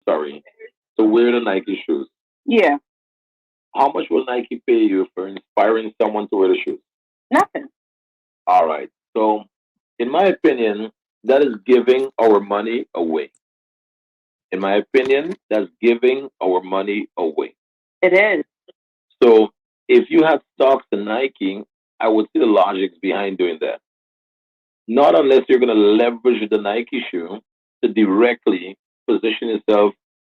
sorry, to wear the Nike shoes. Yeah, How much will Nike pay you for inspiring someone to wear the shoes? nothing. All right. So, in my opinion, that is giving our money away. In my opinion, that's giving our money away. It is. So, if you have stocks in Nike, I would see the logics behind doing that. Not unless you're going to leverage the Nike shoe to directly position yourself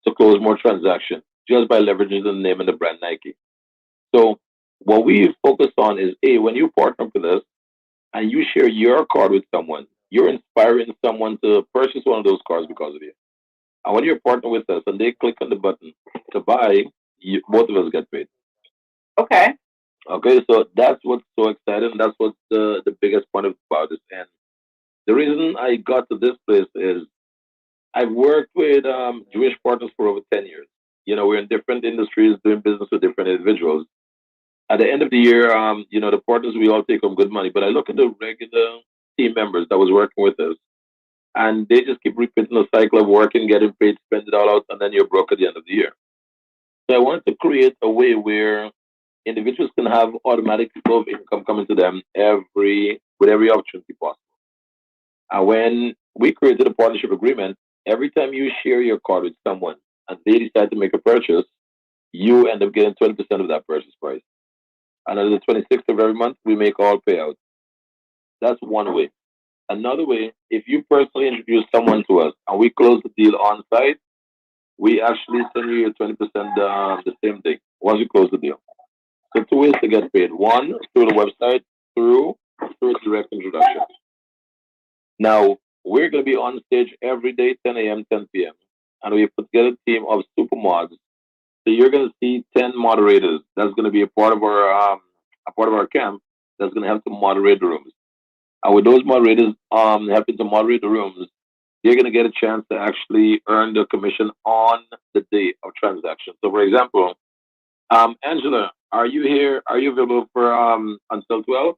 to close more transactions just by leveraging the name and the brand Nike. So, what we focus on is A, when you partner with us and you share your card with someone, you're inspiring someone to purchase one of those cards because of you. And when you're partner with us and they click on the button to buy, both of us get paid. Okay. Okay, so that's what's so exciting. That's what's the biggest point about this. And the reason I got to this place is I've worked with Jewish partners for over 10 years. We're in different industries doing business with different individuals. At the end of the year, the partners, we all take home good money. But I look at the regular team members that was working with us, and they just keep repeating the cycle of working, getting paid, spend it all out, and then you're broke at the end of the year. So I wanted to create a way where individuals can have automatic flow of income coming to them with every opportunity possible. And when we created a partnership agreement, every time you share your card with someone and they decide to make a purchase, you end up getting 20% of that purchase price. And on the 26th of every month, we make all payouts. That's one way. Another way, if you personally introduce someone to us and we close the deal on site, we actually send you your 20% the same day once you close the deal. So two ways to get paid. One, through the website, through through a direct introduction. Now, we're going to be on stage every day, 10 a.m., 10 p.m. And we put together a team of super mods. So you're going to see 10 moderators. That's going to be a part of our camp that's going to help to moderate the rooms. And with those moderators helping to moderate the rooms, they're going to get a chance to actually earn the commission on the day of transaction. So, for example, Angela, are you here? Are you available for until 12?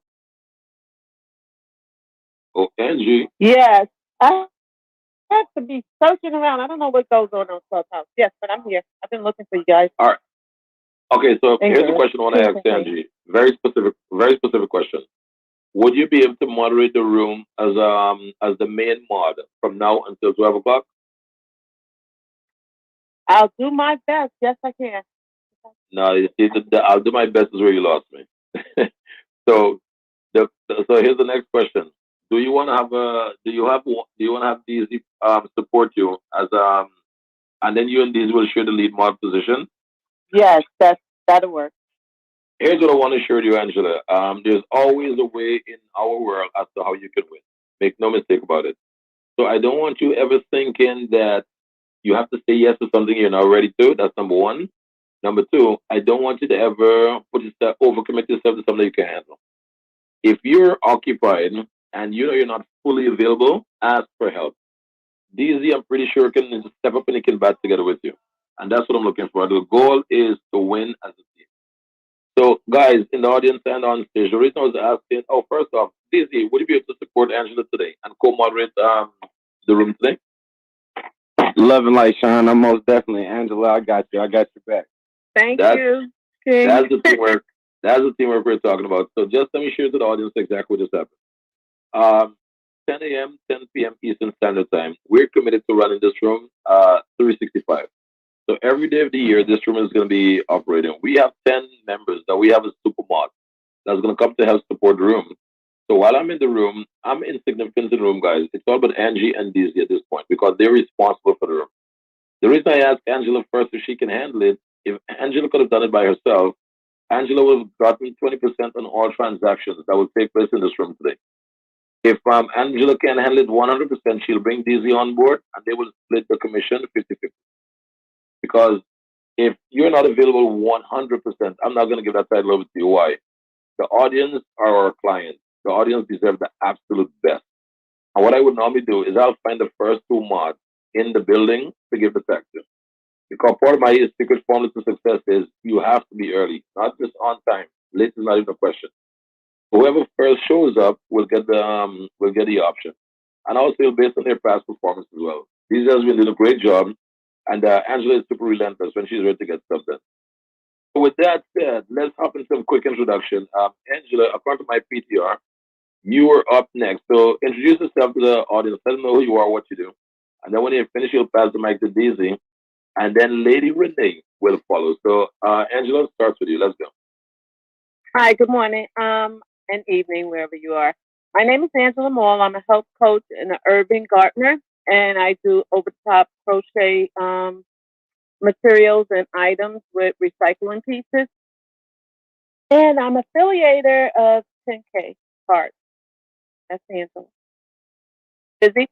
Oh, Angie. Yes. I have to be searching around. I don't know what goes on Clubhouse. Yes, but I'm here. I've been looking for you guys. All right. Okay, so Thank here's the you. question I want to ask Angie. Very specific question. Would you be able to moderate the room as the main mod from now until 12 o'clock? I'll do my best. Yes, I can. No, you see, I'll do my best is where you lost me. So so here's the next question. Do you want to have do you want to have DZ support you as and then you and DZ will share the lead mod position? Yes, that'll work. Here's what I want to assure you, Angela. There's always a way in our world as to how you can win. Make no mistake about it. So I don't want you ever thinking that you have to say yes to something you're not ready to. That's number one. Number two, I don't want you to ever overcommit yourself to something you can handle. If you're occupied and you know you're not fully available, ask for help. DZ, I'm pretty sure, can just step up and he can bat together with you. And that's what I'm looking for. The goal is to win as a team. So, guys in the audience and on stage, the reason I was asking, first off, DZ, would you be able to support Angela today and co-moderate the room today? Love and light, Sean. I'm most definitely Angela. I got you. I got your back. Thank That's you. that's the teamwork. That's the teamwork we're talking about. So just let me share to the audience exactly what just happened. 10 a.m., 10 p.m. Eastern Standard Time. We're committed to running this room 365. So every day of the year, this room is going to be operating. We have 10 members that we have a super mod that's going to come to help support the room. So while I'm in the room, I'm insignificant in the room, guys. It's all about Angie and DZ at this point because they're responsible for the room. The reason I asked Angela first if she can handle it, if Angela could have done it by herself, Angela would have gotten 20% on all transactions that will take place in this room today. If Angela can handle it 100%, she'll bring DZ on board and they will split the commission 50-50. Because if you're not available 100%, I'm not going to give that title over to you. Why? The audience are our clients. The audience deserves the absolute best. And what I would normally do is I'll find the first two mods in the building to give the tech to. Because part of my secret formula to success is you have to be early, not just on time. Late is not even a question. Whoever first shows up will get the option, and also based on their past performance as well. These guys have been doing a great job. And Angela is super relentless when she's ready to get stuff done. So with that said, let's hop into some quick introduction. Angela, according to my PTR, you are up next. So introduce yourself to the audience. Let them know who you are, what you do. And then when you finish, you'll pass the mic to Daisy. And then Lady Renee will follow. So Angela starts with you. Let's go. Hi, good morning, and evening, wherever you are. My name is Angela Moore. I'm a health coach and an urban gardener, and I do over the top crochet materials and items with recycling pieces. And I'm affiliator of 10K Cards. That's Angela. Busy?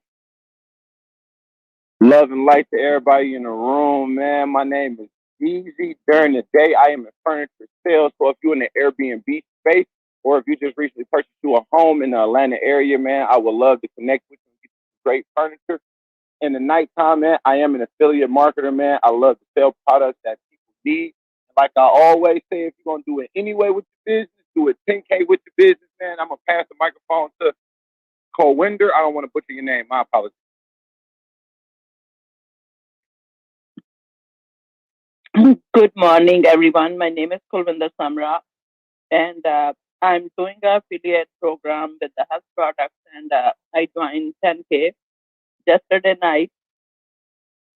Love and light to everybody in the room, man. My name is Easy. During the day, I am in furniture sales. So if you're in the Airbnb space, or if you just recently purchased you a home in the Atlanta area, man, I would love to connect with you and get you some great furniture. In the nighttime, man, I am an affiliate marketer, man. I love to sell products that people need. Like I always say, if you're gonna do it anyway with your business, do it 10K with your business, man. I'm gonna pass the microphone to Cowinder. I don't want to butcher your name. My apologies. Good morning, everyone. My name is Kulvinder Samra, and I'm doing a affiliate program with the health products, and I joined 10K yesterday night.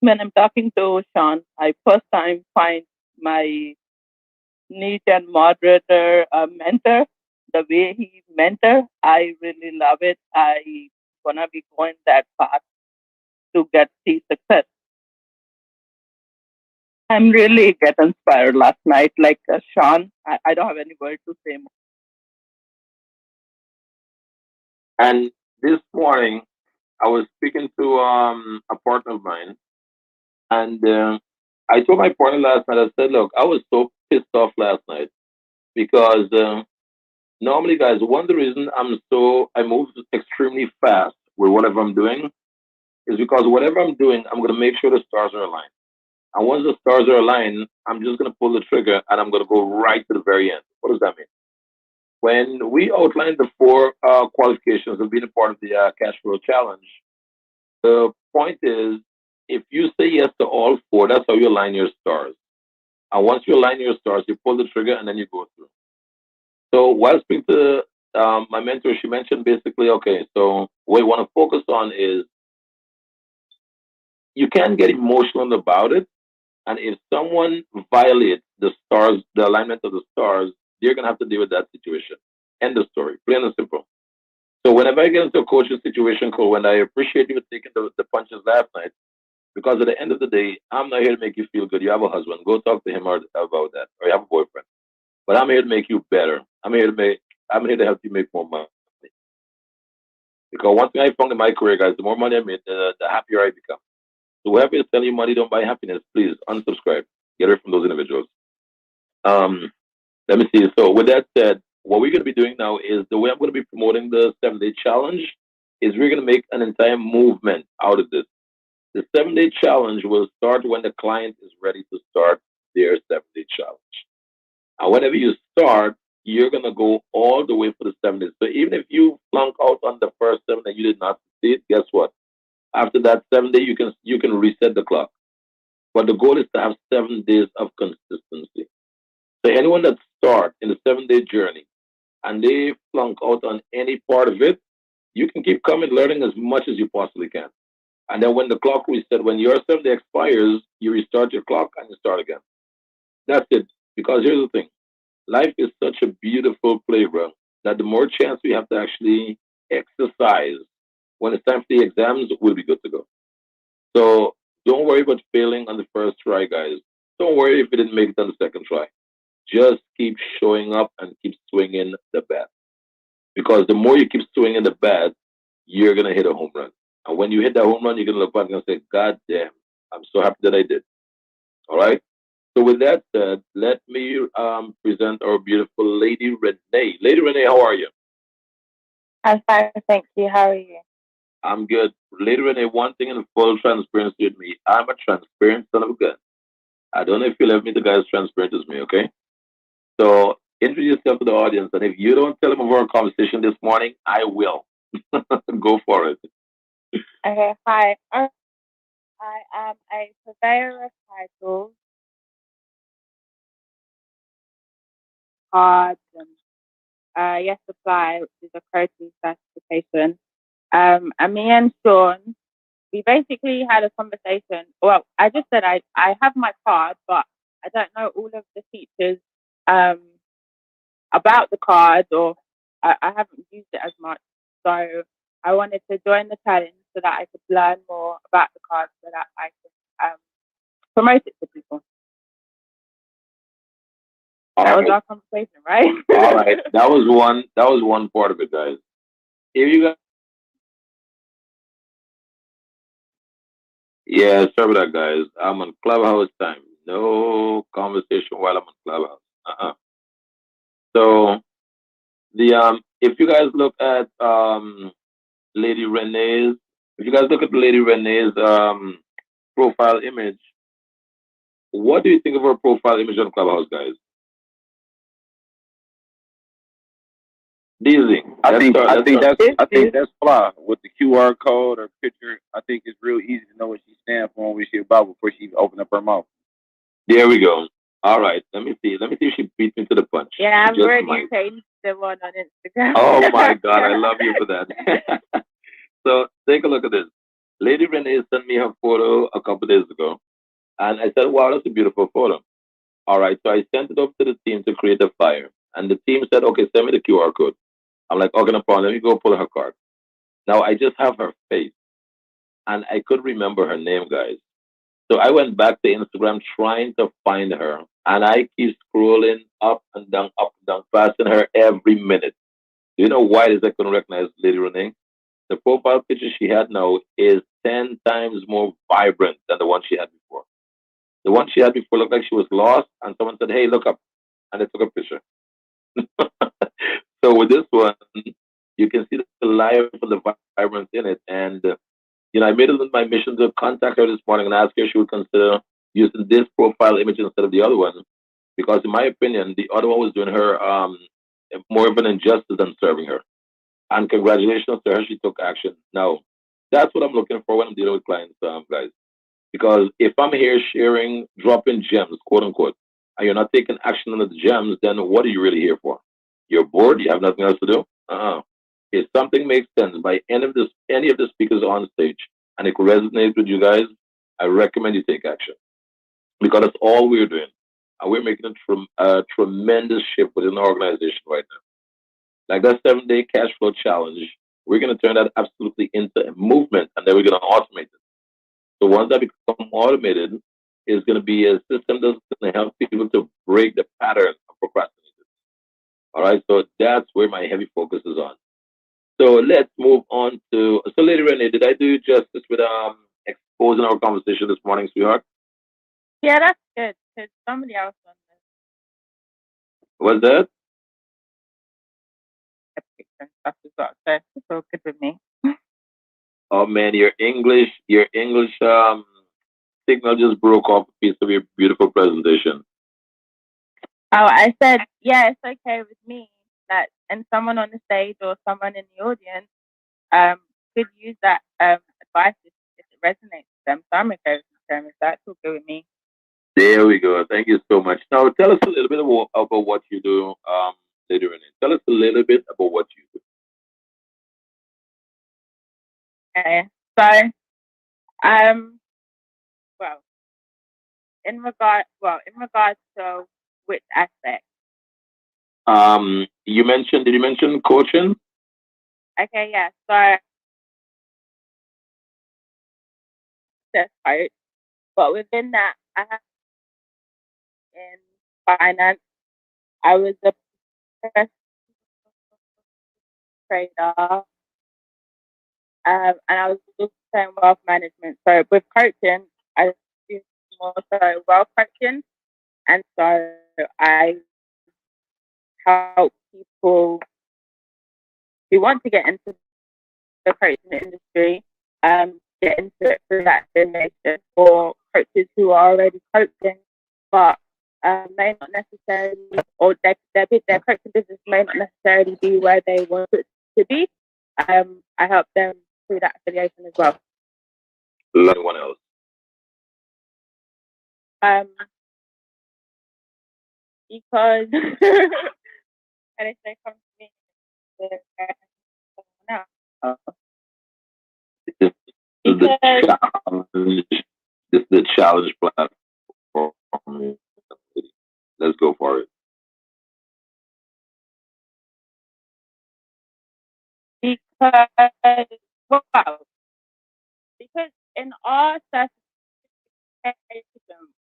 When I'm talking to Sean, I first time find my neat and moderator mentor. The way he mentor, I really love it. I wanna be going that path to get the success. I'm really get inspired last night, like Sean. I don't have any word to say. And this morning, I was speaking to a partner of mine, and I told my partner last night. I said, "Look, I was so pissed off last night because normally, guys, one of the reasons I move extremely fast with whatever I'm doing is because whatever I'm doing, I'm gonna make sure the stars are aligned. And once the stars are aligned, I'm just gonna pull the trigger and I'm gonna go right to the very end. What does that mean? When we outlined the four qualifications of being a part of the cash flow challenge, the point is if you say yes to all four, that's how you align your stars. And once you align your stars, you pull the trigger and then you go through. So while speaking to my mentor, she mentioned basically, okay, so what you want to focus on is you can't get emotional about it. And if someone violates the stars, the alignment of the stars, they're gonna have to deal with that situation. End of story. Plain and simple. So whenever I get into a coaching situation, Cole, when I appreciate you taking the punches last night, because at the end of the day, I'm not here to make you feel good. You have a husband. Go talk to him about that. Or you have a boyfriend. But I'm here to make you better. I'm here to help you make more money. Because one thing I found in my career, guys, the more money I make, the happier I become. So whoever is telling you money don't buy happiness, please unsubscribe. Get away from those individuals. Um, Let me see. So with that said, what we're going to be doing now is the way I'm going to be promoting the 7 day challenge is we're going to make an entire movement out of this. The 7 day challenge will start when the client is ready to start their 7 day challenge. And whenever you start, you're going to go all the way for the 7 days. So even if you flunk out on the first 7 and you did not succeed, guess what? After that 7 day, you can reset the clock. But the goal is to have 7 days of consistency. So anyone that starts in the 7 day journey and they flunk out on any part of it, you can keep coming learning as much as you possibly can. And then when the clock reset, when your 7 day expires, you restart your clock and you start again. That's it. Because here's the thing. Life is such a beautiful playground that the more chance we have to actually exercise when it's time for the exams, we'll be good to go. So don't worry about failing on the first try, guys. Don't worry if you didn't make it on the second try. Just keep showing up and keep swinging the bat. Because the more you keep swinging the bat, you're going to hit a home run. And when you hit that home run, you're going to look back and say, God damn, I'm so happy that I did. All right. So with that said, let me present our beautiful Lady Renee. Lady Renee, how are you? I'm fine, thank you. How are you? I'm good. Lady Renee, one thing in full transparency with me, I'm a transparent son of a gun. I don't know if you'll ever meet the guy as transparent as me, okay? So introduce yourself to the audience, and if you don't tell them of our conversation this morning, I will. Go for it. Okay, hi. I am a purveyor of titles, cards, and yes, apply, which is a coaching certification. And me and Sean, we basically had a conversation. Well, I just said I have my card, but I don't know all of the features um, about the card, or I haven't used it as much. So I wanted to join the challenge so that I could learn more about the card so that I can promote it to people. That was our conversation, right? All right. That was one part of it, guys. If you guys, yeah, sorry about that, guys. I'm on Clubhouse time. No conversation while I'm on Clubhouse. So if you guys look at Lady Renee's, if you guys look at Lady Renee's profile image, what do you think of her profile image on Clubhouse, guys? Easy. I think that's fly with the QR code or picture. I think it's real easy to know what she stands for and what she's about before she open up her mouth. There we go. All right. Let me see. Let me see if she beats me to the punch. Yeah, I'm already changed the one on Instagram. Oh my God, I love you for that. So take a look at this. Lady Renee sent me her photo a couple days ago, and I said, "Wow, that's a beautiful photo." All right, so I sent it up to the team to create a flyer, and the team said, "Okay, send me the QR code." I'm like, "Okay, no problem. Let me go pull her card." Now I just have her face, and I could remember her name, guys. So I went back to Instagram trying to find her, and I keep scrolling up and down, passing her every minute. Do you know why is I couldn't recognize Lady Renee? The profile picture she had now is 10 times more vibrant than the one she had before. The one she had before looked like she was lost, and someone said, "Hey, look up," and they took a picture. So with this one, you can see the life and the vibrance in it. And I made it my mission to contact her this morning and ask her if she would consider using this profile image instead of the other one, because in my opinion, the other one was doing her more of an injustice than serving her. And congratulations to her, she took action. Now, that's what I'm looking for when I'm dealing with clients, guys. Because if I'm here sharing, dropping gems, quote unquote, and you're not taking action on the gems, then what are you really here for? You're bored. You have nothing else to do. If something makes sense by any of the speakers on stage, and it resonates with you guys, I recommend you take action, because that's all we're doing, and we're making a tremendous shift within the organization right now. Like that 7-day cash flow challenge, we're going to turn that absolutely into a movement, and then we're going to automate it. So once that become automated, it's going to be a system that's going to help people to break the pattern of procrastination. All right, so that's where my heavy focus is on. So let's move on to. So, Lady Renee, did I do you justice with exposing our conversation this morning, sweetheart? Yeah, that's good. Because somebody else on this. What's that? That's so good with me. Oh man, your English signal just broke off a piece of your beautiful presentation. Oh, I said, yeah, it's okay with me that, and someone on the stage or someone in the audience could use that advice if it resonates with them. So I'm okay with them. That's all good with me. There we go. Thank you so much. Now, tell us a little bit about what you do, Lady Renee. Tell us a little bit about what you do. Okay. So, well, in regards to which aspect? Did you mention coaching? Okay, yeah. So that's part, but within that, I have in finance. I was a professional trader, and I was also in wealth management. So with coaching, I do more so wealth coaching, and so I help people who want to get into the coaching industry get into it through that affiliation, or coaches who are already coaching but may not necessarily, or their coaching business may not necessarily be where they want it to be. I help them through that affiliation as well. Anyone else? Um, because and if they come to me, they're now. This is the Because challenge. This is the challenge platform. Let's go for it. because well, because in our system,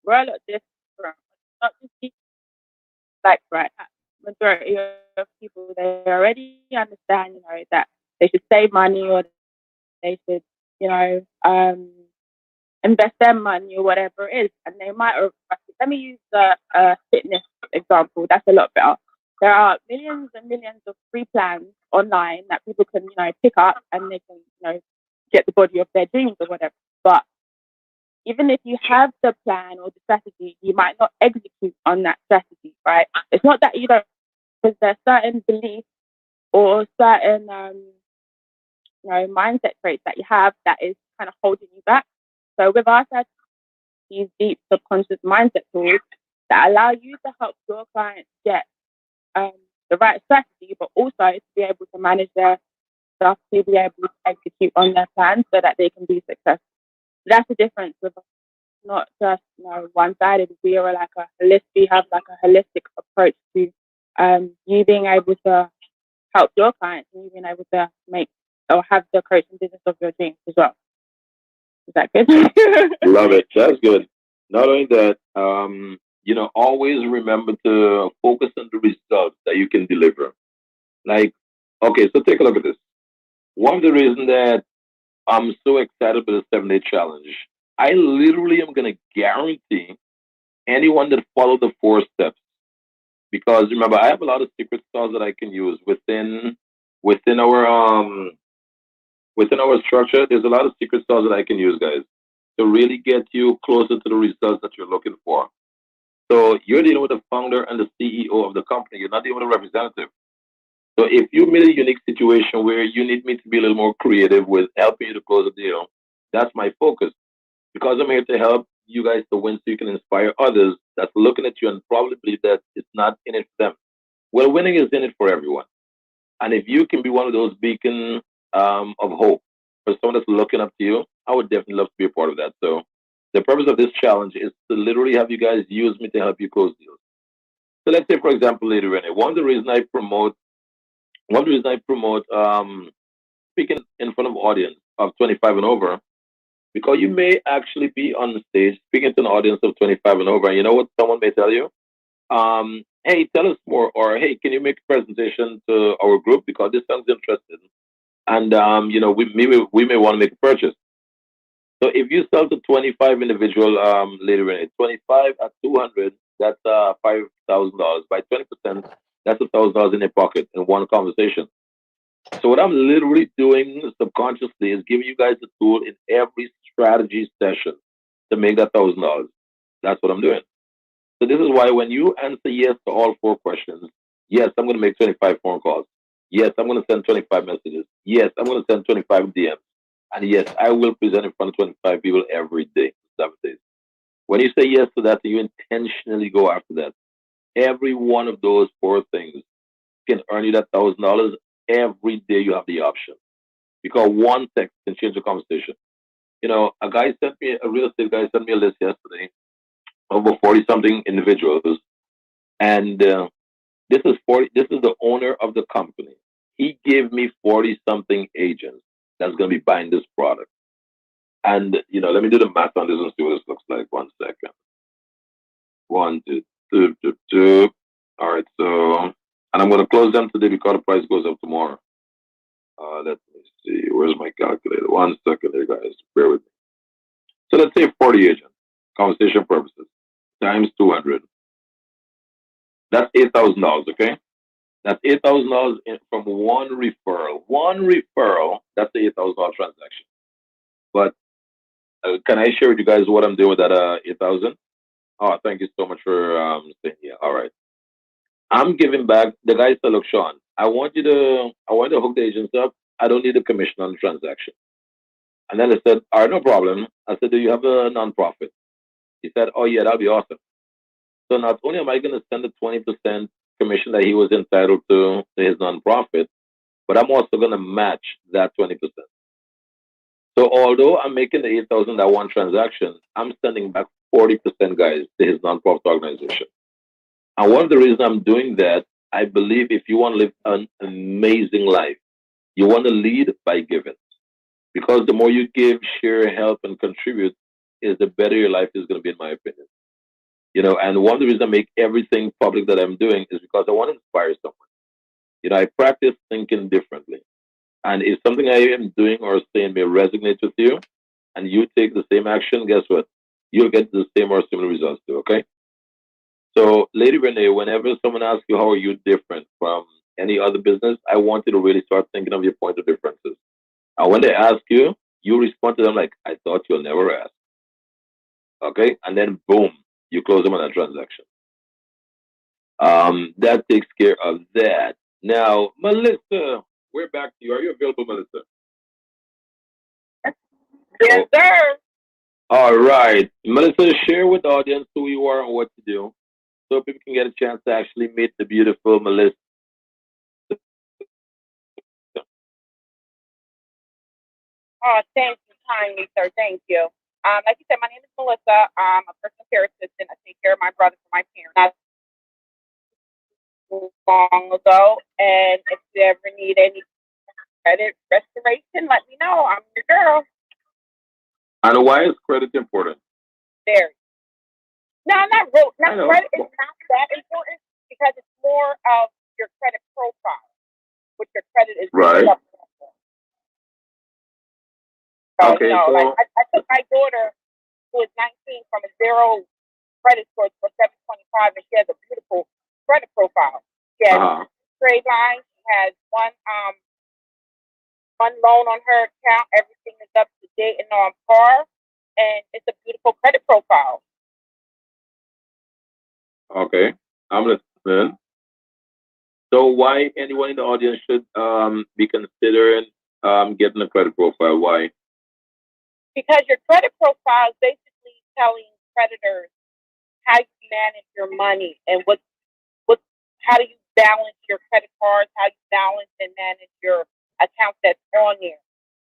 we're a lot different. Not just people like right, majority of people they already understand, that they should save money or they should, you know, invest their money or whatever it is, and they might. Let me use the fitness example. That's a lot better. There are millions and millions of free plans online that people can, pick up and they can, get the body of their dreams or whatever. But even if you have the plan or the strategy, you might not execute on that strategy, right? It's not that you don't, because there's certain beliefs or certain, mindset traits that you have that is kind of holding you back. So with our strategy, these deep subconscious mindset tools that allow you to help your clients get um, the right strategy, but also to be able to manage their stuff, to be able to execute on their plans so that they can be successful. That's the difference with not just one-sided. We are like a holistic. We have like a holistic approach to you being able to help your clients and you being able to make or have the coaching business of your dreams as well. Is that good? Love it. That's good. Not only that, always remember to focus on the results that you can deliver. Like, okay, so take a look at this. One of the reasons that I'm so excited about the 7 day challenge, I literally am going to guarantee anyone that follow the 4 steps. Because remember, I have a lot of secret sauce that I can use within our within our structure. There's a lot of secret sauce that I can use, guys, to really get you closer to the results that you're looking for. So you're dealing with the founder and the CEO of the company. You're not dealing with a representative. So if you made a unique situation where you need me to be a little more creative with helping you to close a deal, that's my focus. Because I'm here to help you guys to win so you can inspire others that's looking at you and probably believe that it's not in it for them. Well, winning is in it for everyone. And if you can be one of those beacons of hope for someone that's looking up to you, I would definitely love to be a part of that. So the purpose of this challenge is to literally have you guys use me to help you close deals. So let's say, for example, Lady Renee, one of the reasons I promote speaking in front of audience of 25 and over, because you may actually be on the stage speaking to an audience of 25 and over, and you know what someone may tell you? Hey, tell us more, or hey, can you make a presentation to our group because this sounds interesting, and we may want to make a purchase. So if you sell to 25 individual later in it, 25 at 200, that's $5,000. By 20%, that's $1,000 in your pocket in one conversation. So what I'm literally doing subconsciously is giving you guys a tool in every strategy session to make that $1,000. That's what I'm doing. So this is why when you answer yes to all 4 questions, yes, I'm going to make 25 phone calls. Yes, I'm going to send 25 messages. Yes, I'm going to send 25 DMs. And yes, I will present in front of 25 people every day, 7 days. When you say yes to that, you intentionally go after that. Every one of those 4 things can earn you that $1,000 every day. You have the option because one text can change the conversation. A real estate guy sent me a list yesterday of over 40 something individuals, and this is the owner of the company. He gave me 40 something agents that's going to be buying this product. And let me do the math on this and see what this looks like. 1 second. One, two, two, two, two. All right. So, and I'm going to close them today because the price goes up tomorrow. Let me see. Where's my calculator? 1 second there, guys. Bear with me. So let's say 40 agents, conversation purposes, times 200. That's $8,000. Okay. That's $8,000 from one referral. One referral. That's the $8,000 transaction. But can I share with you guys what I'm doing with that 8,000? Oh, thank you so much for saying yeah. All right. I'm giving back. The guy said, "Look, Sean, I want to hook the agents up. I don't need a commission on the transaction." And then I said, "All right, no problem." I said, "Do you have a nonprofit?" He said, "Oh yeah, that'll be awesome." So not only am I going to send the 20% commission that he was entitled to his nonprofit, but I'm also going to match that 20%. So although I'm making the 8,000 that one transaction, I'm sending back 40%, guys, to his nonprofit organization. And one of the reasons I'm doing that, I believe if you want to live an amazing life, you want to lead by giving. Because the more you give, share, help, and contribute, is the better your life is going to be, in my opinion. And one of the reasons I make everything public that I'm doing is because I want to inspire someone. I practice thinking differently. And if something I am doing or saying may resonate with you, and you take the same action, guess what? You'll get the same or similar results too, okay? So, Lady Renee, whenever someone asks you how are you different from any other business, I want you to really start thinking of your point of differences. And when they ask you, you respond to them like, I thought you'll never ask. Okay? And then boom, you close them on that transaction. That takes care of that. Now, Melissa, we're back to you. Are you available, Melissa? Yes, sir. All right. Melissa, share with the audience who you are and what you do so people can get a chance to actually meet the beautiful Melissa. Oh, thank you kindly, sir. Thank you. Like you said, my name is Melissa. I'm a personal care assistant. I take care of my brother for my parents long ago. And if you ever need any credit restoration, let me know. I'm your girl. And why is credit important? Very. No, not real. Not credit is not that important because it's more of your credit profile, which your credit is right. Up. So, okay, like I took my daughter who is 19 from a zero credit score for 725, and she has a beautiful credit profile. She has trade line. She has one loan on her account. Everything is up to date and on par, and it's a beautiful credit profile. Okay, I'm listening. So why anyone in the audience should be considering getting a credit profile? Why? Because your credit profile is basically telling creditors how you manage your money and how do you balance your credit cards, how you balance and manage your account that's on there.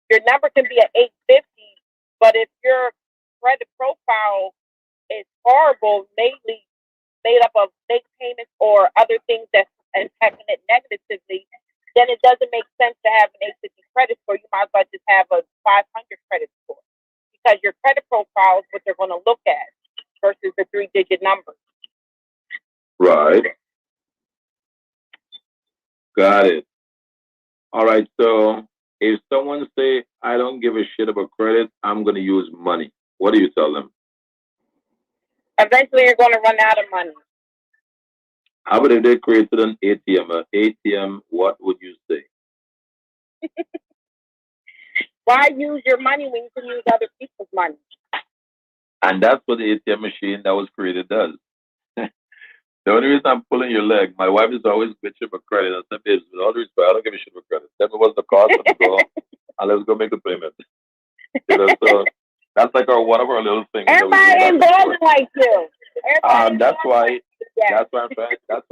Your number can be at 850, but if your credit profile is horrible, mainly made up of late payments or other things that's impacting it negatively, then it doesn't make sense to have an 850 credit score. You might as well just have a 500 credit score because your credit profile is what they're going to look at versus the 3-digit numbers. Right. Got it. All right. So if someone say, I don't give a shit about credit, I'm going to use money, what do you tell them? Eventually, you're going to run out of money. How about if they created an ATM, what would you say? Why use your money when you can use other people's money? And that's what the ATM machine that was created does. The only reason I'm pulling your leg, my wife is always bitching for credit. I said, babes, with all due respect, I don't give a shit for credit. Tell me what's the cost, let's go, and let's go make the payment. So that's like one of our little things. Everybody ain't going like you. That's why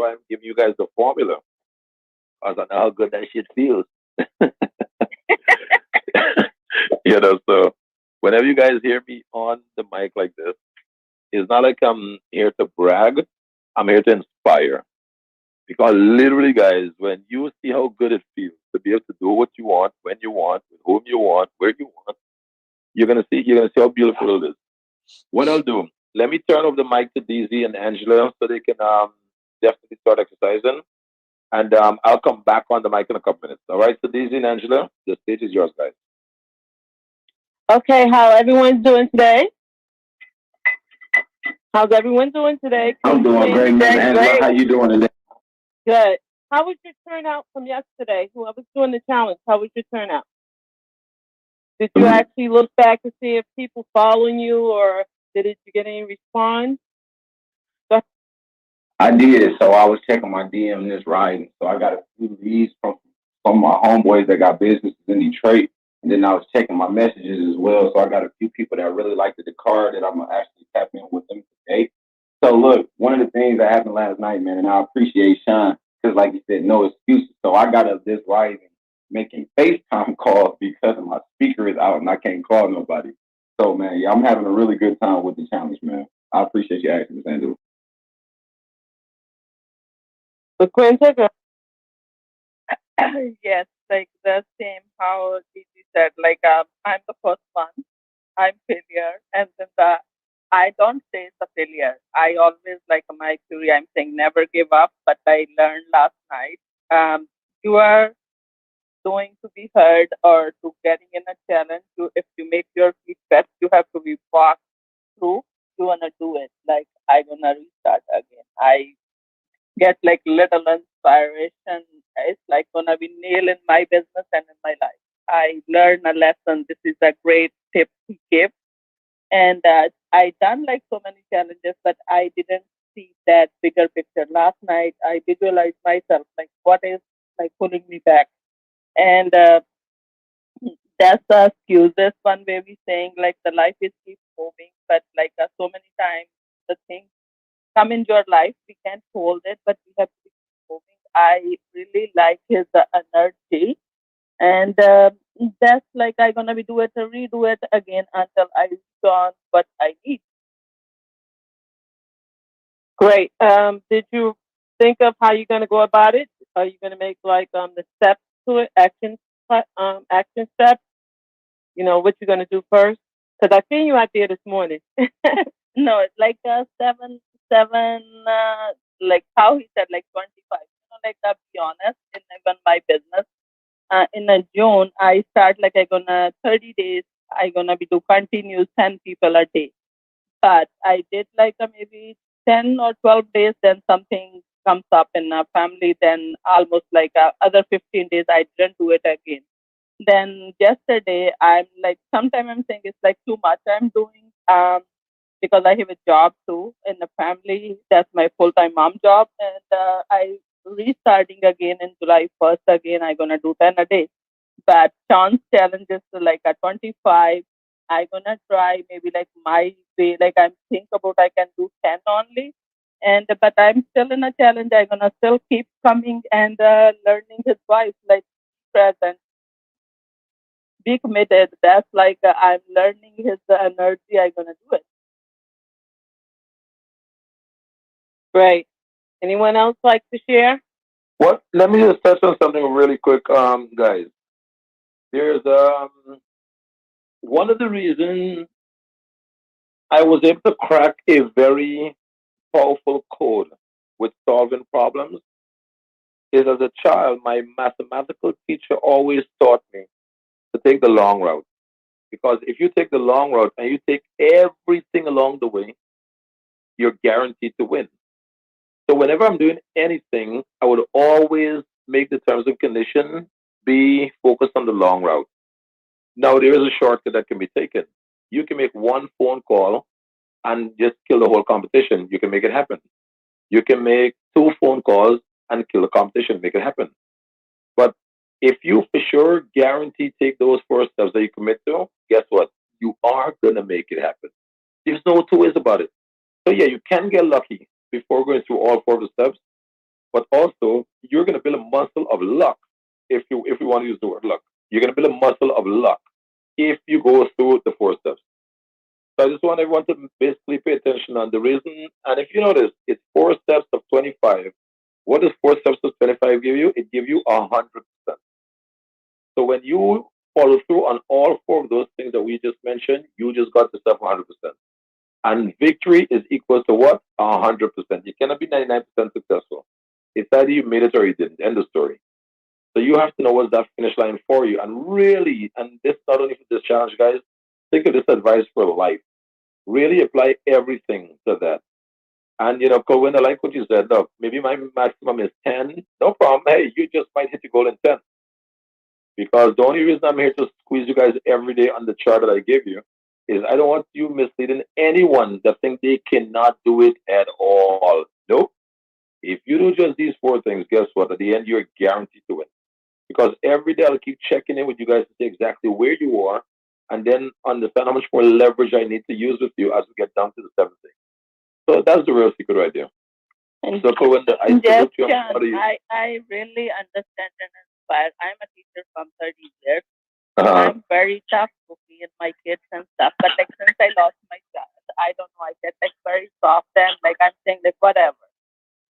I'm giving you guys the formula. Because I know how good that shit feels. So whenever you guys hear me on the mic like this, it's not like I'm here to brag. I'm here to inspire. Because literally, guys, when you see how good it feels to be able to do what you want, when you want, with whom you want, where you want, you're gonna see how beautiful it is. What I'll do, let me turn over the mic to DZ and Angela so they can definitely start exercising. And I'll come back on the mic in a couple minutes. All right, so DZ and Angela, the stage is yours, guys. Okay, how everyone's doing today? How's everyone doing today? I'm doing great, man. Angela, how you doing today? Good. How was your turnout from yesterday? Whoever's doing the challenge, how was your turnout? Did you actually look back to see if people following you, or did you get any response? I did. So I was checking my DM this riding. So I got a few leads from my homeboys that got businesses in Detroit. And then I was checking my messages as well. So I got a few people that really liked the card that I'm gonna actually tap in with them today. So look, one of the things that happened last night, man, and I appreciate Sean because, like you said, no excuses. So I got up this rising making FaceTime calls because my speaker is out and I can't call nobody. So man, yeah, I'm having a really good time with the challenge, man. I appreciate you asking, Miss Angela. The Quinta, Yes, like the same how Gigi said, like I'm the first one, I'm failure, and then the I don't say it's a failure. I always like my theory. I'm saying never give up. But I learned last night. You are going to be heard or to getting in a challenge. If you make your feet wet, you have to be walked through. You wanna do it. Like I gonna restart again. I get like little inspiration. It's like gonna be nail in my business and in my life. I learn a lesson. This is a great tip he gave, and I done like so many challenges, but I didn't see that bigger picture. Last night, I visualized myself like what is like pulling me back, and that's the excuses one way we saying like the life is keep moving, but like so many times the things come in your life, we can't hold it, but we have to keep moving. I really like his energy, and that's like I gonna be do it, redo it again until I reach on what I need. great. Did you think of how you're going to go about it? Are you going to make like the steps to it, action steps? You know what you're going to do first? Because I seen you out there this morning. No, it's like seven, like how he said, like 25. Like be honest, in even my business, in June, I start like I gonna 30 days. I gonna be do continuous 10 people a day. But I did like maybe 10 or 12 days. Then something comes up in a family. Then almost like other 15 days, I didn't do it again. Then yesterday, I'm like, sometimes I'm saying it's like too much I'm doing because I have a job too in the family. That's my full time mom job. And I restarting again in July 1st again. I'm going to do 10 a day. But chance challenges like at 25, I'm going to try maybe like my way. Like I'm think about I can do 10 only. And but I'm still in a challenge. I'm gonna still keep coming and learning his wife, like present, be committed. That's like I'm learning his energy. I'm gonna do it. Great. Anyone else like to share? What? Let me just touch on something really quick, guys. There's one of the reasons I was able to crack a very powerful code with solving problems is as a child, my mathematical teacher always taught me to take the long route. Because if you take the long route and you take everything along the way, you're guaranteed to win. So whenever I'm doing anything, I would always make the terms and condition be focused on the long route. Now there is a shortcut that can be taken. You can make one phone call and just kill the whole competition. You can make it happen. You can make two phone calls and kill the competition, make it happen. But if you for sure guarantee take those first steps that you commit to, guess what? You are gonna make it happen. There's no two ways about it. So yeah, you can get lucky before going through all four of the steps, but also you're gonna build a muscle of luck if you want to use the word luck. You're gonna build a muscle of luck if you go through the four steps. So I just want everyone to basically pay attention on the reason. And if you notice, it's four steps of 25. What does four steps of 25 give you? It gives you 100%. So when you follow through on all four of those things that we just mentioned, you just got yourself 100%. And victory is equal to what? 100%. You cannot be 99% successful. It's either you made it or you didn't. End of story. So you have to know what's that finish line for you. And really, and this not only for this challenge, guys, think of this advice for life. Really apply everything to that. And Cohen, I like what you said. Look, maybe my maximum is 10. No problem. Hey, you just might hit your goal in 10. Because the only reason I'm here to squeeze you guys every day on the chart that I give you is I don't want you misleading anyone that think they cannot do it at all. Nope. If you do just these four things, guess what? At the end, you're guaranteed to win. because every day I'll keep checking in with you guys to see exactly where you are, and then understand how much more leverage I need to use with you as we get down to the seventh day. So that's the real secret right there. And So, Kawinda, I Jeff salute you. I'm Chan, proud of you. I really understand and inspire. I'm a teacher from 30 years. Uh-huh. I'm very tough to me and my kids and stuff. But like since I lost my child, I don't know, I get like very soft and like I'm saying like whatever.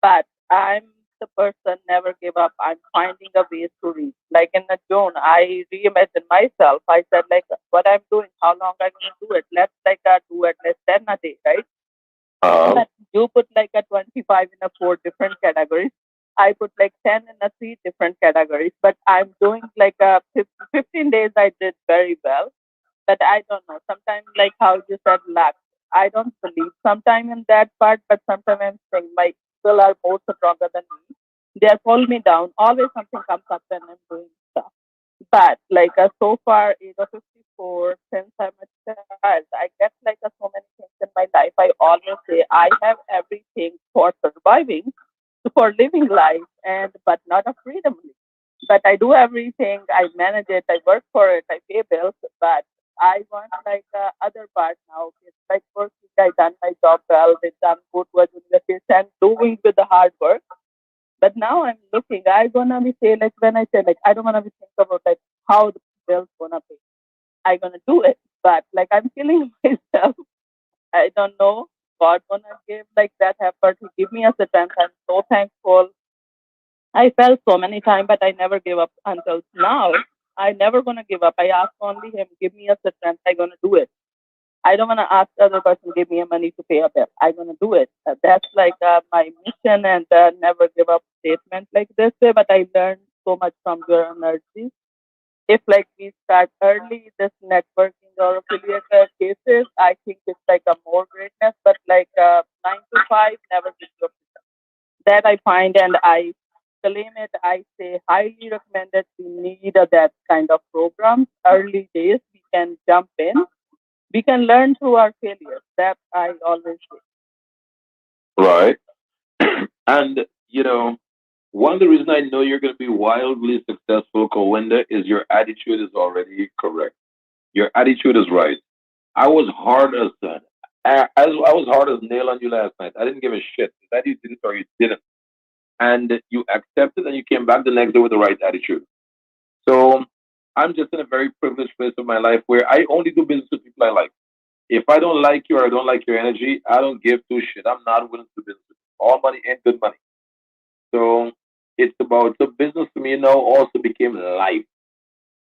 But I'm the person never give up. I'm finding a ways to reach. Like in the June, I reimagined myself. I said like what I'm doing, how long I'm gonna do it. Let's like do at least 10 a day, right? Uh-huh. But you put like a 25 in a four different categories. I put like 10 in a three different categories. But I'm doing like a 15 days I did very well. But I don't know. Sometimes like how you said luck. I don't believe sometime in that part, but sometimes I'm saying my people are more stronger than me. They are pulling me down. Always something comes up when I'm doing stuff. But like so far, age of 54, since I'm a child, I get like so many things in my life. I always say I have everything for surviving, for living life, and but not a freedom. But I do everything. I manage it. I work for it. I pay bills. But I want like other part now. It's like working. I done my job well. They done good with university and doing with the hard work. But now I'm looking, I gonna be say like when I say like I don't wanna be think about like how the bills gonna pay. I gonna do it. But like I'm killing myself. I don't know. God gonna give like that effort. He give me a strength. I'm so thankful. I fell so many times but I never give up until now. I never gonna give up. I ask only him, give me a strength, I gonna do it. I don't want to ask the other person give me a money to pay a bill. I'm gonna do it. That's like my mission and never give up statement like this way. But I learned so much from your energy. If like we start early, this networking or affiliate cases, I think it's like a more greatness. But like 9 to 5, never give up. That I find and I claim it. I say highly recommended. We need that kind of program. Early days, we can jump in, we can learn through our failures. That I always say. Right. And, one of the reasons I know you're going to be wildly successful, Kawinda, is your attitude is already correct. Your attitude is right. I was hard as I was hard as nail on you last night. I didn't give a shit. That you didn't or you didn't. And you accepted and you came back the next day with the right attitude. So I'm just in a very privileged place of my life where I only do business with people I like. If I don't like you or I don't like your energy, I don't give two shit. I'm not willing to do business with you. All money ain't good money. So it's about the business to me now also became life.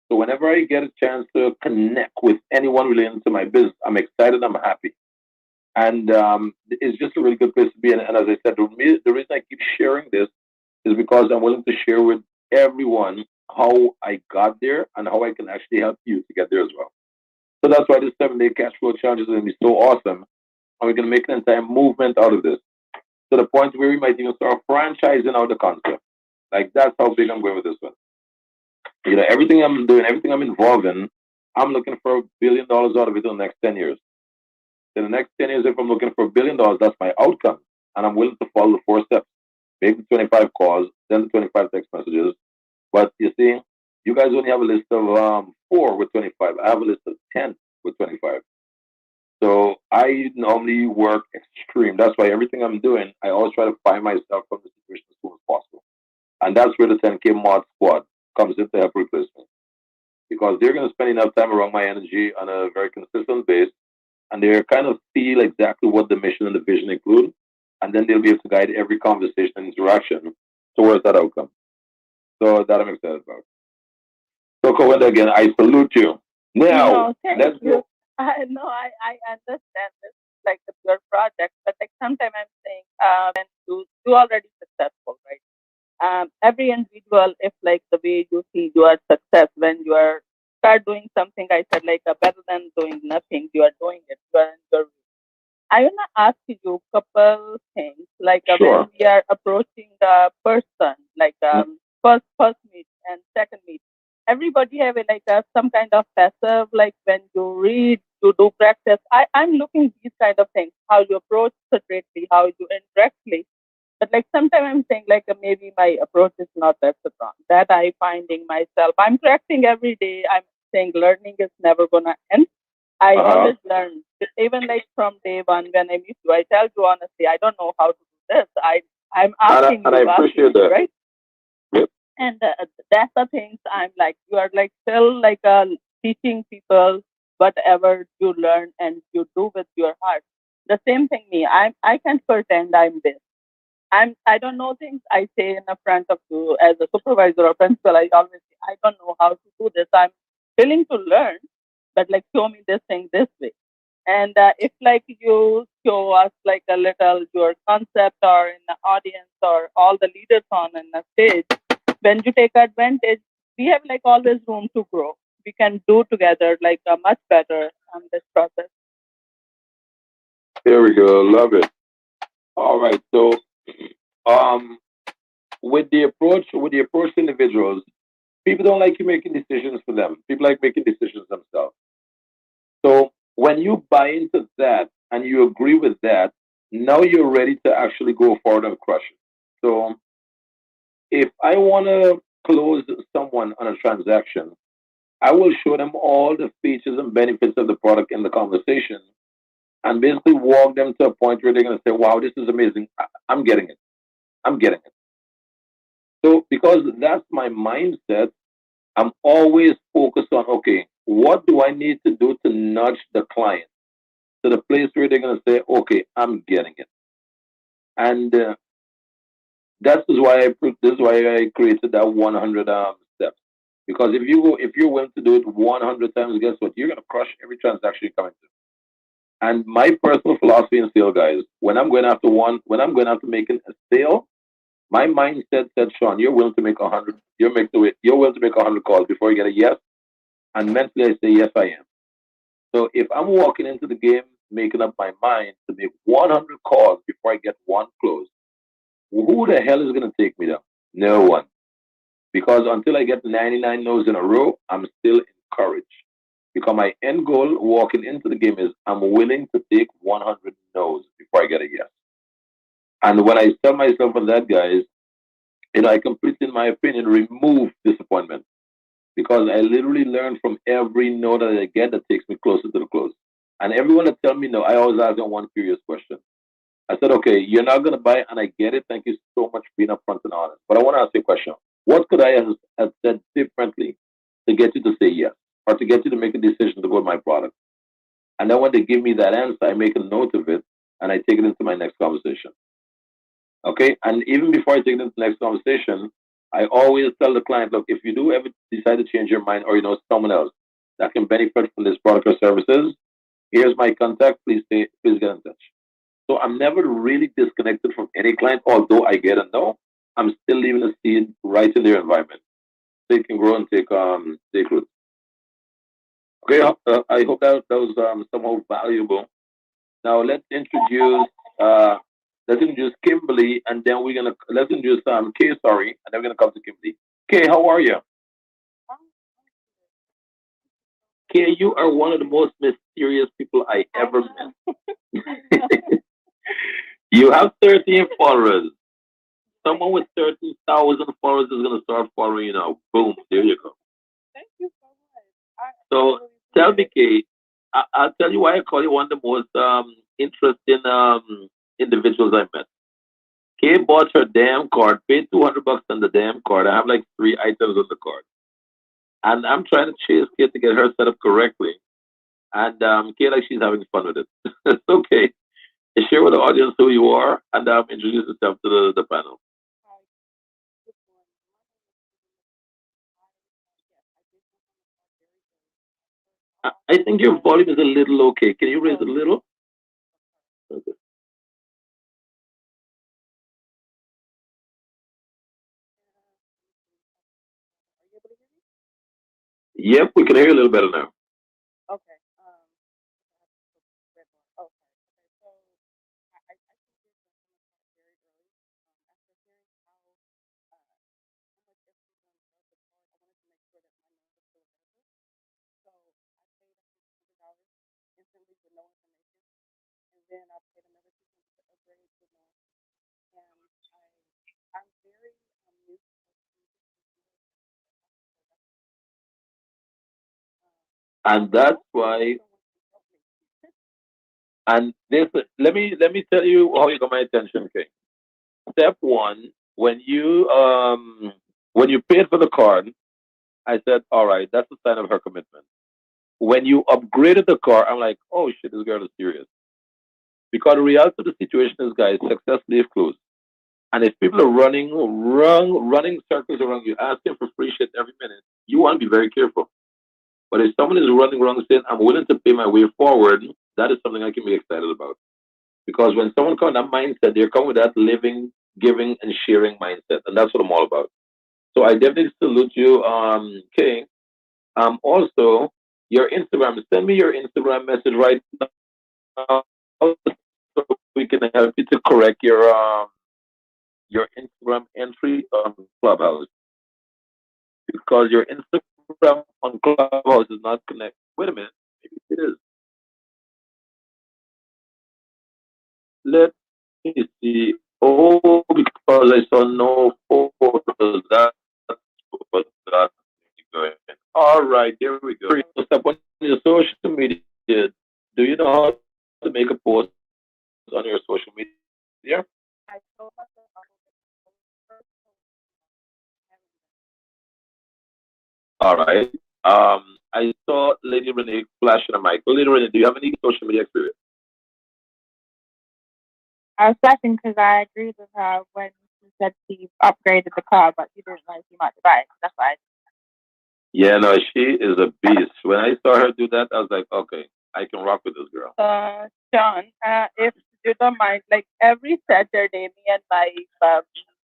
So whenever I get a chance to connect with anyone related to my business, I'm excited, I'm happy. And it's just a really good place to be. And as I said, the reason I keep sharing this is because I'm willing to share with everyone how I got there and how I can actually help you to get there as well. So that's why this 7 day cash flow challenge is going to be so awesome. And we're going to make an entire movement out of this to the point where we might even start franchising out the concept. Like that's how big I'm going with this one. Everything I'm doing, everything I'm involved in, I'm looking for $1 billion out of it in the next 10 years. In the next 10 years, if I'm looking for $1 billion, that's my outcome. And I'm willing to follow the four steps. Make the 25 calls, send the 25 text messages. But you see, you guys only have a list of four with 25. I have a list of 10 with 25. So I normally work extreme. That's why everything I'm doing, I always try to find myself from the situation as soon as possible. And that's where the 10K mod squad comes in to help replace me. Because they're going to spend enough time around my energy on a very consistent base. And they kind of feel exactly what the mission and the vision include. And then they'll be able to guide every conversation and interaction towards that outcome. So that I'm excited about. So, Cohen, again, I salute you. Now, No, thank let's you. go. I know I understand this like the pure project, but like sometimes I'm saying when you already successful, right? Every individual, if like the way you see your success when you are start doing something, I said like better than doing nothing, you are doing it. You are in your I wanna ask you couple things like when Sure. we are approaching the person, like first meet and second meet. Everybody have a, like some kind of passive, like when you read, you do practice. I'm looking these kind of things, how you approach straightly, how you indirectly. But like sometimes I'm saying like maybe my approach is not that strong. That I finding myself. I'm correcting every day. I'm saying learning is never gonna end. I Uh-huh. always learn. Even like from day one when I meet you, I tell you honestly, I don't know how to do this. I'm asking And I you, appreciate that. right? Yep. And that's the things I'm like. You are like still like teaching people whatever you learn and you do with your heart. The same thing me. I can't pretend I'm this. I don't know things I say in the front of you as a supervisor or principal. I always say, I don't know how to do this. I'm willing to learn, but like show me this thing this way. And if like you show us like a little your concept or in the audience or all the leaders on in the stage, when you take advantage, we have like always room to grow. We can do together like much better on this process. There we go. Love it. All right. So, um, with the approach to individuals, people don't like you making decisions for them. People like making decisions themselves. So when you buy into that and you agree with that, now you're ready to actually go forward and crush it. So if I want to close someone on a transaction, I will show them all the features and benefits of the product in the conversation and basically walk them to a point where they're going to say, wow, this is amazing. I'm getting it. I'm getting it. So because that's my mindset, I'm always focused on, okay, what do I need to do to nudge the client to the place where they're going to say, okay, I'm getting it. And this is why I created that 100 steps. Because if you're willing to do it 100 times, guess what? You're going to crush every transaction you come into. And my personal philosophy in sale, guys, when I'm going after making a sale, my mindset said, Sean, you're willing to make 100. You're willing to make 100 calls before you get a yes. And mentally, I say, yes, I am. So if I'm walking into the game making up my mind to make 100 calls before I get one close, who the hell is going to take me down? No one. Because until I get 99 no's in a row, I'm still encouraged. Because my end goal walking into the game is I'm willing to take 100 no's before I get a yes. And when I tell myself on that, guys, I completely, in my opinion, remove disappointment. Because I literally learn from every no that I get that takes me closer to the close. And everyone that tell me no, I always ask them one curious question. I said, okay, you're not going to buy, and I get it. Thank you so much for being upfront and honest. But I want to ask you a question. What could I have said differently to get you to say yes or to get you to make a decision to go with my product? And then when they give me that answer, I make a note of it and I take it into my next conversation. Okay. And even before I take it into the next conversation, I always tell the client, look, if you do ever decide to change your mind or you know someone else that can benefit from this product or services, here's my contact. Please get in touch. So I'm never really disconnected from any client, although I get a no. I'm still leaving a seed right in their environment. They can grow and take root. Okay, I hope that was somehow valuable. Now uh let's introduce Kimberly, and then let's introduce Kay. Sorry, and then we're gonna come to Kimberly. Kay, how are you? Kay, you are one of the most mysterious people I ever met. You have 13 followers. Someone with 13,000 followers is going to start following you now. Boom, there you go. Thank you so much. So tell me, Kate, I'll tell you why I call you one of the most interesting individuals I met. Kate bought her damn card, paid $200 on the damn card. I have like three items on the card. And I'm trying to chase Kate to get her set up correctly. And Kate, like, she's having fun with it. It's okay. Share with the audience who you are and introduce yourself to the panel. I think your volume is a little okay. Can you raise it a little? Okay. Yep, we can hear you a little better now. Okay. Okay. So I think this very early. After hearing how much everyone does the part, I wanted to make sure that my name was still available. So I paid $100 instantly with no information, and then I paid another $200 to upgrade with no information. And And that's why. And this, let me tell you how you got my attention, okay? Step one, when you paid for the card, I said, all right, that's a sign of her commitment. When you upgraded the car, I'm like, oh shit, this girl is serious. Because the reality of the situation is, guys, success leaves clues. And if people are running circles around you, asking for free shit every minute, you want to be very careful. But if someone is running wrong, saying, I'm willing to pay my way forward, that is something I can be excited about. Because when someone comes with that mindset, they're coming with that living, giving, and sharing mindset. And that's what I'm all about. So I definitely salute you, King. Also, your Instagram, send me your Instagram message right now so we can help you to correct your Instagram entry on Clubhouse because your Instagram on Clubhouse is not connected. Wait a minute, maybe it is. Let me see. Oh, because I saw no photos. That's what got me going. All right, there we go. Step on your social media. Do you know how to make a post on your social media? All right. I saw Lady Renee flashing a mic. Lady Renee, do you have any social media experience? I was laughing because I agreed with her when she said she upgraded the car, but you didn't know she might buy it. That's why. Yeah, no, she is a beast. When I saw her do that, I was like, okay, I can rock with this girl. John, if you don't mind, like every Saturday, me and my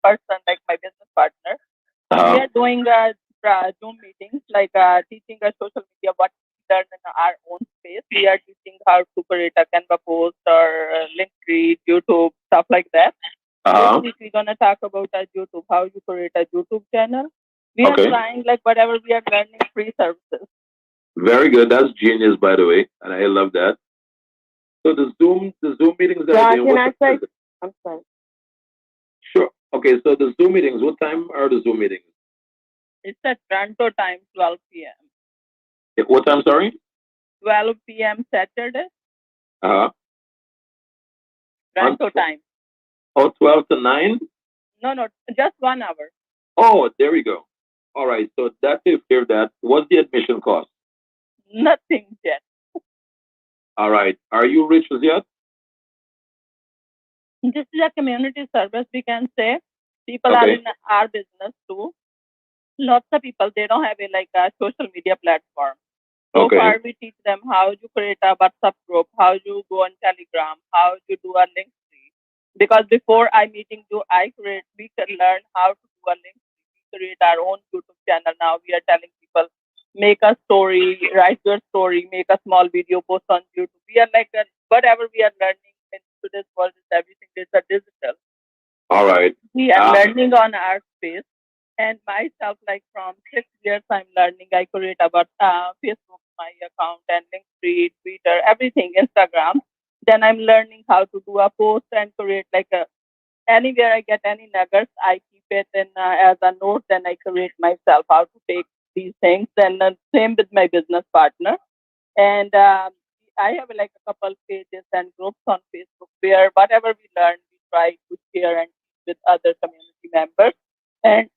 person, like my business partner, we are doing Zoom meetings, like teaching us social media what we learn in our own space. We are teaching how to create a Canva post or Linktree, YouTube, stuff like that. This week we're gonna talk about YouTube, how you create a YouTube channel. We are trying like whatever we are learning free services. Very good. That's genius, by the way, and I love that. So the Zoom meetings that are Can I say? I'm sorry. Sure. Okay, so the Zoom meetings, what time are the Zoom meetings? It's at Toronto time, 12 p.m. What time, sorry? 12 p.m. Saturday. Uh-huh. Toronto time. Oh, 12 to 9? No, just 1 hour. Oh, there we go. All right, so that takes care of that. What's the admission cost? Nothing yet. All right. Are you rich as yet? This is a community service, we can say. People are in our business too. Lots of people, they don't have a social media platform. So far, we teach them how you create a WhatsApp group, how you go on Telegram, how you do a link tree. Because before I meeting you, we can learn how to do a link tree. We create our own YouTube channel. Now we are telling people, make a story, write your story, make a small video, post on YouTube. We are whatever we are learning in today's world is everything is a digital. All right. We are learning on our space. And myself, like from 6 years, I'm learning. I create about Facebook, my account, and Linktree, Twitter, everything, Instagram. Then I'm learning how to do a post and create anywhere I get any nuggets, I keep it in as a note. Then I create myself how to take these things. And same with my business partner. And I have a couple pages and groups on Facebook where whatever we learn, we try to share and with other community members. And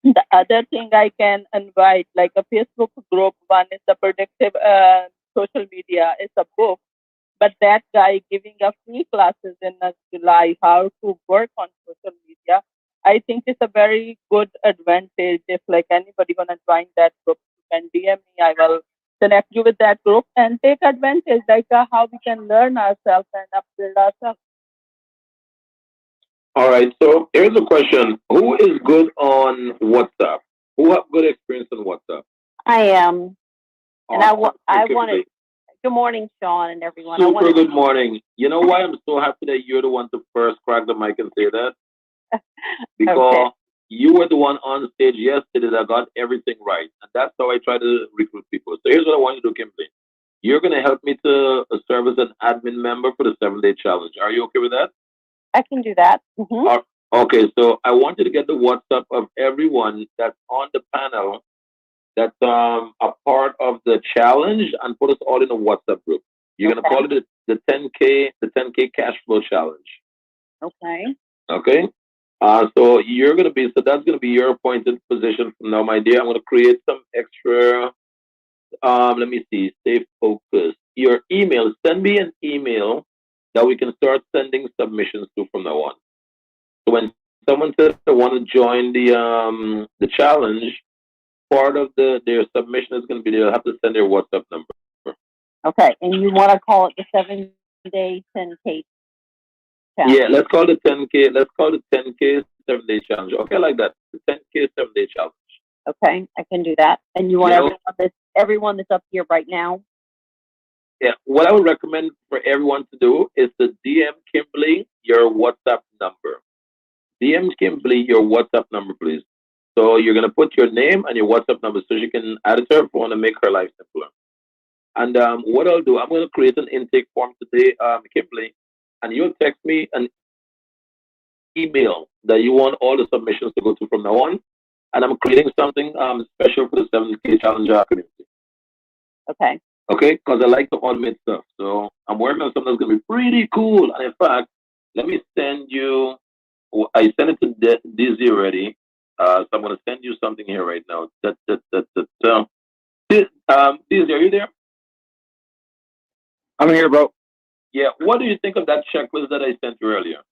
the other thing I can invite, like a Facebook group, one is the predictive social media, it's a book, but that guy giving a free classes in July how to work on social media. I think it's a very good advantage if like anybody gonna join that group, you can DM me. I will connect you with that group and take advantage like how we can learn ourselves and upbuild ourselves. All right. So here's a question: who is good on WhatsApp? Who have good experience on WhatsApp? I am, and I wanted. Good morning, Sean, and everyone. Super good morning. You know why I'm so happy that you're the one to first crack the mic and say that? Because you were the one on stage yesterday that got everything right, and that's how I try to recruit people. So here's what I want you to do, Kimberly. You're going to help me to serve as an admin member for the 7-day challenge. Are you okay with that? I can do that. Mm-hmm. Okay, so I want you to get the WhatsApp of everyone that's on the panel that's a part of the challenge and put us all in a WhatsApp group. You're gonna call it the 10K cash flow challenge. Okay. Okay. So you're gonna be so that's gonna be your appointed position from now, my dear. I'm gonna create some extra. Let me see. Stay focused. Your email. Send me an email that we can start sending submissions to from now on. So when someone says they want to join the challenge, part of their submission is going to be they'll have to send their WhatsApp number. Okay, and you want to call it the 7-day 10K challenge? Yeah, let's call it 10K. Let's call it 10K 7-day challenge. Okay, like that. 10K 7-day challenge. Okay, I can do that. And you want everyone that's up here right now? Yeah, what I would recommend for everyone to do is to DM Kimberly your WhatsApp number. DM Kimberly your WhatsApp number, please. So you're gonna put your name and your WhatsApp number so she can add it to her phone and make her life simpler. And what I'll do, I'm gonna create an intake form today, Kimberly, and you'll text me an email that you want all the submissions to go to from now on. And I'm creating something special for the 7K challenge community. Okay. Okay, because I like to automate stuff. So I'm working on something that's gonna be pretty cool. And in fact, let me send you. I sent it to Dizzy already. So I'm gonna send you something here right now. Dizzy, are you there? I'm here, bro. Yeah. What do you think of that checklist that I sent you earlier?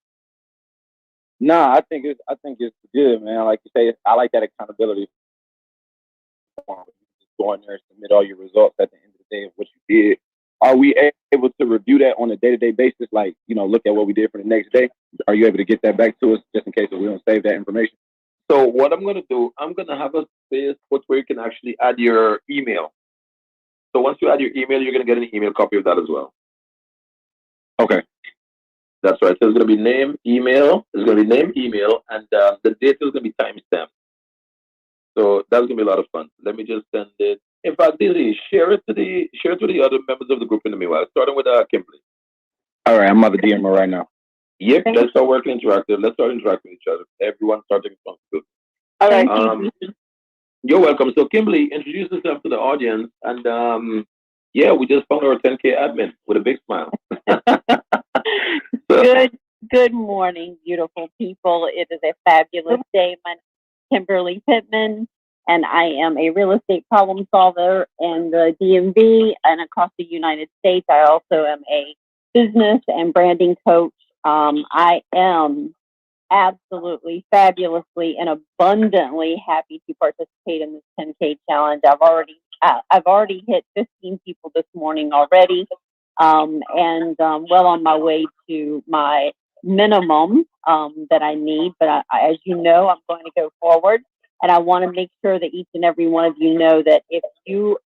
Nah, I think it's good, man. Like you say, I like that accountability. Just go in there and submit all your results at the end of the day of what you did. Are we able to review that on a day-to-day basis? Like, look at what we did for the next day. Are you able to get that back to us just in case we don't save that information? So what I'm gonna do, I'm gonna have a space put where you can actually add your email. So once you add your email, you're gonna get an email copy of that as well. Okay. That's right. So it's gonna be name, email. It's gonna be name, email, and the date is gonna be timestamped. So that's gonna be a lot of fun. Let me just send it. In fact, Dizzy, share it to the other members of the group in the meanwhile. Starting with Kimberly. All right, I'm about to DM her right now. Yep, let's start working interactive. Let's start interacting with each other. Everyone start taking responsibility. All right. You're welcome. So Kimberly, introduce yourself to the audience, and yeah, we just found our 10K admin with a big smile. Good morning, beautiful people. It is a fabulous day. My name is Kimberly Pittman, and I am a real estate problem solver in the DMV and across the United States. I also am a business and branding coach. I am absolutely fabulously and abundantly happy to participate in this 10K challenge. I've already hit 15 people this morning already, and well on my way to my minimum that I need. But as you know, I'm going to go forward, and I want to make sure that each and every one of you know that if you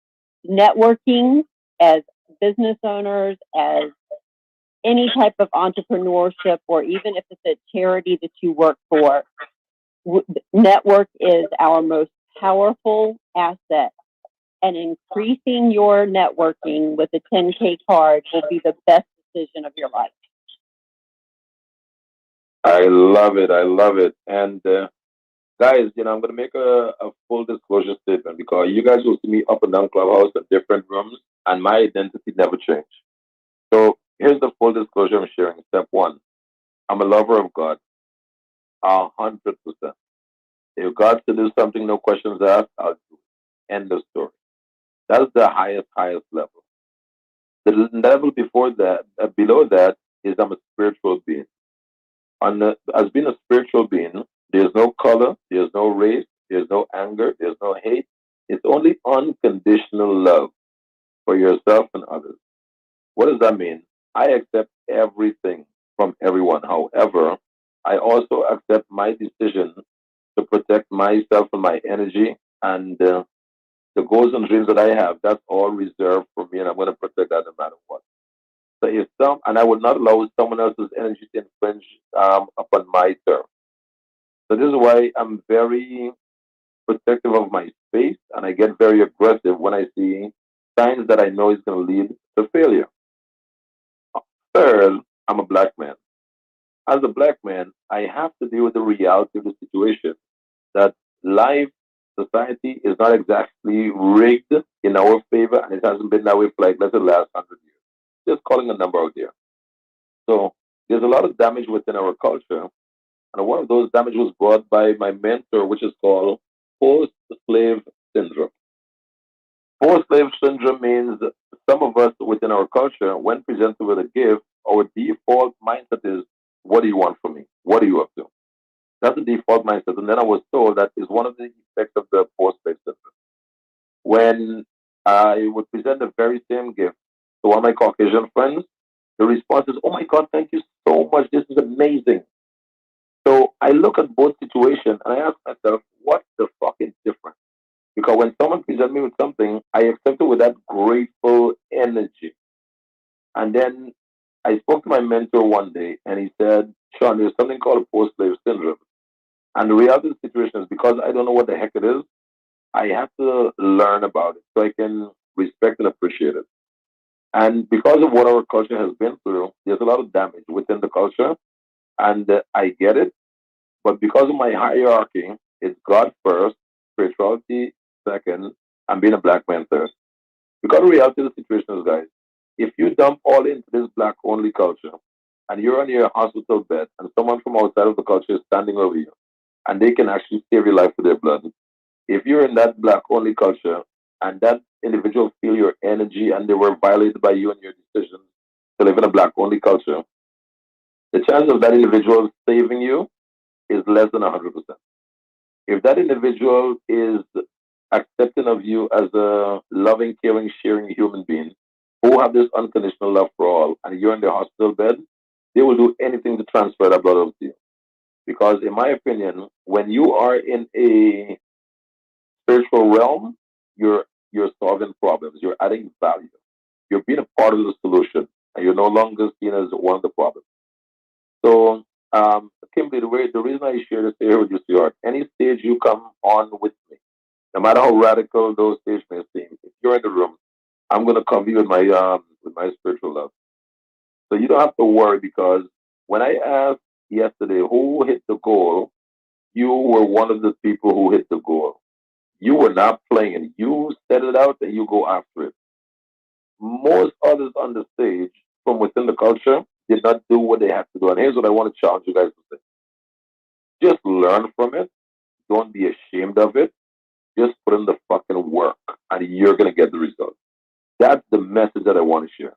networking as business owners, as any type of entrepreneurship, or even if it's a charity that you work for, network is our most powerful asset. And increasing your networking with a 10K card will be the best decision of your life. I love it. I love it. And guys, I'm going to make a full disclosure statement because you guys will see me up and down Clubhouse in different rooms, and my identity never changed. So here's the full disclosure I'm sharing. Step one, I'm a lover of God, 100%. If God said do something, no questions asked, I'll do it. End of story. That's the highest level. The level before that, below that, is I'm a spiritual being. As being a spiritual being, there's no color, there's no race, there's no anger, there's no hate. It's only unconditional love for yourself and others. What does that mean? I accept everything from everyone. However, I also accept my decision to protect myself and my energy and the goals and dreams that I have. That's all reserved for me, and I'm going to protect that no matter what. So and I will not allow someone else's energy to infringe upon my terms. So this is why I'm very protective of my space, and I get very aggressive when I see signs that I know is going to lead to failure. Third, I'm a black man. As a black man, I have to deal with the reality of the situation that life society is not exactly rigged in our favor, and it hasn't been that way for like let's say the last 100 years. Just calling a number out there. So there's a lot of damage within our culture, and one of those damage was brought by my mentor, which is called post-slave syndrome. Post-slave syndrome means that some of us within our culture, when presented with a gift, our default mindset is, "What do you want from me? What are you up to?" That's the default mindset. And then I was told that is one of the effects of the post-slave syndrome. When I would present the very same gift to one of my Caucasian friends, the response is, "Oh my God, thank you so much. This is amazing." So I look at both situations and I ask myself, what the fuck is different? Because when someone presents me with something, I accept it with that grateful energy. And then I spoke to my mentor one day and he said, "Sean, there's something called post slave syndrome." And the reality of the situation is because I don't know what the heck it is, I have to learn about it so I can respect and appreciate it. And because of what our culture has been through, there's a lot of damage within the culture. And I get it. But because of my hierarchy, it's God first, spirituality second, and being a black man third. Because the reality of the situation is, guys, if you dump all into this black only culture and you're on your hospital bed and someone from outside of the culture is standing over you and they can actually save your life with their blood, if you're in that black only culture and that individual feel your energy and they were violated by you and your decisions to live in a black only culture, the chance of that individual saving you is less than 100%. If that individual is accepting of you as a loving, caring, sharing human being who have this unconditional love for all, and you're in the hospital bed, they will do anything to transfer that blood over to you. Because, in my opinion, when you are in a spiritual realm, you're solving problems, you're adding value, you're being a part of the solution, and you're no longer seen as one of the problems. So, Kimberly, the reason I share this here with you, sweetheart, any stage you come on with me, no matter how radical those stages may seem, if you're in the room, I'm gonna cover you with my spiritual love. So you don't have to worry because when I asked yesterday who hit the goal, you were one of the people who hit the goal. You were not playing. You set it out and you go after it. Most others on the stage from within the culture did not do what they had to do. And here's what I want to challenge you guys to say. Just learn from it. Don't be ashamed of it. Just put in the fucking work and you're gonna get the result. That's the message that I want to share.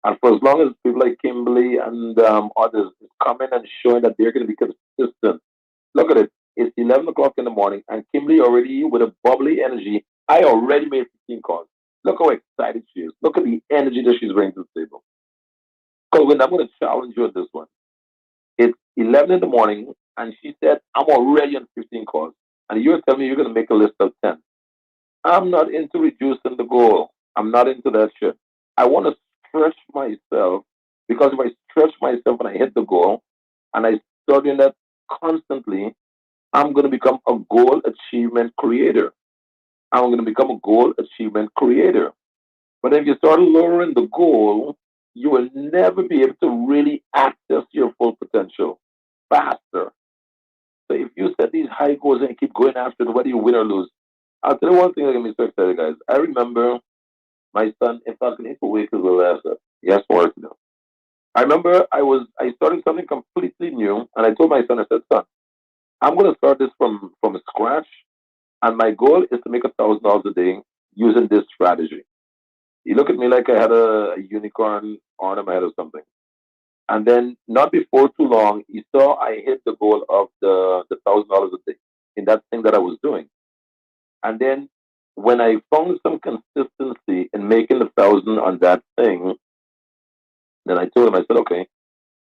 And for as long as people like Kimberly and others is coming and showing that they're going to be consistent, look at it. It's 11 o'clock in the morning, and Kimberly already with a bubbly energy. I already made 15 calls. Look how excited she is. Look at the energy that she's bringing to the table. Colvin, I'm going to challenge you on this one. It's 11 in the morning, and she said, "I'm already on 15 calls." And you're telling me you're going to make a list of 10. I'm not into reducing the goal. I'm not into that shit. I want to stretch myself because if I stretch myself and I hit the goal and I start doing that constantly, I'm going to become a goal achievement creator. I'm going to become a goal achievement creator. But if you start lowering the goal, you will never be able to really access your full potential faster. So if you set these high goals and keep going after it, whether you win or lose, I'll tell you one thing that can be so excited, guys. I remember my son, in fact, in 8 weeks ago last yes, work now. I remember I started something completely new, and I told my son, I said, "Son, I'm gonna start this from scratch, and my goal is to make $1,000 a day using this strategy." He looked at me like I had a unicorn on my head or something. And then not before too long, he saw I hit the goal of the $1,000 a day in that thing that I was doing. And then when I found some consistency in making the thousand on that thing, then I told him, I said, "Okay,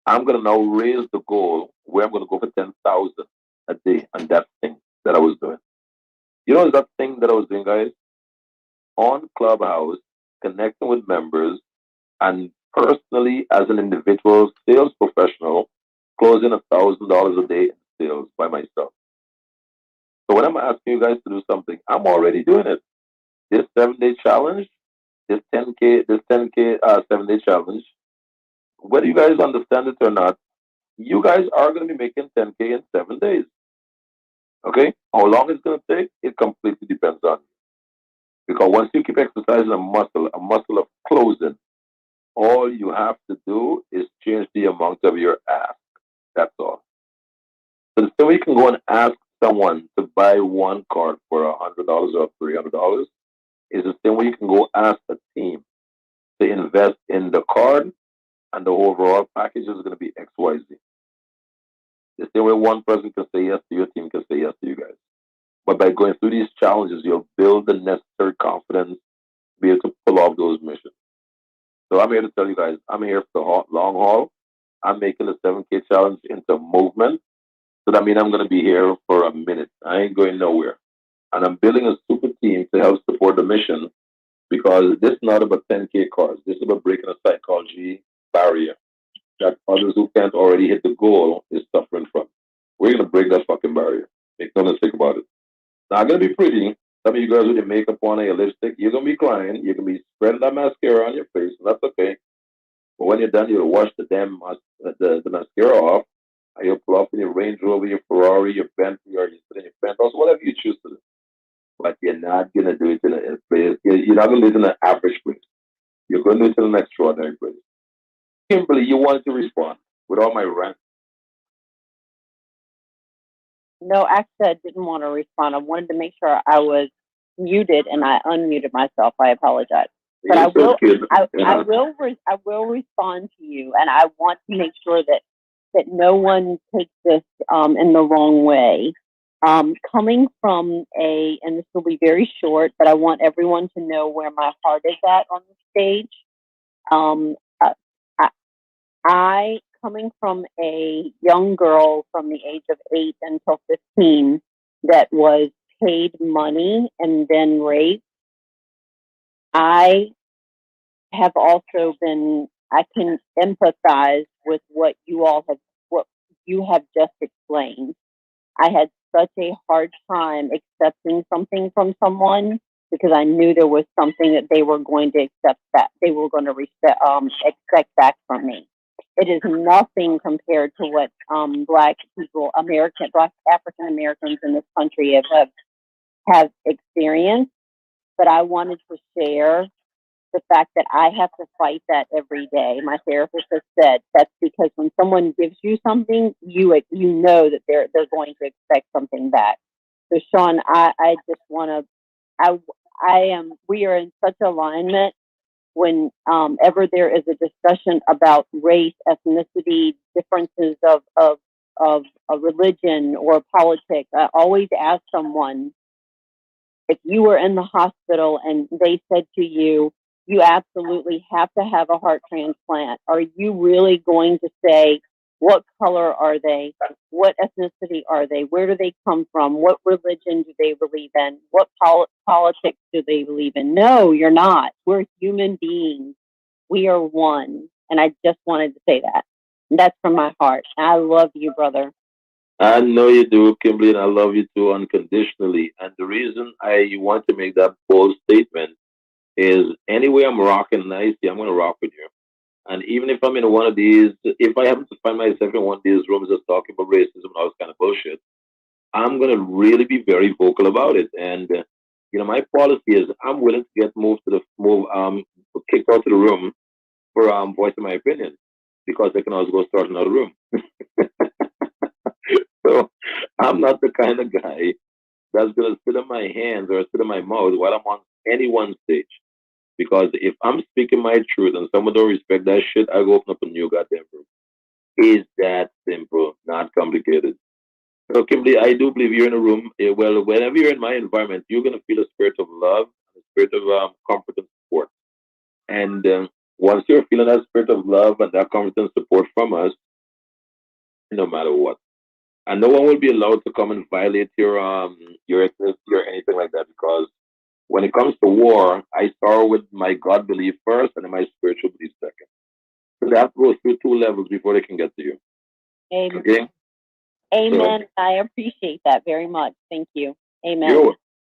I'm gonna now raise the goal where I'm gonna go for 10,000 a day on that thing that I was doing." You know that thing that I was doing, guys, on Clubhouse, connecting with members, and personally as an individual sales professional, closing $1,000 a day in sales by myself. So when I'm asking you guys to do something, I'm already doing it. This 7 day challenge, this 10K 7 day challenge, whether you guys understand it or not, you guys are going to be making 10K in 7 days. Okay? How long it's gonna take, it completely depends on you. Because once you keep exercising a muscle of closing, all you have to do is change the amount of your ask. That's all. So the same way you can go and ask someone to buy one card for $100 or $300 is the same way you can go ask a team to invest in the card, and the overall package is going to be XYZ. The same way one person can say yes to your team can say yes to you guys. But by going through these challenges, you'll build the necessary confidence to be able to pull off those missions. So I'm here to tell you guys, I'm here for the long haul. I'm making the 7K challenge into a movement. So that means I'm going to be here for a minute. I ain't going nowhere. And I'm building a super team to help support the mission because this is not about 10K cards. This is about breaking a psychology barrier that others who can't already hit the goal is suffering from. We're going to break that fucking barrier. Make no mistake about it. Not going to be pretty. Some of you guys with your makeup on and your lipstick, you're going to be crying. You're going to be spreading that mascara on your face, and that's okay. But when you're done, you'll wash the damn the mascara off, and you'll pull up in your Range Rover, your Ferrari, your Bentley, or you sit in your penthouse, whatever you choose to do. But you're not going to do it in a place. You're not going to do it in an average place. You're going to do it in an extraordinary place. Kimberly, you wanted to respond with all my rant. No, actually, I didn't want to respond. I wanted to make sure I was muted, and I unmuted myself. I apologize, but You so kid. I will respond to you, and I want to make sure that no one takes this in the wrong way. Coming from and this will be very short, but I want everyone to know where my heart is at on the stage. Um, uh, I, I, coming from a young girl from the age of 8 until 15 that was paid money and then raped, I have also been, I can empathize with what you have just explained. I had such a hard time accepting something from someone because I knew there was something that they were going to accept, that they were going to expect back from me. It is nothing compared to what Black people, Black African Americans in this country have experienced. But I wanted to share the fact that I have to fight that every day. My therapist has said that's because when someone gives you something, you know that they're going to expect something back. So Sean, I just want to I am we are in such alignment when ever there is a discussion about race, ethnicity, differences of a religion or politics. I always ask someone, if you were in the hospital and they said to you, you absolutely have to have a heart transplant, are you really going to say, what color are they? What ethnicity are they? Where do they come from? What religion do they believe in? What politics do they believe in? No, you're not. We're human beings. We are one. And I just wanted to say that. And that's from my heart. I love you, brother. I know you do, Kimberly, and I love you too unconditionally. And the reason I want to make that bold statement is anyway I'm rocking nicely, I'm going to rock with you. And even if I'm in one of these, if I happen to find myself in one of these rooms that's talking about racism and all this kind of bullshit, I'm going to really be very vocal about it. And, my policy is I'm willing to get kicked out of the room for voicing my opinion because I can always go start another room. So I'm not the kind of guy that's going to sit on my hands or sit on my mouth while I'm on any one stage. Because if I'm speaking my truth and someone don't respect that shit, I go open up a new goddamn room. Is that simple, not complicated. So, Kimberly, I do believe you're in a room. Well, whenever you're in my environment, you're going to feel a spirit of love, a spirit of comfort and support. And once you're feeling that spirit of love and that comfort and support from us, no matter what, and no one will be allowed to come and violate your ethnicity or anything like that. Because when it comes to war, I start with my God belief first, and then my spiritual belief second. So they have to go through two levels before they can get to you. Amen. Okay. Amen. So, I appreciate that very much. Thank you. Amen.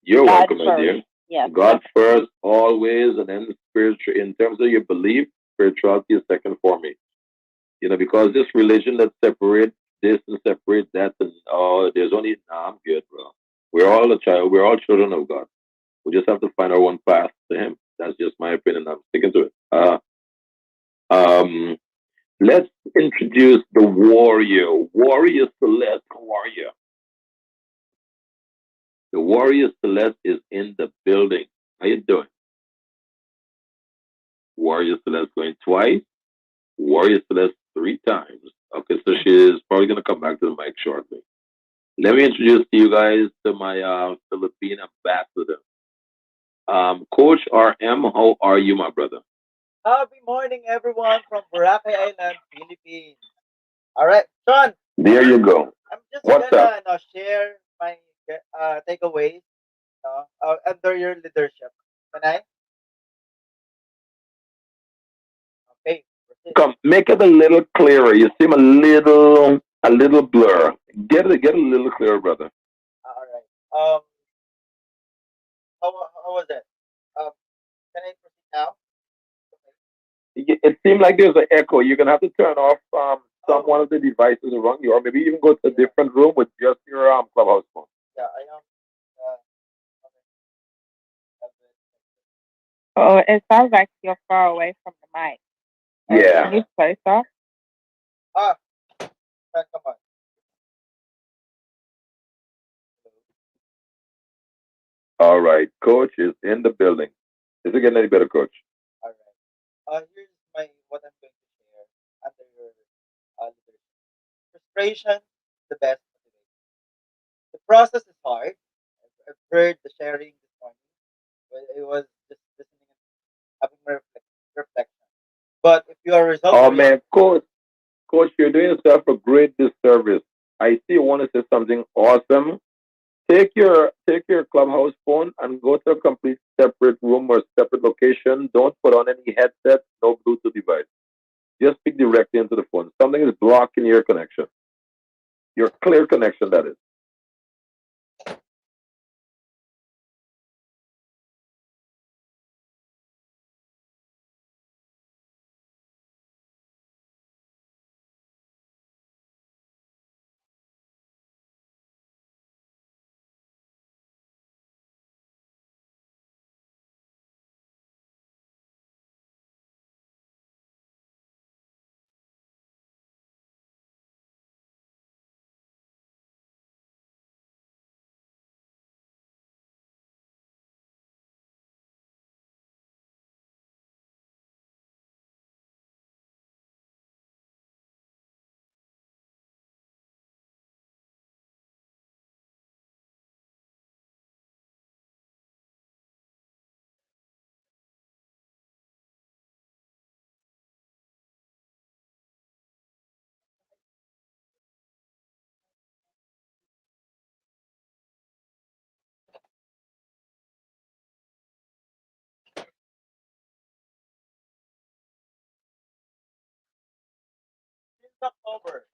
You're welcome, my dear. Yes. God first, always, and then spiritual. In terms of your belief, spirituality is second for me. Because this religion that separates this and separate that, and oh, there's only nah, I'm good, bro. We're all a child. We're all children of God. We just have to find our one path to Him. That's just my opinion. I'm sticking to it. Um, let's introduce the warrior Celeste. Warrior. The warrior Celeste is in the building. How you doing? Warrior Celeste going twice. Warrior Celeste three times. Okay, so she is probably gonna come back to the mic shortly. Let me introduce to you guys to my Philippine ambassador. Coach RM, how are you, my brother? Happy morning, everyone from Boracay Island, Philippines. All right, Sean, There you go. I'm just What's up? gonna share my takeaways under your leadership. Can I? Okay, proceed. Come, make it a little clearer. You seem a little blur. Get a little clearer, brother. All right. How was it? Um, can I proceed now? It seems like there's an echo. You're gonna have to turn off some Oh, one of the devices around you, or maybe even go to a yeah, different room with just your clubhouse phone. yeah. I am. Okay, that's it. Oh, it sounds like you're far away from the mic. Yeah. Can you closer? Ah, come on. All right. Coach is in the building. Is it getting any better, Coach? All right. Here's my what I'm going to share under your leadership. Frustration, the best motivation. The process is hard. I've heard the sharing this morning. It was just listening and having my reflection. But if you are result Oh oriented, man, Coach, you're doing yourself a great disservice. I see you want to say something awesome. Take your clubhouse phone and go to a complete separate room or separate location. Don't put on any headset, no Bluetooth device. Just speak directly into the phone. Something is blocking your connection. Your clear connection, that is. since October,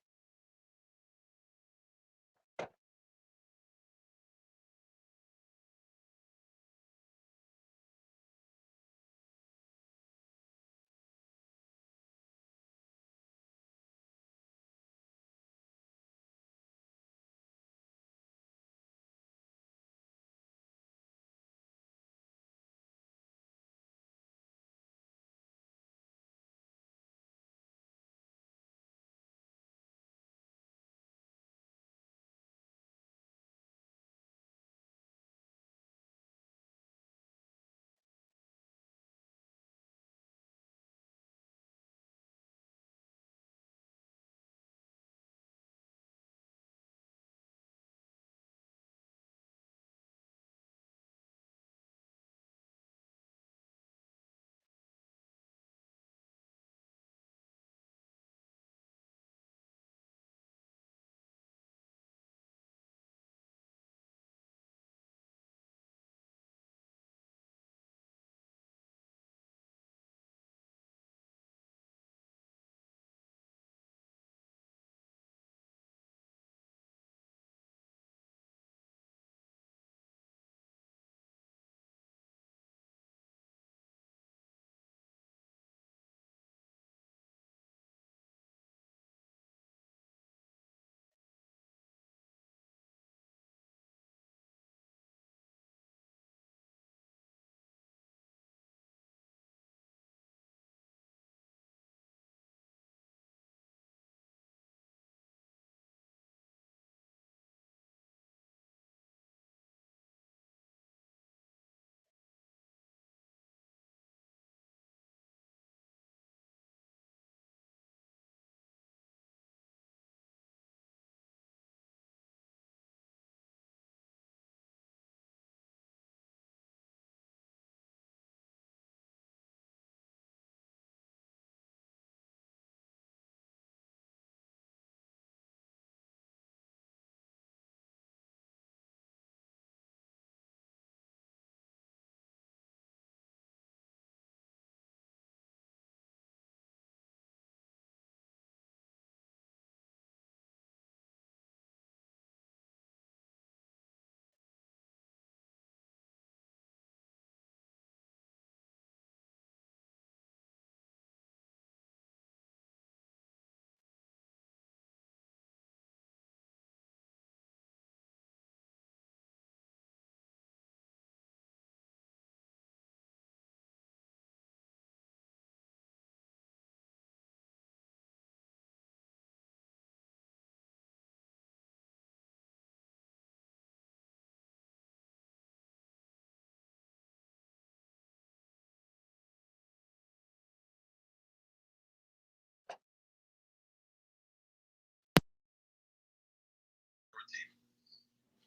team.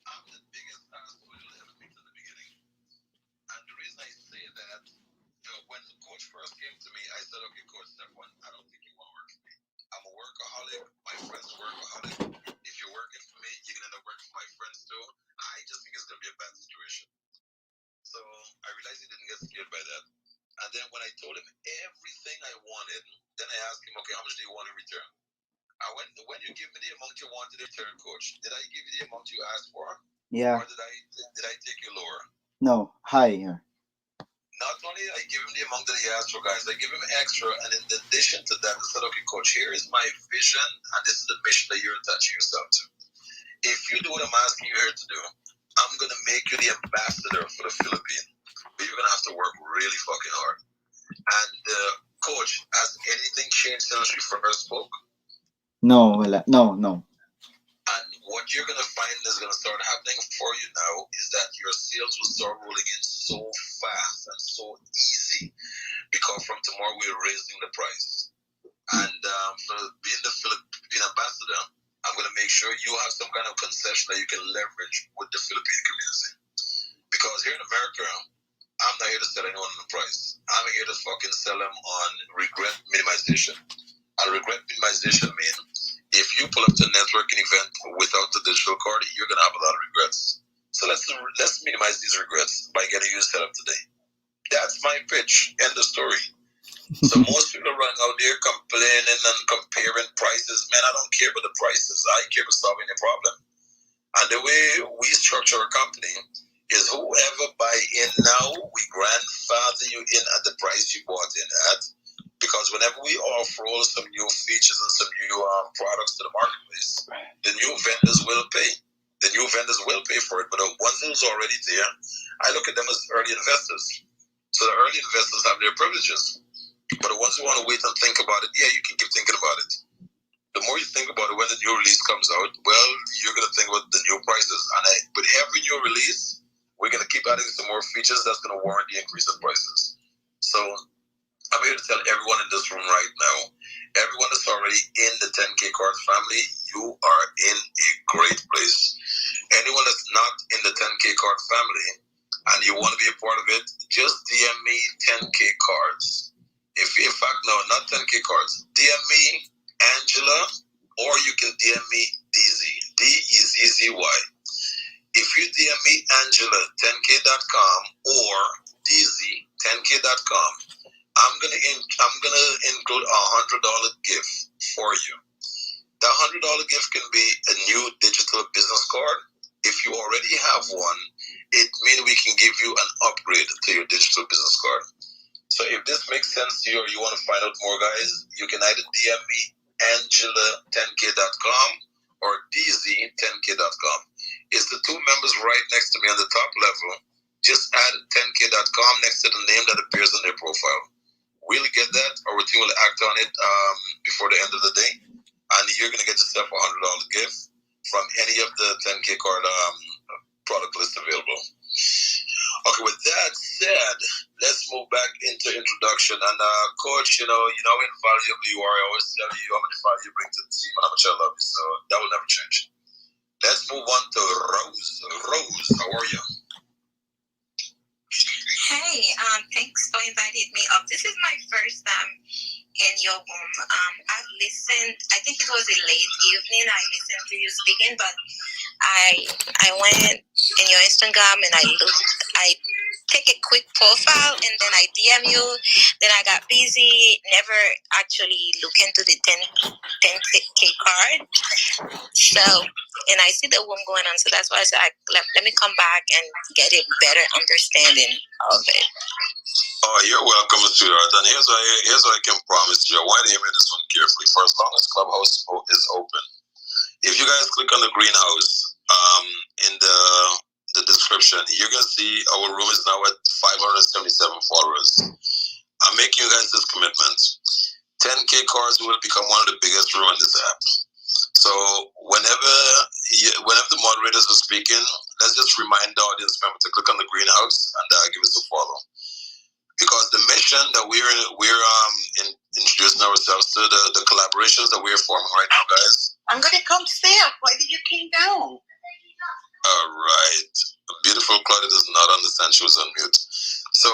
I'm the biggest asshole you'll ever meet in the beginning. And the reason I say that, when the coach first came to me, I said, okay, coach, step one, I don't think you want to work for me. I'm a workaholic. My friends are workaholic. If you're working for me, you're going to end up working for my friends too. I just think it's going to be a bad situation. So I realized he didn't get scared by that. And then when I told him everything I wanted, then I asked him, okay, how much do you want in return? When you give me the amount you wanted in return, coach, did I give you the amount you asked for? Yeah. Or did I take you lower? No, higher. Not only did I give him the amount that he asked for, guys, I give him extra, and in addition to that, I said, okay, coach, here is my vision, and this is the mission that you're attaching yourself to. If you do what I'm asking you here to do, I'm going to make you the ambassador for the Philippines. But you're going to have to work really fucking hard. And coach, has anything changed since we first spoke? No. And what you're going to find is going to start happening for you now is that your sales will start rolling in so fast and so easy, because from tomorrow we're raising the price. And for being the Philippine ambassador, I'm going to make sure you have some kind of concession that you can leverage with the Philippine community. Because here in America, I'm not here to sell anyone on the price. I'm here to fucking sell them on regret minimization. And regret minimization means if you pull up to a networking event without the digital card, you're going to have a lot of regrets. So let's minimize these regrets by getting you set up today. That's my pitch. End of story. So most people are running out there complaining and comparing prices. Man, I don't care about the prices. I care about solving the problem. And the way we structure our company is whoever buy in now, we grandfather you in at the price you bought in at. Because whenever we offer all some new features and some new products to the marketplace, the new vendors will pay. The new vendors will pay for it. But the ones who's already there, I look at them as early investors. So the early investors have their privileges. But the ones who want to wait and think about it, yeah, you can keep thinking about it. The more you think about it, when the new release comes out, well, you're going to think about the new prices. And with every new release, we're going to keep adding some more features that's going to warrant the increase in prices. So I'm here to tell everyone in this room right now, everyone that's already in the 10KCARDS family, you are in a great place. Anyone that's not in the 10KCARDS family and you want to be a part of it, just DM me 10KCARDS. In fact, no, not 10KCARDS. DM me Angela, or you can DM me DZ. D-E-Z-Z-Y. If you DM me Angela 10k.com or DZ 10k.com, I'm gonna include $100 gift for you. The $100 gift can be a new digital business card. If you already have one, it means we can give you an upgrade to your digital business card. So if this makes sense to you or you want to find out more, guys, you can either DM me Angela10k.com or DZ10k.com. It's the two members right next to me on the top level. Just add 10k.com next to the name that appears on their profile. We'll get that, our team will act on it before the end of the day, and you're going to get yourself a $100 gift from any of the 10K card product lists available. Okay, with that said, let's move back into introduction. And coach, you know how invaluable you are. I always tell you how much value you bring to the team and how much I love you. So that will never change. Let's move on to Rose. Rose, how are you? Hey, thanks for inviting me up. This is my first time in your room. I've listened. I think it was a late evening. I listened to you speaking, but I went in your Instagram and I looked. I take a quick profile and then I DM you. Then I got busy. Never actually look into the 10K card. So, and I see the room going on. So that's why I said, let me come back and get a better understanding of it. Oh, you're welcome, sweetheart. And here's what I can promise you. I want to hear this one carefully. For as long as Clubhouse is open, if you guys click on the greenhouse in the description, you're going to see our room is now at 577 followers. I'm making you guys this commitment. 10KCARDS will become one of the biggest rooms in this app. So whenever the moderators are speaking, let's just remind the audience member to click on the greenhouse and give us a follow. Because the mission that we're introducing ourselves to, the collaborations that we're forming right now, guys. I'm gonna come stay up. Why did you came down? somebody does not understand, she was on mute. So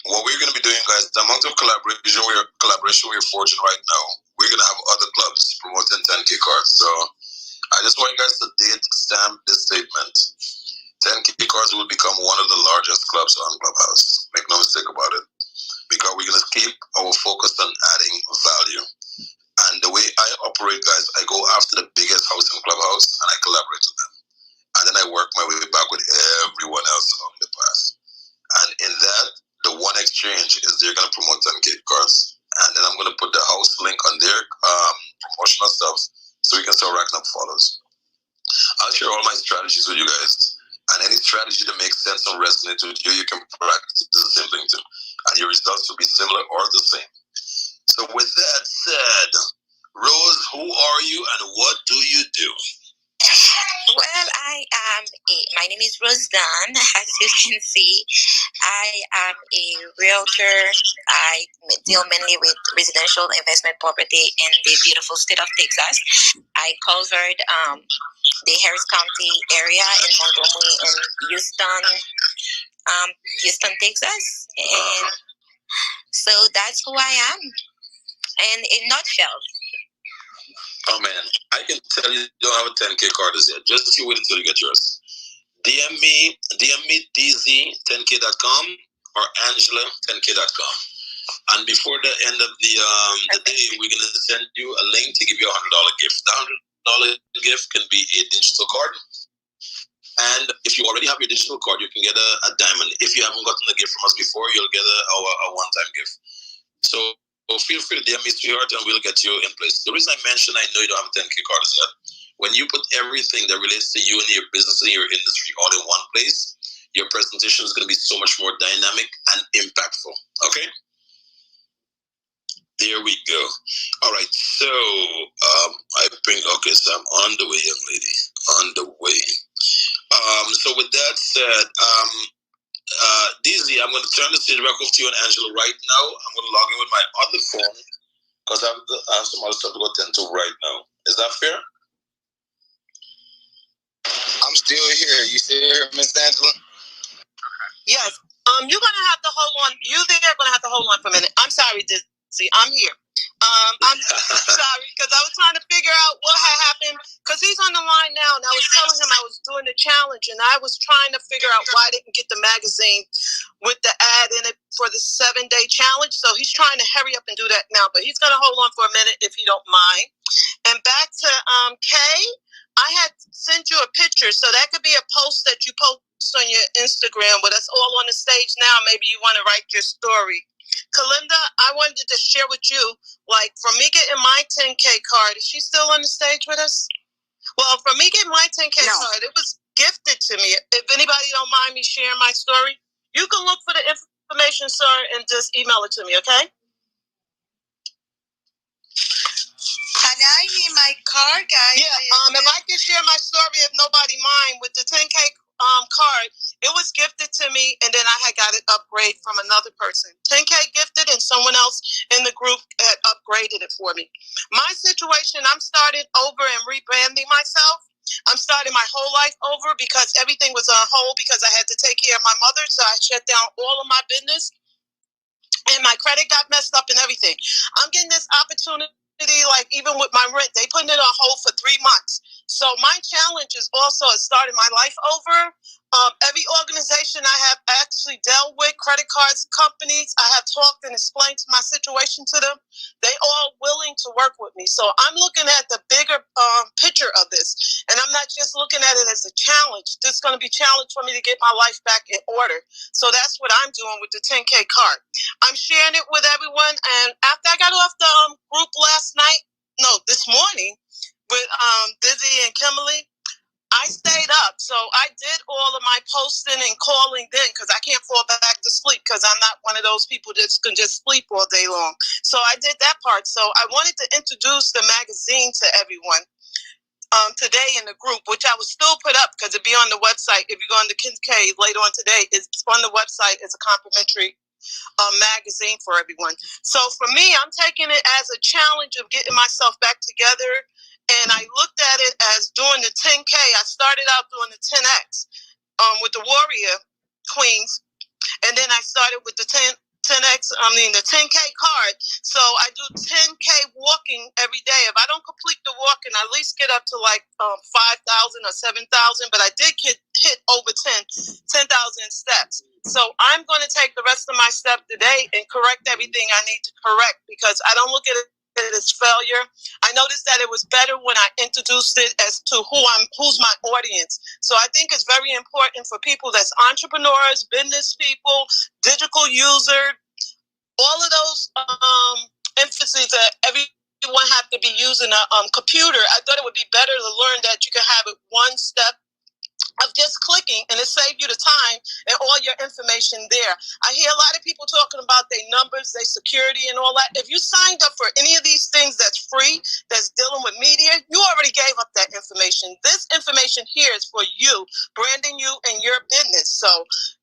what we're going to be doing, guys, the amount of collaboration we're forging right now, we're going to have other clubs promoting 10K cards. So I just want you guys to date stamp this statement. 10K cards will become one of the largest clubs on Clubhouse. Make no mistake about it. Because we're going to keep our focus on adding value. And the way I operate, guys, I go after the biggest house in Clubhouse and I collaborate with them. And then I work my way back with everyone else along the path. And in that, the one exchange is they're going to promote 10K cards. And then I'm going to put the house link on their promotional stuff so we can start racking up follows. I'll share all my strategies with you guys. And any strategy that makes sense and resonates with you, you can practice the same thing too. And your results will be similar or the same. So with that said, Rose, who are you and what do you do? Well, my name is Rose Dunn. As you can see, I am a realtor. I deal mainly with residential investment property in the beautiful state of Texas. I covered the Harris County area in Montgomery and Houston, Texas. And so that's who I am. And in a nutshell. Oh man, I can tell you don't have a 10K card as yet. Just wait until you get yours. DM me DZ10K.com or Angela10K.com. And before the end of the day, we're gonna send you a link to give you $100 gift. The $100 gift can be a digital card. And if you already have your digital card, you can get a diamond. If you haven't gotten a gift from us before, you'll get a one-time gift. So feel free to DM me, sweetheart, and we'll get you in place. The reason I mentioned I know you don't have a 10K card is that when you put everything that relates to you and your business and your industry all in one place, your presentation is going to be so much more dynamic and impactful. Okay? There we go. All right. So so I'm on the way, young lady. On the way. So with that said, DZ, I'm going to turn the stage back over to you and Angela right now. I'm going to log in with my other phone because I have some other stuff to attend to right now. Is that fair? I'm still here. You still here, Miss Angela? Yes. You're gonna have to hold on. You there are gonna have to hold on for a minute. I'm sorry, Dizzy. I'm here. I'm sorry because I was trying to figure out what had happened because he's on the line now, and I was telling him I was doing the challenge, and I was trying to figure out why I didn't get the magazine with the ad in it for the 7-day challenge. So he's trying to hurry up and do that now, but he's gonna hold on for a minute if he don't mind. And back to Kay, I had sent you a picture, so that could be a post that you post on your Instagram with us all on the stage now. Maybe you want to write your story. Kalinda, I wanted to share with you, like, from me getting my 10K card, is she still on the stage with us? Well, from me getting my 10K card, it was gifted to me. If anybody don't mind me sharing my story, you can look for the information, sir, and just email it to me, okay? And I need my card, guys. Yeah, if I can share my story, if nobody mind, with the 10K card, it was gifted to me, and then I had got it upgrade from another person. 10K gifted, and someone else in the group had upgraded it for me. My situation, I'm starting over and rebranding myself. I'm starting my whole life over because everything was on hold because I had to take care of my mother, so I shut down all of my business, and my credit got messed up and everything. I'm getting this opportunity, like even with my rent, they put it on hold for 3 months. So my challenge is also starting my life over. Every organization I have actually dealt with, credit cards companies, I have talked and explained my situation to them. They all willing to work with me. So I'm looking at the bigger picture of this. And I'm not just looking at it as a challenge. This is going to be a challenge for me to get my life back in order. So that's what I'm doing with the 10K card. I'm sharing it with everyone. And after I got off the group this morning with Dizzy and Kimberly, I stayed up. So I did all of my posting and calling then because I can't fall back to sleep because I'm not one of those people that can just sleep all day long. So I did that part. So I wanted to introduce the magazine to everyone today in the group, which I will still put up because it'll be on the website. If you go on the Kids K later on today, it's on the website. It's a complimentary magazine for everyone. So for me, I'm taking it as a challenge of getting myself back together. And I looked at it as doing the 10K. I started out doing the 10X with the Warrior. Queens. And then I started with the 10K card. So I do 10K walking every day. If I don't complete the walking, I at least get up to like 5,000 or 7,000. But I did hit over 10,000 steps. So I'm going to take the rest of my step today and correct everything I need to correct, because I don't look at it as failure. I noticed that it was better when I introduced it as to who's my audience. So I think it's very important for people that's entrepreneurs, business people, digital user, all of those emphases that everyone have to be using a computer. I thought it would be better to learn that you can have it one step of just clicking, and it saves you the time and all your information there. I hear a lot of people talking about their numbers, their security, and all that. If you signed up for any of these things that's free, that's dealing with media, you already gave up that information. This information here is for you, branding you and your business. So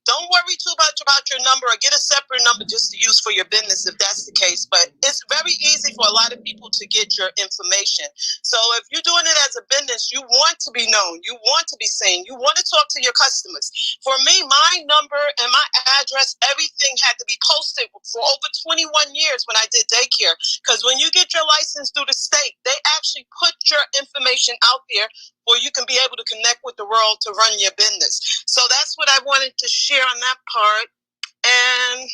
don't worry too much about your number, or get a separate number just to use for your business if that's the case. But it's very easy for a lot of people to get your information. So if you're doing it as a business, you want to be known, you want to be seen, you want to talk to your customers. For me, my number and my address, everything had to be posted for over 21 years when I did daycare. Because when you get your license through the state, they actually put your information out there where you can be able to connect with the world to run your business. So that's what I wanted to share on that part. And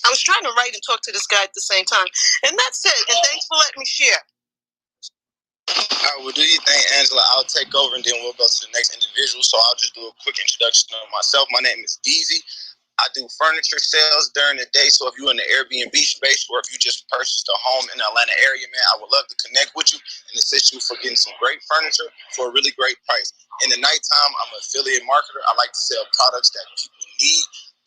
I was trying to write and talk to this guy at the same time. And that's it. And thanks for letting me share. All right, well, do you think, Angela? I'll take over, and then we'll go to the next individual. So I'll just do a quick introduction of myself. My name is Deezy. I do furniture sales during the day. So if you're in the Airbnb space, or if you just purchased a home in the Atlanta area, man, I would love to connect with you and assist you for getting some great furniture for a really great price. In the nighttime, I'm an affiliate marketer. I like to sell products that people need.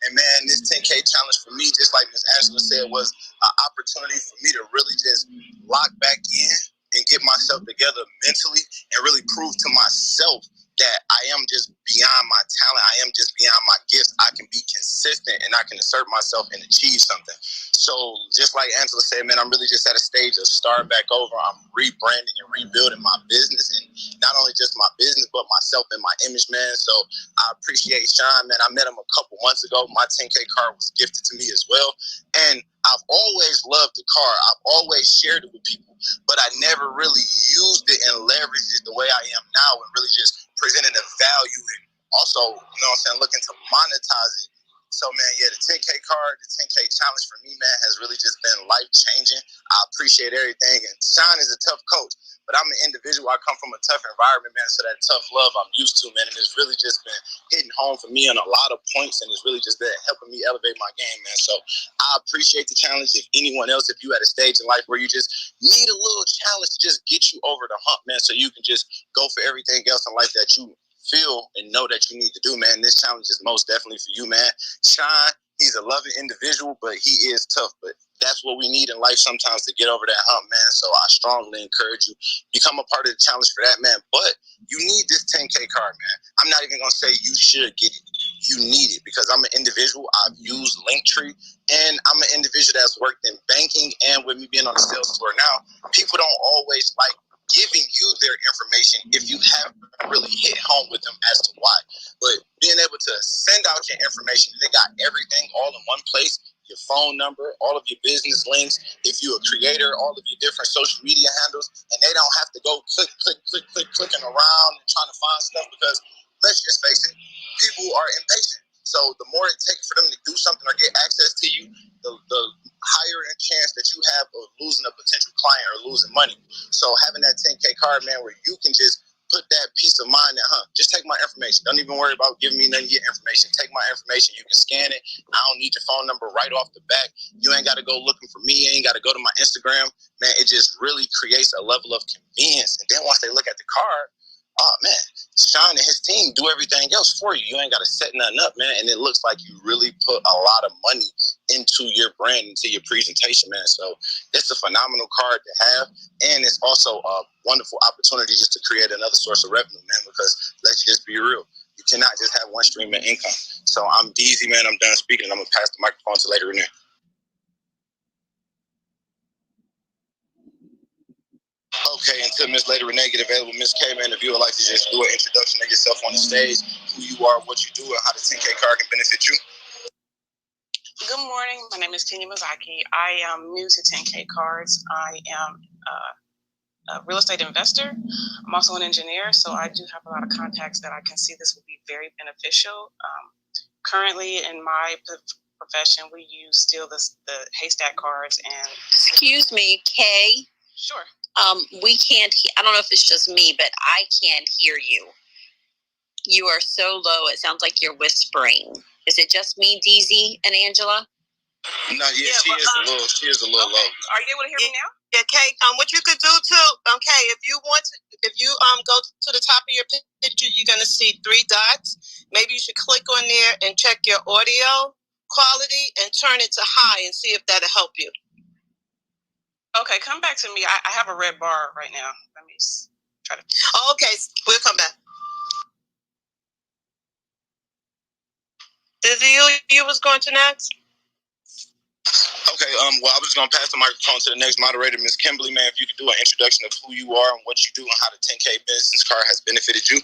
And man, this 10K challenge for me, just like Ms. Angela said, was an opportunity for me to really just lock back in and get myself together mentally and really prove to myself that I am just beyond my talent. I am just beyond my gifts. I can be consistent and I can assert myself and achieve something. So just like Angela said, man, I'm really just at a stage of starting back over. I'm rebranding and rebuilding my business, and not only just my business, but myself and my image, man. So I appreciate Sean, man. I met him a couple months ago. My 10K card was gifted to me as well. And I've always loved the car. I've always shared it with people, but I never really used it and leveraged it the way I am now, and really just presenting the value and also, you know what I'm saying, looking to monetize it. So, man, yeah, the 10K card, the 10K challenge for me, man, has really just been life-changing. I appreciate everything. And Sean is a tough coach, but I'm an individual. I come from a tough environment, man, so that tough love I'm used to, man, and it's really just been hitting home for me on a lot of points, and it's really just been helping me elevate my game, man. So I appreciate the challenge. If anyone else, if you at a stage in life where you just need a little challenge to just get you over the hump, man, so you can just go for everything else in life that you feel and know that you need to do, man, this challenge is most definitely for you, man. Sean, he's a loving individual, but he is tough. But that's what we need in life sometimes to get over that hump, man. So I strongly encourage you, become a part of the challenge for that, man. But you need this 10K card, man. I'm not even going to say you should get it. You need it, because I'm an individual. I've used Linktree, and I'm an individual that's worked in banking, and with me being on the sales floor now, people don't always like giving you their information if you haven't really hit home with them as to why. But being able to send out your information, they got everything all in one place, your phone number, all of your business links, if you're a creator, all of your different social media handles, and they don't have to go clicking around and trying to find stuff, because let's just face it, people are impatient. So the more it takes for them to do something or get access to you, the higher a chance that you have of losing a potential client or losing money. So having that 10K card, man, where you can just put that peace of mind that, just take my information. Don't even worry about giving me none of your information. Take my information. You can scan it. I don't need your phone number right off the bat. You ain't got to go looking for me. You ain't got to go to my Instagram. Man, it just really creates a level of convenience. And then once they look at the card, oh, man, Sean and his team do everything else for you. You ain't got to set nothing up, man. And it looks like you really put a lot of money into your brand, into your presentation, man. So it's a phenomenal card to have. And it's also a wonderful opportunity just to create another source of revenue, man, because let's just be real. You cannot just have one stream of income. So I'm Deezy, man. I'm done speaking, and I'm going to pass the microphone to later in there. Okay, until Miss Lady Renee get available, Miss K, man, if you would like to just do an introduction of yourself on the stage, who you are, what you do, and how the 10K card can benefit you. Good morning. My name is Kenya Mazaki. I am new to 10K Cards. I am a real estate investor. I'm also an engineer, so I do have a lot of contacts that I can see this will be very beneficial. Currently, in my profession, we use still the haystack cards and... Excuse me, Kay. Sure. We can't, I don't know if it's just me, but I can't hear you. You are so low, it sounds like you're whispering. Is it just me, DZ, and Angela? No, she is a little low. Are you able to hear me now? Yeah, Kate. What you could do too, if you go to the top of your picture, you're gonna see 3 dots. Maybe you should click on there and check your audio quality and turn it to high and see if that'll help you. Okay, come back to me. I have a red bar right now. Let me try to. Oh, okay, we'll come back. Did you was going to next? Okay, well, I was going to pass the microphone to the next moderator, Ms. Kimberly, man, if you could do an introduction of who you are and what you do and how the 10K business card has benefited you.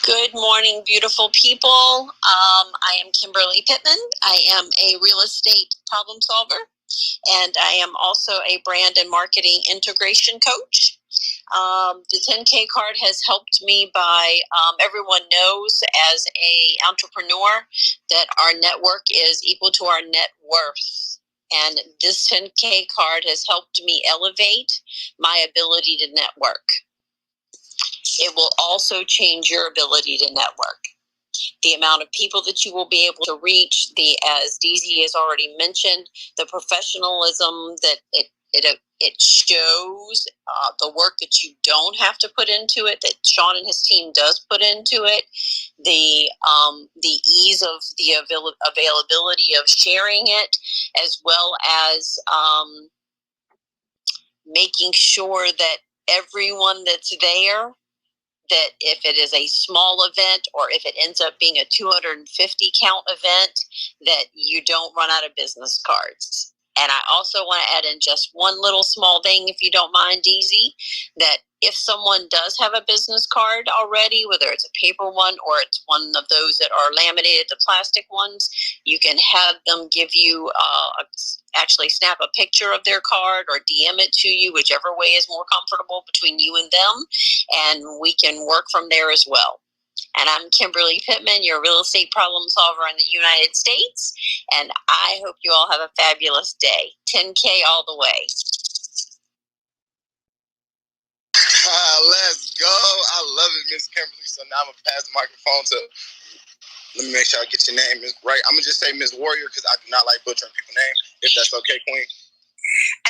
Good morning, beautiful people. I am Kimberly Pittman. I am a real estate problem solver, and I am also a brand and marketing integration coach. The 10K card has helped me by, everyone knows as a entrepreneur that our network is equal to our net worth. And this 10K card has helped me elevate my ability to network. It will also change your ability to network. The amount of people that you will be able to reach, as DZ has already mentioned, the professionalism that it shows, the work that you don't have to put into it, that Sean and his team does put into it, the ease of the availability of sharing it, as well as making sure that everyone that's there, that if it is a small event or if it ends up being a 250 count event, that you don't run out of business cards. And I also want to add in just one little small thing, if you don't mind, DZ, that if someone does have a business card already, whether it's a paper one or it's one of those that are laminated, the plastic ones, you can have them give you, actually snap a picture of their card or DM it to you, whichever way is more comfortable between you and them, and we can work from there as well. And I'm Kimberly Pittman, your real estate problem solver in the United States. And I hope you all have a fabulous day. 10K all the way. Let's go. I love it, Miss Kimberly. So now I'm going to pass the microphone to, let me make sure I get your name right. I'm going to just say Miss Warrior because I do not like butchering people's names, if that's okay, Queen.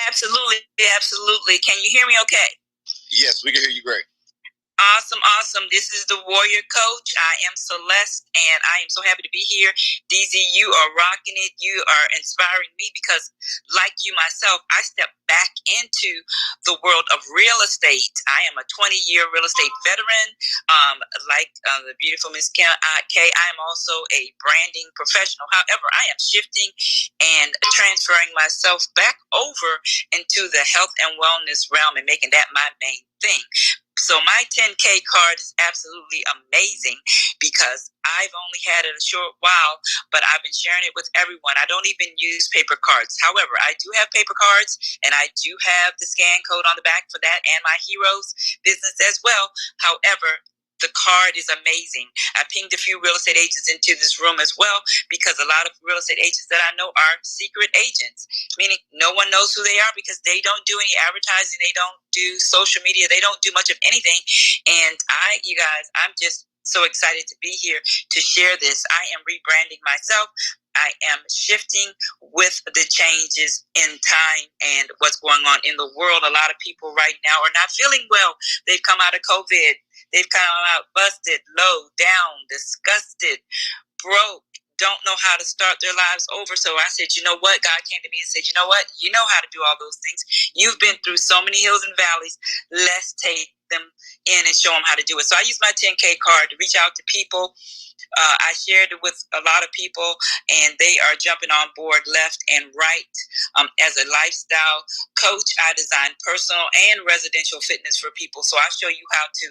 Absolutely, absolutely. Can you hear me okay? Yes, we can hear you great. Awesome, awesome. This is the Warrior Coach. I am Celeste, and I am so happy to be here. DZ, you are rocking it. You are inspiring me because, like you myself, I stepped back into the world of real estate. I am a 20-year real estate veteran. Like the beautiful Miss K, I am also a branding professional. However, I am shifting and transferring myself back over into the health and wellness realm and making that my main thing. So my 10K card is absolutely amazing because I've only had it a short while, but I've been sharing it with everyone. I don't even use paper cards. However, I do have paper cards, and I do have the scan code on the back for that and my Heroes business as well. However, the card is amazing. I pinged a few real estate agents into this room as well because a lot of real estate agents that I know are secret agents, meaning no one knows who they are because they don't do any advertising. They don't do social media. They don't do much of anything. And you guys, I'm just so excited to be here to share this. I am rebranding myself. I am shifting with the changes in time and what's going on in the world. A lot of people right now are not feeling well. They've come out of COVID. They've come out busted, low, down, disgusted, broke, don't know how to start their lives over. So I said, you know what? God came to me and said, you know what? You know how to do all those things. You've been through so many hills and valleys. Let's take them in and show them how to do it. So I use my 10K card to reach out to people. I shared it with a lot of people, and they are jumping on board left and right. As a lifestyle coach, I design personal and residential fitness for people. So I show you how to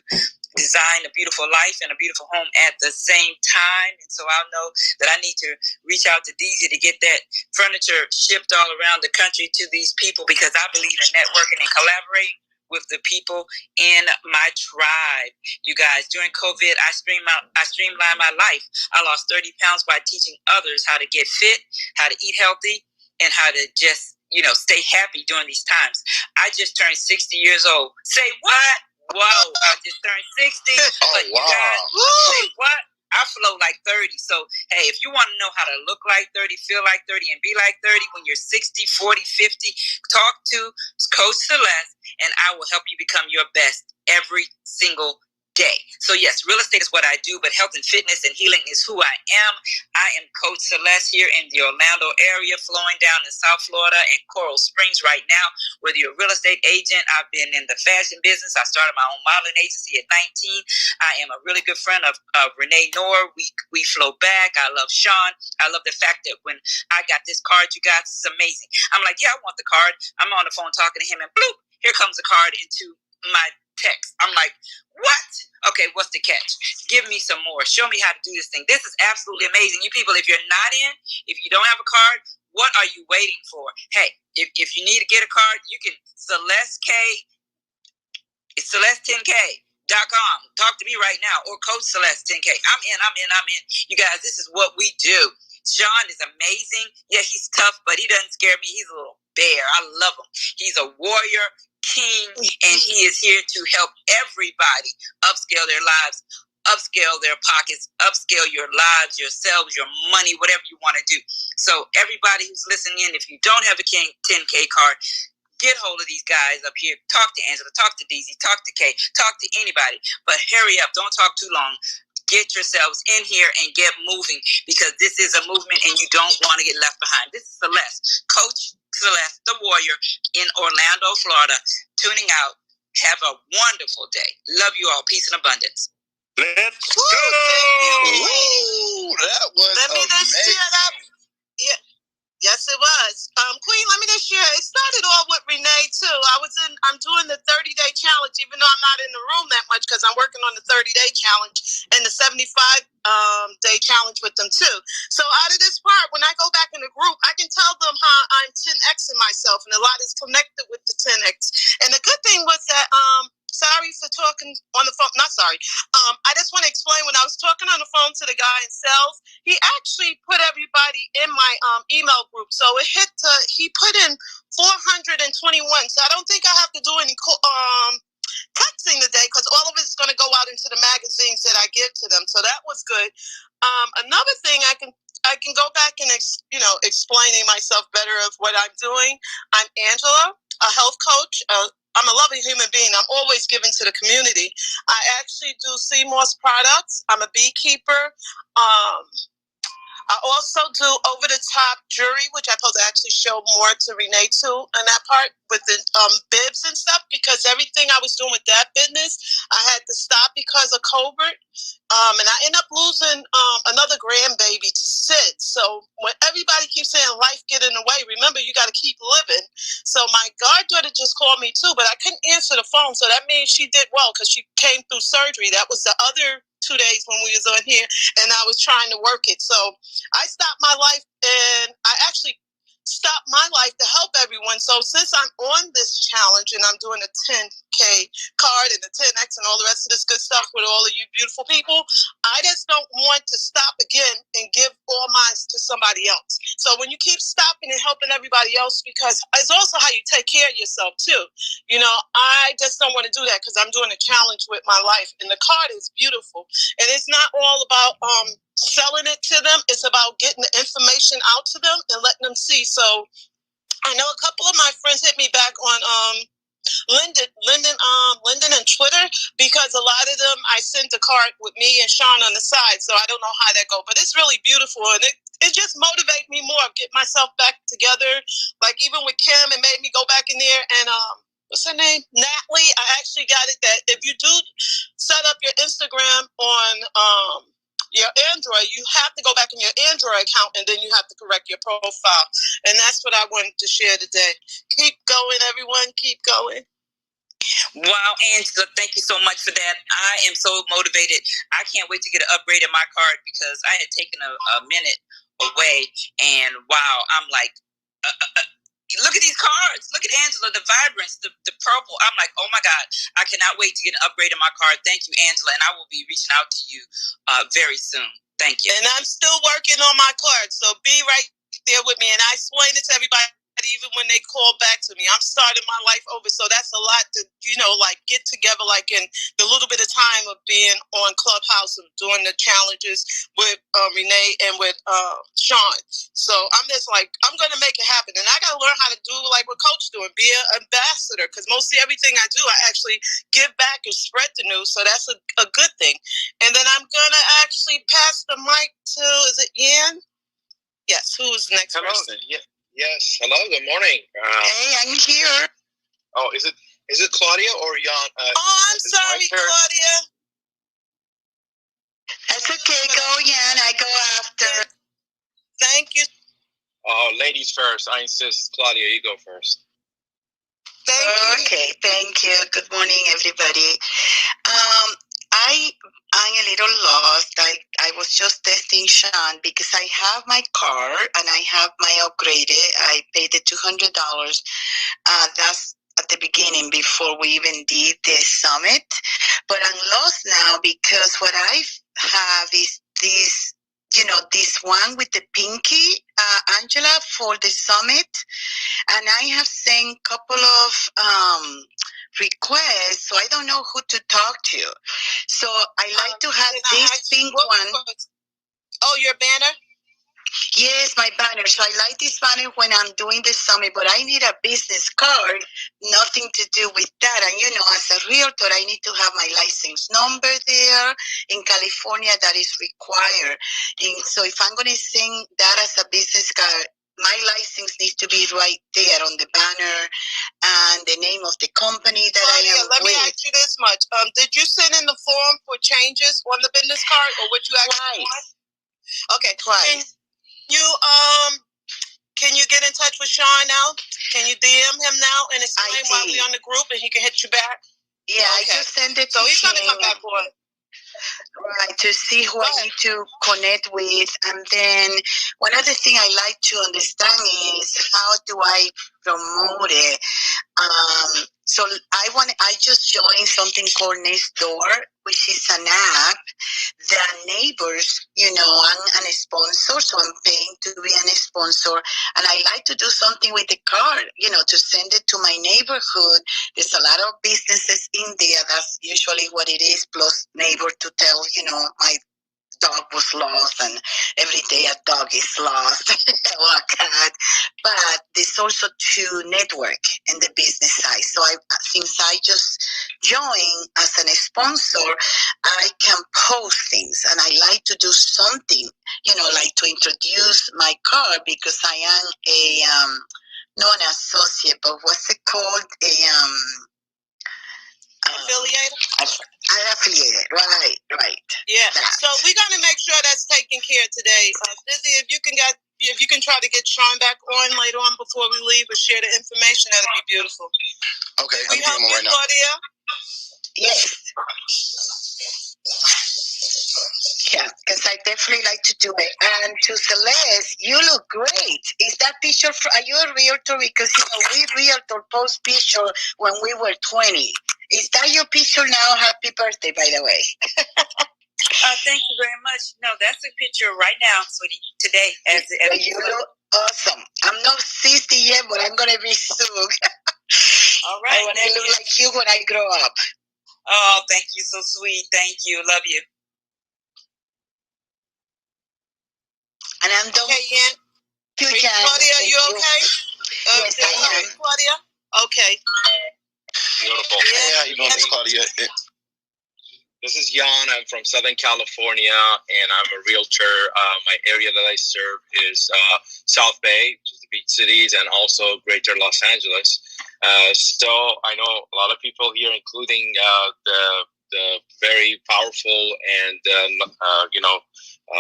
design a beautiful life and a beautiful home at the same time. And so I'll know that I need to reach out to DZ to get that furniture shipped all around the country to these people, because I believe in networking and collaborating with the people in my tribe. You guys, during COVID, I streamlined my life. I lost 30 pounds by teaching others how to get fit, how to eat healthy, and how to just, stay happy during these times. I just turned 60 years old. Say what? Whoa, I just turned 60. But you guys, say what? I flow like 30. So, hey, if you want to know how to look like 30, feel like 30, and be like 30 when you're 60, 40, 50, talk to Coach Celeste, and I will help you become your best every single day. So yes, real estate is what I do, but health and fitness and healing is who I am. I am Coach Celeste here in the Orlando area, flowing down in South Florida and Coral Springs right now. Whether you're a real estate agent, I've been in the fashion business. I started my own modeling agency at 19. I am a really good friend of Renee Noor. We flow back. I love Sean. I love the fact that when I got this card, you guys, it's amazing. I'm like, yeah, I want the card. I'm on the phone talking to him, and bloop, here comes the card into my text. I'm like, what? Okay, what's the catch? Give me some more. Show me how to do this thing. This is absolutely amazing. You people, if you're not in, if you don't have a card, what are you waiting for? Hey, if you need to get a card, you can it's Celeste10K.com. Talk to me right now, or Coach Celeste 10K. I'm in. You guys, this is what we do. Sean is amazing. Yeah, he's tough, but he doesn't scare me. He's a little bear. I love him. He's a warrior king, and he is here to help everybody upscale their lives, upscale their pockets, upscale your lives, yourselves, your money, whatever you want to do. So everybody who's listening in, if you don't have a 10K card, get hold of these guys up here. Talk to Angela, talk to DZ, talk to Kay, talk to anybody. But hurry up. Don't talk too long. Get yourselves in here and get moving, because this is a movement and you don't want to get left behind. This is Celeste, Coach Celeste, the warrior in Orlando, Florida, tuning out. Have a wonderful day. Love you all. Peace and abundance. Let's go! Ooh, that was Let me just share that. Yeah. Yes, it was. Queen, let me just share. It started all with Renee, too. I'm doing the 30-day challenge, even though I'm not in the room that much, because I'm working on the 30-day challenge and the 75-day challenge with them, too. So out of this part, when I go back in the group, I can tell them how I'm 10Xing myself, and a lot is connected with the 10X. And the good thing was that, sorry for talking on the phone. Not sorry. I just want to explain, when I was talking on the phone to the guy in sales, he actually put everybody in my email group. So he put in 421. So I don't think I have to do any texting today, because all of it is going to go out into the magazines that I give to them. So that was good. Another thing I can go back and explaining myself better of what I'm doing. I'm Angela, a health coach. I'm a loving human being. I'm always giving to the community. I actually do CMOS products. I'm a beekeeper. I also do over-the-top jewelry, which I supposed to actually show more to Renee too, and that part with the bibs and stuff, because everything I was doing with that business, I had to stop because of COVID. And I ended up losing another grandbaby to SID. So when everybody keeps saying life get in the way, remember, you got to keep living. So my goddaughter just called me too, but I couldn't answer the phone. So that means she did well, because she came through surgery. That was the other 2 days when we was on here, and I was trying to work it. So I stopped my life, and I actually stopped my life to help everyone. So since I'm on this challenge and I'm doing a 10K card and the 10X and all the rest of this good stuff with all of you beautiful people, I just don't want to stop again and give all mine to somebody else. So when you keep stopping and helping everybody else, because it's also how you take care of yourself too. I just don't want to do that, because I'm doing a challenge with my life, and the card is beautiful. And it's not all about selling it to them. It's about getting the information out to them and letting them see. So I know a couple of my friends hit me back on Linden and Twitter, because a lot of them, I sent a card with me and Sean on the side. So I don't know how that goes, but it's really beautiful, and it just motivates me more, get myself back together. Like even with Kim, it made me go back in there and what's her name? Natalie. I actually got it that if you do set up your Instagram on your Android, you have to go back in your Android account and then you have to correct your profile. And that's what I wanted to share today. Keep going, everyone. Keep going. Wow, Angela, thank you so much for that. I am so motivated. I can't wait to get an upgrade in my card because I had taken a minute away, and wow, I'm like, look at these cards. Look at Angela, the vibrance, the purple. I'm like, oh my God, I cannot wait to get an upgrade in my card. Thank you, Angela, and I will be reaching out to you very soon. Thank you. And I'm still working on my card, so be right there with me. And I explain it to everybody, even when they call back to me. I'm starting my life over, so that's a lot to, like, get together, like, in the little bit of time of being on Clubhouse and doing the challenges with Renee and with Sean. So I'm just like, I'm going to make it happen. And I got to learn how to do like what Coach doing, be an ambassador, because mostly everything I do, I actually give back and spread the news, so that's a good thing. And then I'm going to actually pass the mic to, is it Ian? Yes, who is the next person? Yes. Hello. Good morning. Hey, I'm here. Oh, is it Claudia or Jan? I'm sorry, Claudia. That's okay. Go, Jan. I go after. Thank you. Ladies first. I insist. Claudia, you go first. Okay, thank you. Good morning, everybody. I'm a little lost. I was just testing Sean because I have my car and I have my upgraded. I paid the $200. That's at the beginning before we even did the summit. But I'm lost now because what I have is this, this one with the pinky, Angela, for the summit. And I have sent a couple of requests, so I don't know who to talk to. So I like to have this pink one. Oh, your banner? Yes, my banner. So I like this banner when I'm doing the summit, but I need a business card, nothing to do with that. And as a realtor, I need to have my license number there. In California, that is required. And so if I'm going to send that as a business card, my license needs to be right there on the banner and the name of the company that I am let with. me ask you this much. Did you send in the form for changes on the business card, or what you actually want? Okay. Twice. Can you get in touch with Sean now? Can you DM him now and explain why we're on the group and he can hit you back? Yeah, okay. I just sent it to him. So he's going to come back on. Right, to see who I need to connect with. And then one other thing I like to understand is how do I promote it? So I just joined something called Next Door, which is an app that neighbors, I'm a sponsor, so I'm paying to be a sponsor. And I like to do something with the card, to send it to my neighborhood. There's a lot of businesses in there. That's usually what it is, plus neighbor to tell, my dog was lost, and every day a dog is lost or a cat. But there's also to network in the business side. So since I just joined as a sponsor, I can post things, and I like to do something, like to introduce my car, because I am a not an associate, but what's it called? Affiliated? I'm affiliated, right. Yeah. So we're gonna make sure that's taken care of today. Lizzie, if you can try to get Sean back on later on before we leave or share the information, that'd be beautiful. Okay, I'm help you, right Claudia? Yes. Yeah, because I definitely like to do it. And to Celeste, you look great. Is that picture? Are you a realtor? Because we realtor post picture when we were 20. Is that your picture now? Happy birthday, by the way. Thank you very much. No, that's a picture right now, sweetie. Today, you look awesome. I'm not 60 yet, but I'm gonna be soon. All right. I want to look like you when I grow up. Oh, thank you. So sweet. Thank you. Love you. And I'm done. Okay, Ian. Claudia, are you okay? Yes, I am. Claudia? Okay. Beautiful. Hey, how you doing, Miss Claudia? This is Jan. I'm from Southern California, and I'm a realtor. My area that I serve is South Bay, which is the Beach cities and also Greater Los Angeles. So I know a lot of people here, including the very powerful and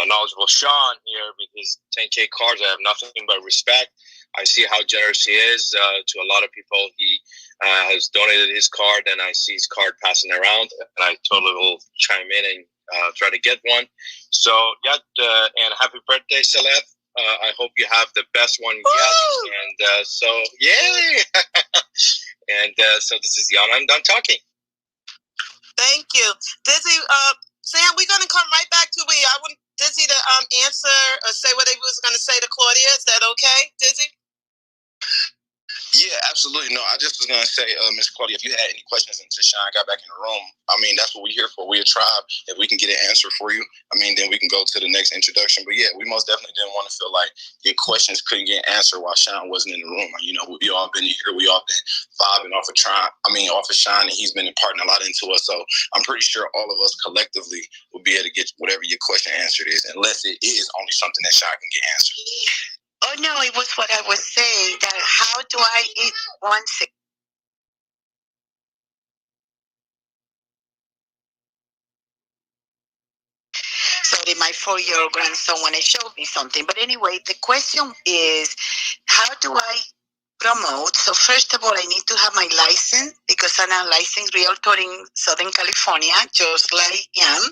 knowledgeable Sean here with his 10K cards. I have nothing but respect. I see how generous he is to a lot of people. He has donated his card, and I see his card passing around, and I totally will chime in and try to get one. So, yeah, and happy birthday, Celeb. I hope you have the best one yet. And so, yay! And so this is Jan. I'm done talking. Thank you. Dizzy, Sam, we're going to come right back to you. I want Dizzy to answer or say what he was going to say to Claudia. Is that okay, Dizzy? Yeah, absolutely. No, I just was going to say, Ms. Claudia, if you had any questions until Sean got back in the room, I mean, that's what we're here for. We're a tribe. If we can get an answer for you, I mean, then we can go to the next introduction. But yeah, we most definitely didn't want to feel like your questions couldn't get answered while Sean wasn't in the room. You know, we all been here. We all been vibing off of Sean, and he's been imparting a lot into us. So I'm pretty sure all of us collectively will be able to get whatever your question answered is, unless it is only something that Sean can get answered. Oh, no, it was what I was saying, that how do I eat one second. Sorry, my 4-year-old grandson wanted to show me something. But anyway, the question is, how do I promote? So first of all, I need to have my license because I'm a licensed realtor in Southern California, just like Jan.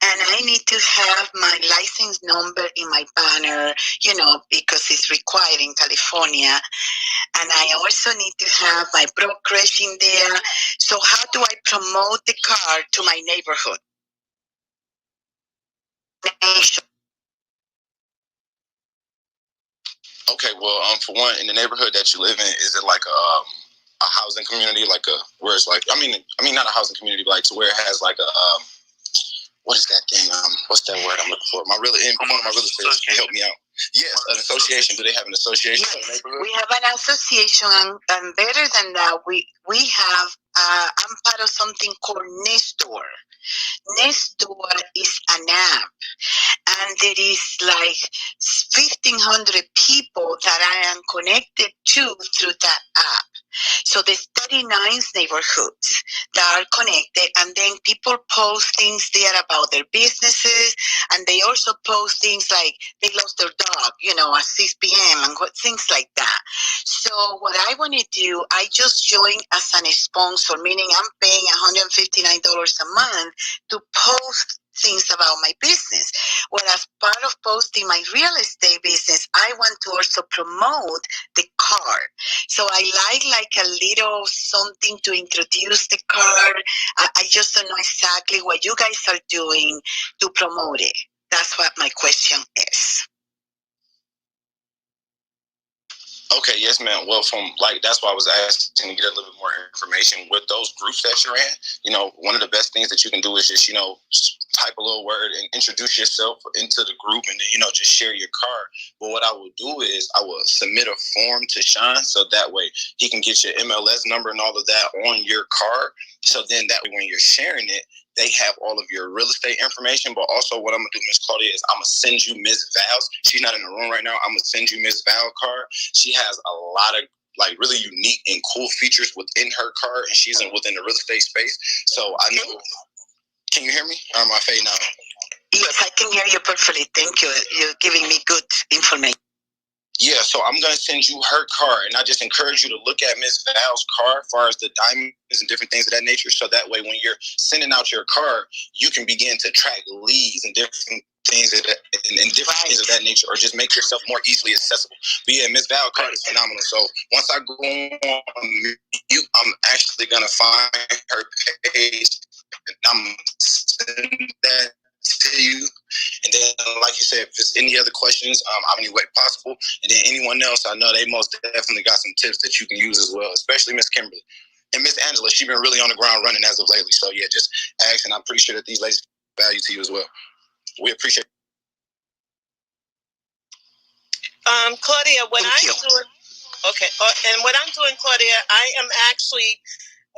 And I need to have my license number in my banner, you know, because it's required in California. And I also need to have my brokerage in there. So how do I promote the car to my neighborhood? Okay, well, for one, in the neighborhood that you live in, is it like a housing community, like where it's like, I mean, not a housing community, but like to where it has like a what is that thing? What's that word I'm looking for? One of my relatives can help me out. Yes, an association. Do they have an association? Yes, we have an association, and better than that, we have. I'm part of something called Nestor. Nestor is an app, and there is like 1,500 people that I am connected to through that app. So there's 39 neighborhoods that are connected, and then people post things there about their businesses, and they also post things like they lost their dog, you know, at 6 p.m. and things like that. So what I want to do, I just joined as a sponsor, meaning I'm paying $159 a month to post things about my business. Well, as part of posting my real estate business, I want to also promote the card. So I like a little something to introduce the card. I just don't know exactly what you guys are doing to promote it. That's what my question is. Okay, yes, ma'am. Well, that's why I was asking to get a little bit more information with those groups that you're in. You know, one of the best things that you can do is just, you know, type a little word and introduce yourself into the group, and then, you know, just share your card. But what I will do is I will submit a form to Sean, so that way he can get your MLS number and all of that on your card. So then that way when you're sharing it, they have all of your real estate information. But also what I'm going to do, Miss Claudia, is I'm going to send you Miss Val's. She's not in the room right now. I'm going to send you Miss Val's card. She has a lot of like really unique and cool features within her card, and she's within the real estate space. So I know. Can you hear me? Or am I fading out? Yes, I can hear you perfectly. Thank you. You're giving me good information. Yeah, so I'm going to send you her card, and I just encourage you to look at Ms. Val's card as far as the diamonds and different things of that nature, so that way when you're sending out your card, you can begin to track leads and different things things of that nature, or just make yourself more easily accessible. But yeah, Ms. Val's card is phenomenal. So once I go on mute, I'm actually going to find her page, and I'm sending that to you. And then, like you said, if there's any other questions, any way possible. And then anyone else, I know they most definitely got some tips that you can use as well, especially Miss Kimberly. And Miss Angela, she's been really on the ground running as of lately. So yeah, just ask, and I'm pretty sure that these ladies value to you as well. We appreciate it. Claudia, what I'm doing, and what I'm doing, Claudia, I am actually,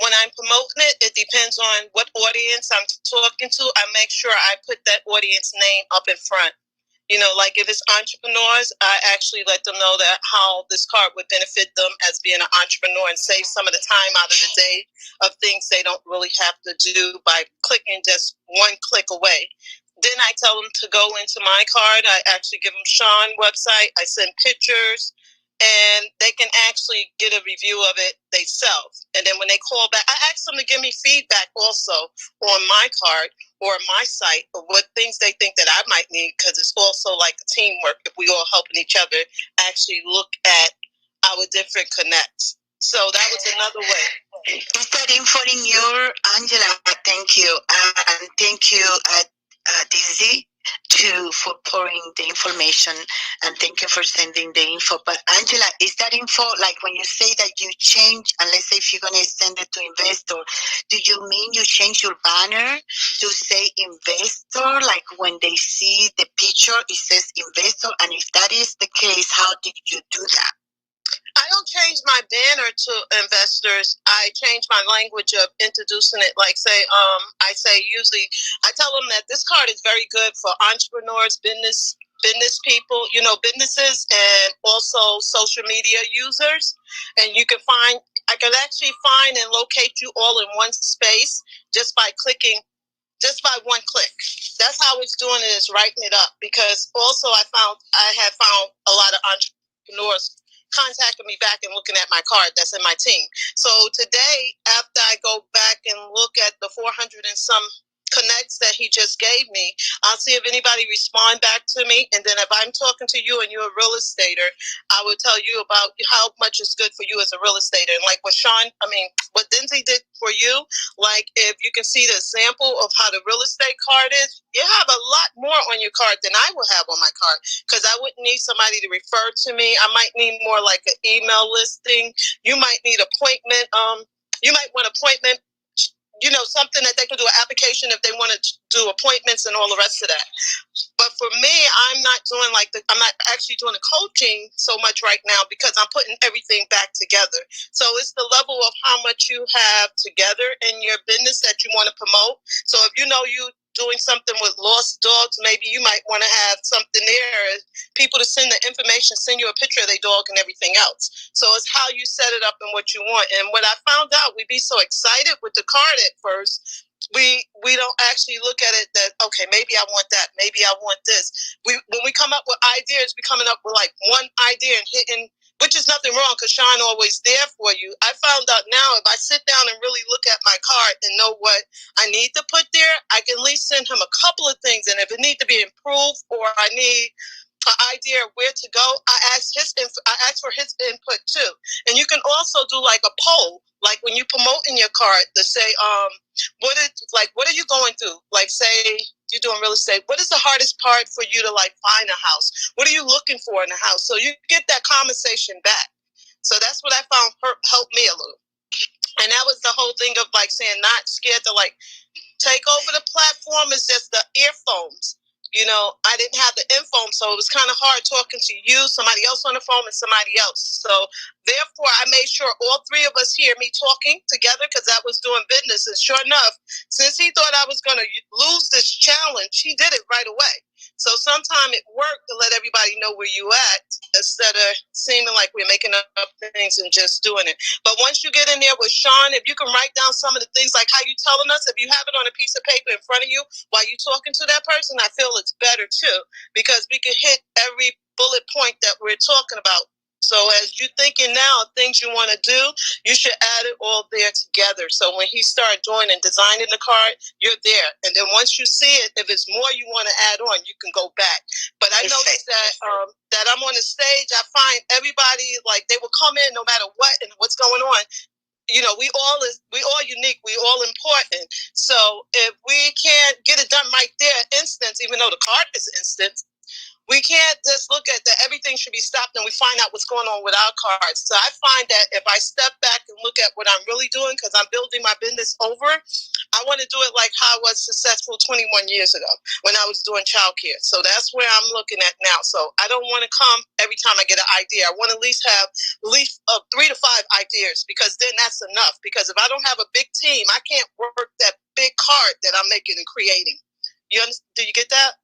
when I'm promoting it, it depends on what audience I'm talking to. I make sure I put that audience name up in front. Like if it's entrepreneurs, I actually let them know that how this card would benefit them as being an entrepreneur and save some of the time out of the day of things they don't really have to do by clicking just one click away. Then I tell them to go into my card. I actually give them Sean's website. I send pictures, and they can actually get a review of it themselves. And then when they call back, I ask them to give me feedback also on my card or my site of what things they think that I might need, because it's also like a teamwork if we all helping each other actually look at our different connects. So that was another way. Is that info in your, Angela? Thank you. And thank you, Dizzy, for pouring the information, and thank you for sending the info. But Angela, is that info, like when you say that you change, and let's say if you're going to send it to investor, do you mean you change your banner to say investor? Like when they see the picture, it says investor? And if that is the case, how did you do that? I don't change my banner to investors. I change my language of introducing it. Like I say usually, I tell them that this card is very good for entrepreneurs, business people, businesses, and also social media users. And I can actually find and locate you all in one space just by one click. That's how it's doing it, is writing it up. Because also I had found a lot of entrepreneurs contacting me back and looking at my card that's in my team. So today, after I go back and look at the 400 and some connects that he just gave me, I'll see if anybody respond back to me. And then if I'm talking to you and you're a real estater, I will tell you about how much is good for you as a real estater. And like what Denzi did for you, like if you can see the example of how the real estate card is, you have a lot more on your card than I will have on my card, because I wouldn't need somebody to refer to me. I might need more like an email listing. You might need appointment. You might want appointment, something that they can do an application if they want to do appointments and all the rest of that. But for me, I'm not actually doing the coaching so much right now, because I'm putting everything back together. So it's the level of how much you have together in your business that you want to promote. So if you doing something with lost dogs, maybe you might want to have something there, people to send the information, send you a picture of their dog and everything else. So it's how you set it up and what you want. And what I found out, we'd be so excited with the card at first, we don't actually look at it that, okay, maybe I want that, maybe I want this. When we come up with ideas, we coming up with like one idea and hitting, which is nothing wrong, because Sean always there for you. I found out now, if I sit down and really look at my card and know what I need to put there, I can at least send him a couple of things. And if it needs to be improved, or I need an idea of where to go, I ask for his input too. And you can also do like a poll, like when you promote in your card, to say, what are you going through? Like, say you're doing real estate, what is the hardest part for you to like find a house? What are you looking for in a house? So you get that conversation back. So that's what I found helped me a little. And that was the whole thing of like saying, not scared to like take over the platform, is just the earphones. I didn't have the info, so it was kind of hard talking to you, somebody else on the phone, and somebody else. So therefore, I made sure all three of us hear me talking together, because I was doing business. And sure enough, since he thought I was going to lose this challenge, he did it right away. So sometimes it worked to let everybody know where you at, instead of seeming like we're making up things and just doing it. But once you get in there with Sean, if you can write down some of the things like how you telling us, if you have it on a piece of paper in front of you while you're talking to that person, I feel it's better too, because we can hit every bullet point that we're talking about. So as you're thinking now of things you want to do, you should add it all there together. So when he started doing and designing the card, you're there. And then once you see it, if it's more you want to add on, you can go back. But I noticed that I'm on the stage, I find everybody, like, they will come in no matter what and what's going on. We all unique, we all important. So if we can't get it done right there, instance, even though the card is instant, we can't just look at that everything should be stopped and we find out what's going on with our cards. So I find that if I step back and look at what I'm really doing, because I'm building my business over, I want to do it like how I was successful 21 years ago when I was doing childcare. So that's where I'm looking at now. So I don't want to come every time I get an idea. I want to at least have 3 to 5 ideas, because then that's enough. Because if I don't have a big team, I can't work that big card that I'm making and creating. Do you get that?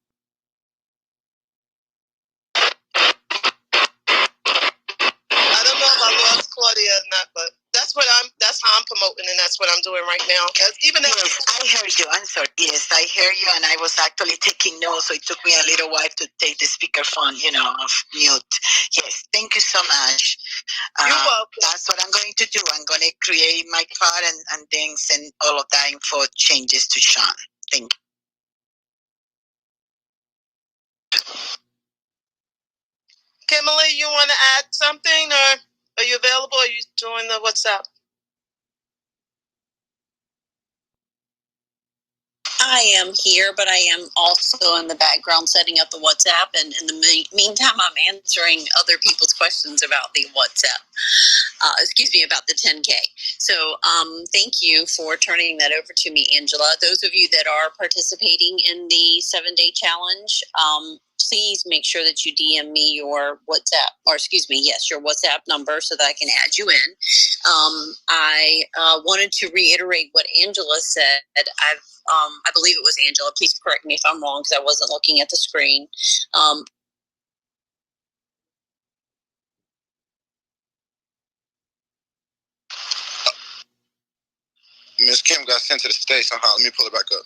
whatnot, but that's how I'm promoting, and that's what I'm doing right now. Yes, I heard you. I'm sorry. Yes, I heard you, and I was actually taking notes, so it took me a little while to take the speakerphone, off mute. Yes, thank you so much. You're welcome. That's what I'm going to do. I'm going to create my card and then send all of that info changes to Sean. Thank you. Kimberly, you want to add something, or are you available? Or are you doing the WhatsApp? I am here, but I am also in the background setting up the WhatsApp, and in the meantime, I'm answering other people's questions about the WhatsApp. About the 10K. So thank you for turning that over to me, Angela. Those of you that are participating in the 7-day challenge, please make sure that you DM me your WhatsApp, your WhatsApp number so that I can add you in. I wanted to reiterate what Angela said. I believe it was Angela. Please correct me if I'm wrong because I wasn't looking at the screen. Miss Kim got sent to the stage somehow. Let me pull it back up.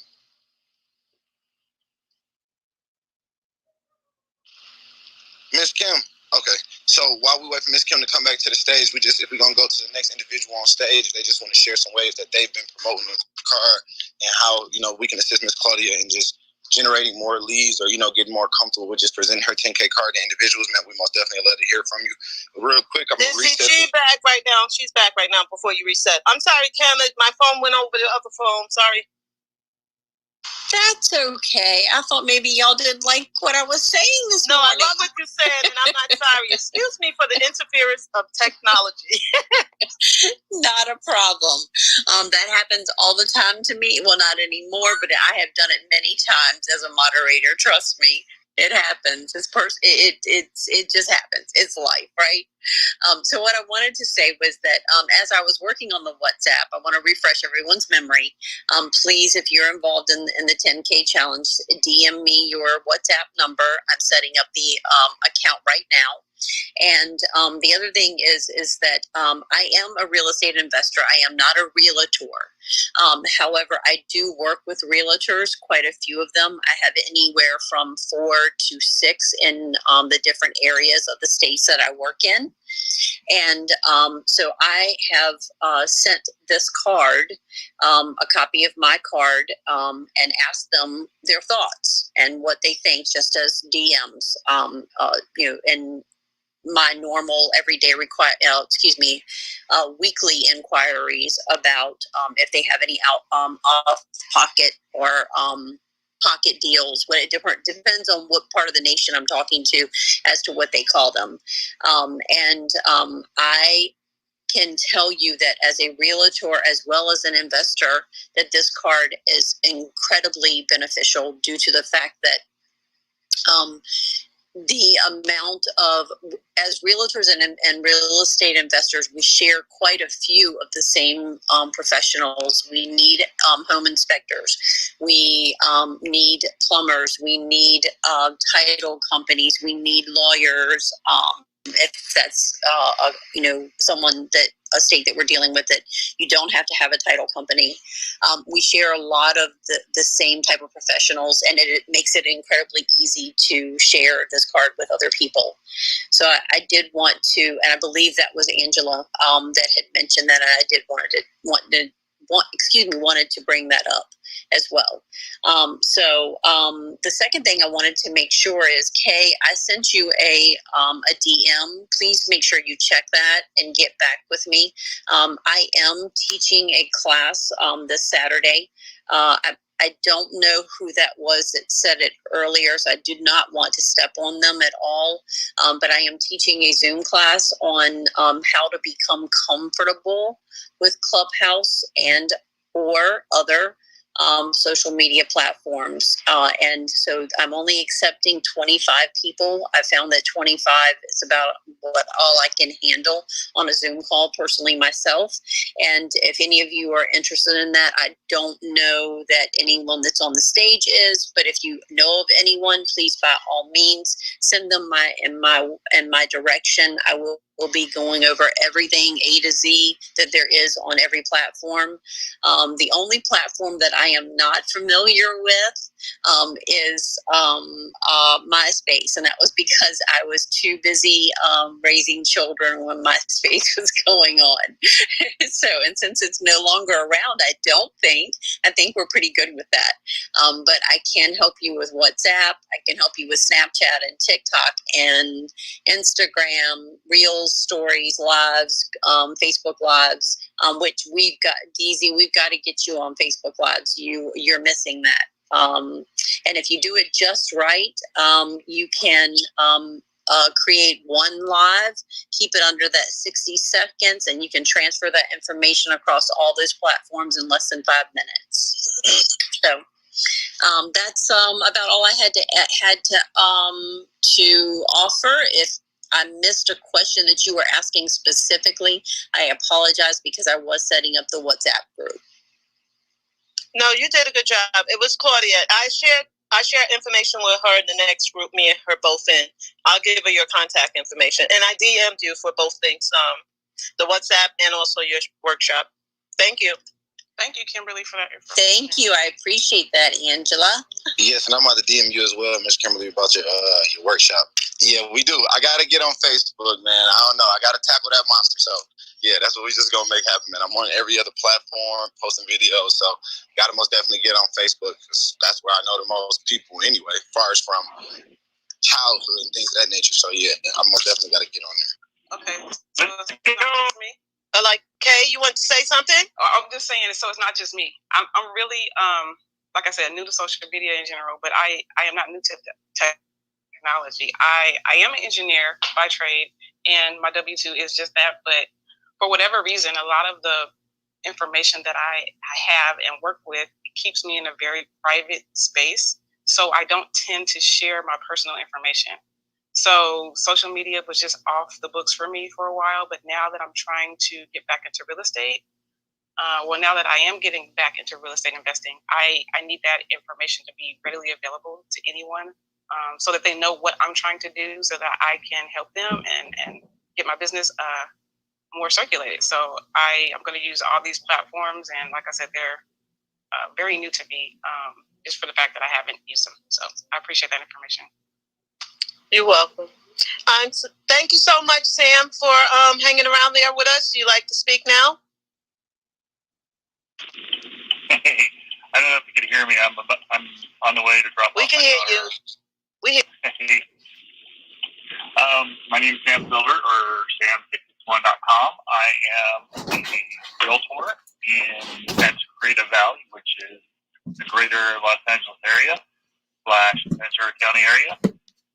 Miss Kim. Okay. So while we wait for Miss Kim to come back to the stage, if we're gonna go to the next individual on stage, they just want to share some ways that they've been promoting the card and how we can assist Miss Claudia in just generating more leads or getting more comfortable with just presenting her 10K card to individuals. Man, we most definitely love to hear from you. Real quick, I'm gonna reset. She's back right now. She's back right now before you reset. I'm sorry, Kim. My phone went over the other phone. Sorry. That's okay. I thought maybe y'all didn't like what I was saying this morning. No, I love what you said, and I'm not sorry. Excuse me for the interference of technology. Not a problem. That happens all the time to me. Well, not anymore, but I have done it many times as a moderator. Trust me, it happens. It just happens. It's life, right? So what I wanted to say was that as I was working on the WhatsApp, I want to refresh everyone's memory. Please, if you're involved in the 10K challenge, DM me your WhatsApp number. I'm setting up the account right now. And the other thing is that I am a real estate investor. I am not a realtor. However, I do work with realtors, quite a few of them. I have anywhere from 4 to 6 in the different areas of the states that I work in. And so I have sent this card, a copy of my card, and asked them their thoughts and what they think, just as DMs, and my normal everyday weekly inquiries about if they have any off pocket or pocket deals. What it depends on what part of the nation I'm talking to as to what they call them. I can tell you that as a realtor as well as an investor, that this card is incredibly beneficial due to the fact that the amount of, as realtors and real estate investors, we share quite a few of the same professionals. We need home inspectors. We need plumbers. We need title companies. We need lawyers. If that's someone that a state that we're dealing with, that you don't have to have a title company. We share a lot of the same type of professionals, and it makes it incredibly easy to share this card with other people. So I did want to, and I believe that was Angela that had mentioned that, and I did wanted to bring that up as well. The second thing I wanted to make sure is, Kay, I sent you a DM. Please make sure you check that and get back with me. I am teaching a class this Saturday. I don't know who that was that said it earlier, so I do not want to step on them at all. But I am teaching a Zoom class on how to become comfortable with Clubhouse and or other social media platforms. And so I'm only accepting 25 people. I found that 25 is about all I can handle on a Zoom call personally myself. And if any of you are interested in that, I don't know that anyone that's on the stage is, but if you know of anyone, please by all means send them in my direction. I will We'll be going over everything A to Z that there is on every platform. The only platform that I am not familiar with is MySpace, and that was because I was too busy raising children when MySpace was going on. And since it's no longer around, I think we're pretty good with that. But I can help you with WhatsApp. I can help you with Snapchat and TikTok and Instagram, Reels, Stories, Lives, Facebook Lives, which we've got, DZ, we've got to get you on Facebook Lives. You're missing that. And if you do it just right, you can create one live, keep it under that 60 seconds, and you can transfer that information across all those platforms in less than 5 minutes. So that's about all I had to offer. If I missed a question that you were asking specifically, I apologize because I was setting up the WhatsApp group. No, you did a good job. It was Claudia. I shared information with her in the next group, me and her both in. I'll give her your contact information. And I DM'd you for both things, the WhatsApp and also your workshop. Thank you. Thank you, Kimberly, for that information. Thank you. I appreciate that, Angela. Yes, and I'm about to DM you as well, Ms. Kimberly, about your workshop. Yeah, we do. I got to get on Facebook, man. I don't know. I got to tackle that monster. So, yeah, that's what we just going to make happen, man. I'm on every other platform, posting videos. So, got to most definitely get on Facebook because that's where I know the most people anyway, as far as from childhood and things of that nature. So, yeah, I most definitely got to get on there. Okay. So, it's me. Like, Kay, you want to say something? I'm just saying, so it's not just me. I'm really, like I said, new to social media in general, but I am not new to technology. I am an engineer by trade, and my W-2 is just that. But for whatever reason, a lot of the information that I have and work with keeps me in a very private space. So I don't tend to share my personal information. So social media was just off the books for me for a while. But now that I'm trying to get back into real estate, now that I am getting back into real estate investing, I need that information to be readily available to anyone, so that they know what I'm trying to do, so that I can help them and get my business more circulated. So I'm going to use all these platforms, and like I said, they're very new to me, just for the fact that I haven't used them. So I appreciate that information. You're welcome. So thank you so much, Sam, for hanging around there with us. You like to speak now? I don't know if you can hear me. I'm on the way to drop off. We can hear you. We hear. My name is Sam Silver, or Sam61.com. I am a realtor in Santa Clarita Valley, which is the greater Los Angeles area / Ventura County area.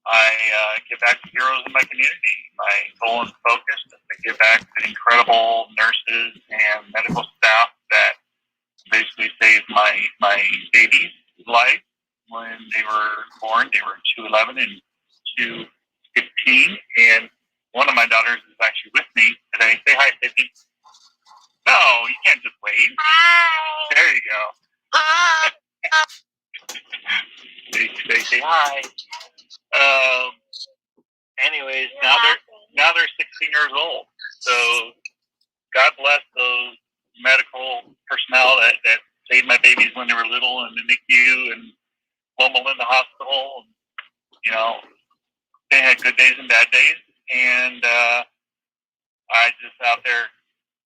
I give back to heroes in my community. My goal and focus is to give back to incredible nurses and medical staff that basically saved my baby's life when they were born. They were 211 and 215, and one of my daughters is actually with me today. Say hi, Sydney. No, you can't just wave. Hi. There you go. Hi. Say hi. Anyways, now they're 16 years old. So God bless those medical personnel that saved my babies when they were little in the NICU and Loma Linda Hospital. And, you know, they had good days and bad days, and I just out there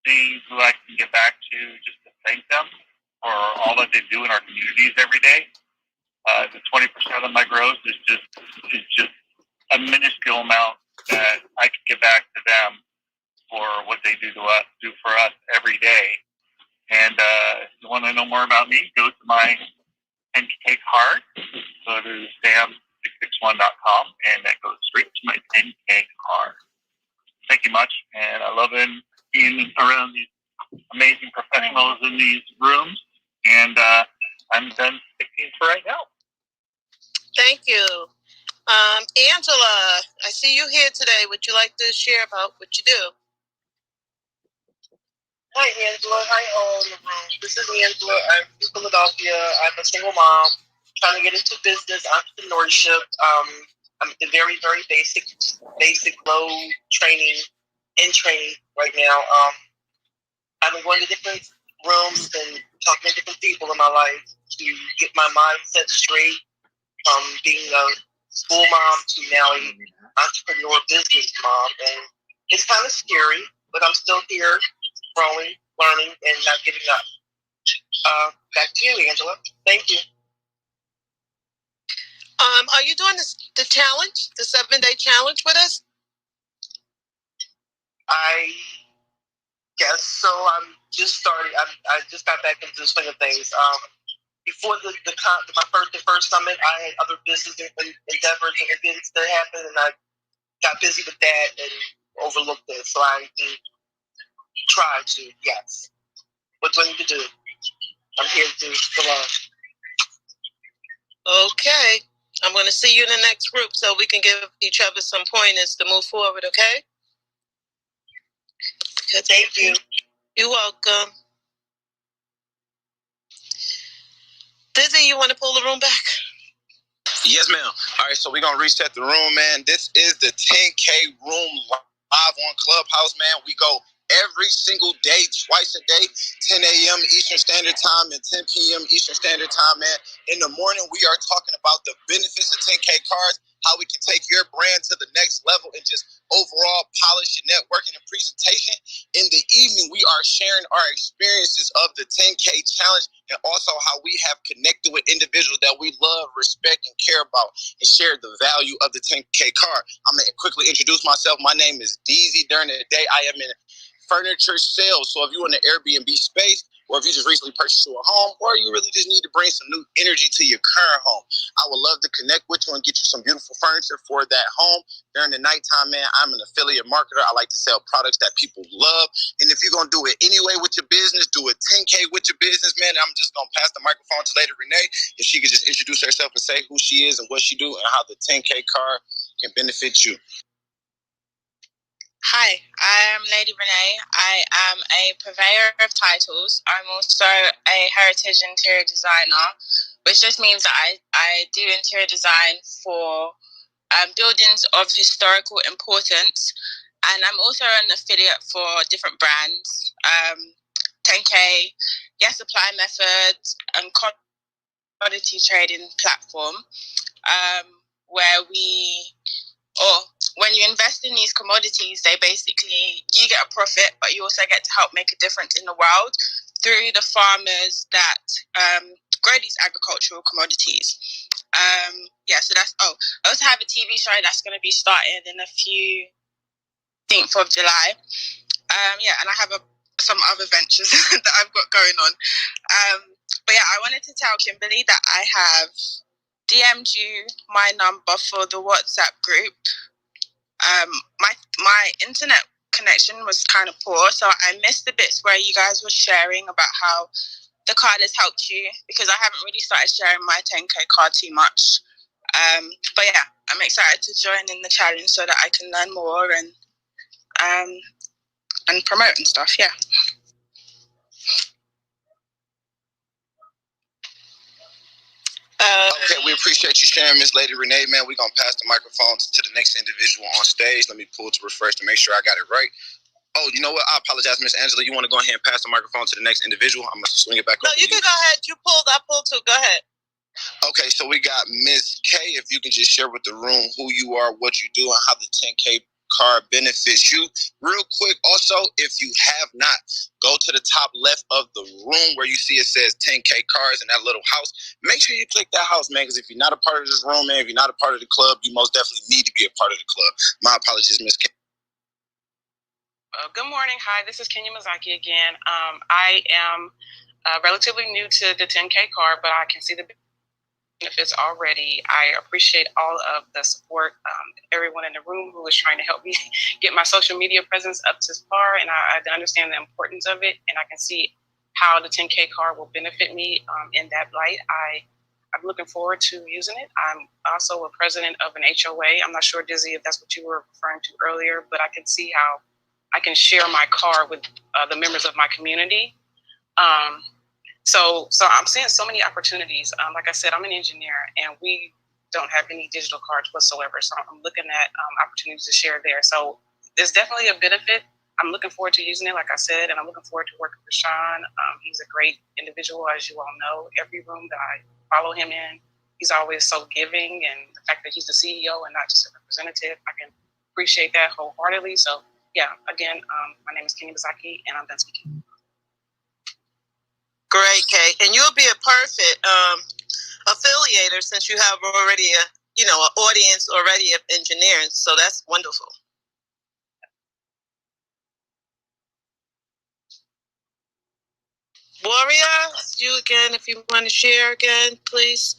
seeing who I can get back to just to thank them for all that they do in our communities every day. The 20% of my gross is just a minuscule amount that I could get back to them for what they do for us every day. And if you want to know more about me, go to my 10KCARDS. Go to sam661.com, and that goes straight to my 10K card. Thank you much, and I love being around these amazing professionals in these rooms. And I'm done speaking for right now. Thank you. Angela, I see you here today. Would you like to share about what you do? Hi, Angela. Hi, this is Angela. I'm from Philadelphia. I'm a single mom trying to get into business, entrepreneurship. I'm at the very, very basic low training in training right now. I've been going to different rooms and talking to different people in my life to get my mindset straight from being a school mom to now an entrepreneur business mom. And it's kind of scary, but I'm still here growing, learning, and not giving up. Back to you, Angela. Thank you. Are you doing the challenge, the 7-day challenge with us? I guess so. I'm just starting. I just got back into the swing of things. Before my first summit, I had other business endeavors and events that happened, and I got busy with that and overlooked it. So I did try to, yes. What do I need to do? I'm here to learn. Okay. I'm going to see you in the next group so we can give each other some pointers to move forward, okay? Thank you. You're welcome. Dizzy, you want to pull the room back? Yes, ma'am. All right, so we're going to reset the room, man. This is the 10K room live on Clubhouse, man. We go every single day, twice a day, 10 a.m. Eastern Standard Time and 10 p.m. Eastern Standard Time, man. In the morning, we are talking about the benefits of 10K cards, how we can take your brand to the next level and just overall polish your networking and presentation. In the evening, we are sharing our experiences of the 10K challenge and also how we have connected with individuals that we love, respect, and care about and share the value of the 10K card. I'm going to quickly introduce myself. My name is DZ. During the day, I am in furniture sales. So if you're in the Airbnb space, or if you just recently purchased a home, or you really just need to bring some new energy to your current home, I would love to connect with you and get you some beautiful furniture for that home. During the nighttime, man, I'm an affiliate marketer. I like to sell products that people love. And if you're going to do it anyway with your business, do it 10K with your business, man. I'm just going to pass the microphone to Lady Renee, if she could just introduce herself and say who she is and what she do and how the 10K card can benefit you. Hi, I am Lady Renee. I am a purveyor of titles. I'm also a heritage interior designer, which just means that I do interior design for buildings of historical importance. And I'm also an affiliate for different brands, 10K, Yes Supply Methods, and commodity trading platform, where when you invest in these commodities, you get a profit, but you also get to help make a difference in the world through the farmers that grow these agricultural commodities. So that's, I also have a TV show that's going to be starting in a few, 10th of July. And I have some other ventures that I've got going on. I wanted to tell Kimberly that I have DM'd you my number for the WhatsApp group. My internet connection was kind of poor, so I missed the bits where you guys were sharing about how the card has helped you, because I haven't really started sharing my 10K card too much. I'm excited to join in the challenge so that I can learn more and promote and stuff. Yeah. Okay, we appreciate you sharing, Miss Lady Renee, man. We're going to pass the microphone to the next individual on stage. Let me pull to refresh to make sure I got it right. Oh, you know what? I apologize, Miss Angela. You want to go ahead and pass the microphone to the next individual? I'm going to swing it back over to you. No, you can go ahead. You pulled, I pulled too. Go ahead. Okay, so we got Miss K. If you can just share with the room who you are, what you do, and how the 10K card benefits you. Real quick, also, if you have not, go to the top left of the room where you see it says 10K cards in that little house. Make sure you click that house, man, because if you're not a part of this room, man, if you're not a part of the club, you most definitely need to be a part of the club. My apologies, Miss K. Good morning. Hi, this is Kenya Mazaki again. I am relatively new to the 10K card, but I can see the benefits already. I appreciate all of the support, everyone in the room who is trying to help me get my social media presence up to par, and I understand the importance of it, and I can see how the 10K card will benefit me in that light. I'm looking forward to using it. I'm also a president of an HOA. I'm not sure, Dizzy, if that's what you were referring to earlier, but I can see how I can share my card with the members of my community. So I'm seeing so many opportunities. Like I said, I'm an engineer, and we don't have any digital cards whatsoever. So I'm looking at opportunities to share there. So there's definitely a benefit. I'm looking forward to using it, like I said, and I'm looking forward to working with Sean. He's a great individual, as you all know. Every room that I follow him in, he's always so giving, and the fact that he's the CEO and not just a representative, I can appreciate that wholeheartedly. So, yeah, again, my name is Kenny Bazaki, and I'm done speaking. Great, Kay. And you'll be a perfect affiliator since you have already an audience already of engineering. So that's wonderful. Warrior, you again, if you want to share again, please.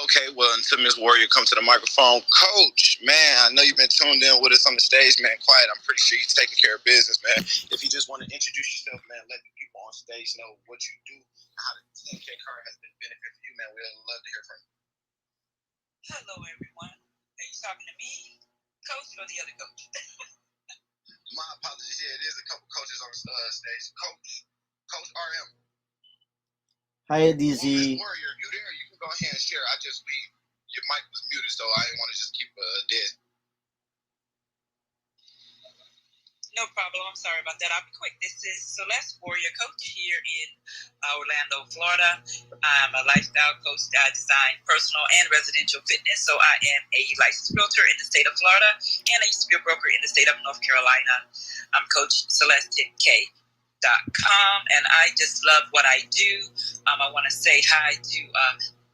Okay, well, until Miss Warrior come to the microphone, Coach, man, I know you've been tuned in with us on the stage, man. Quiet, I'm pretty sure you're taking care of business, man. If you just want to introduce yourself, man, let the people on stage know what you do, how the 10K card has been benefit for you, man. We'd love to hear from you. Hello, everyone. Are you talking to me, Coach, or the other coach? My apologies. Yeah, it is a couple coaches on the stage. Coach RM. Hi, Well, Miss DZ. Warrior, you there? You can go ahead and share. Your mic was muted, so I didn't want to just keep dead. No problem. I'm sorry about that. I'll be quick. This is Celeste Warrior, coach here in Orlando, Florida. I'm a lifestyle coach. I design personal and residential fitness. So I am a licensed realtor in the state of Florida, and I used to be a broker in the state of North Carolina. I'm Coach Celeste 10K.com, and I just love what I do. I want to say hi to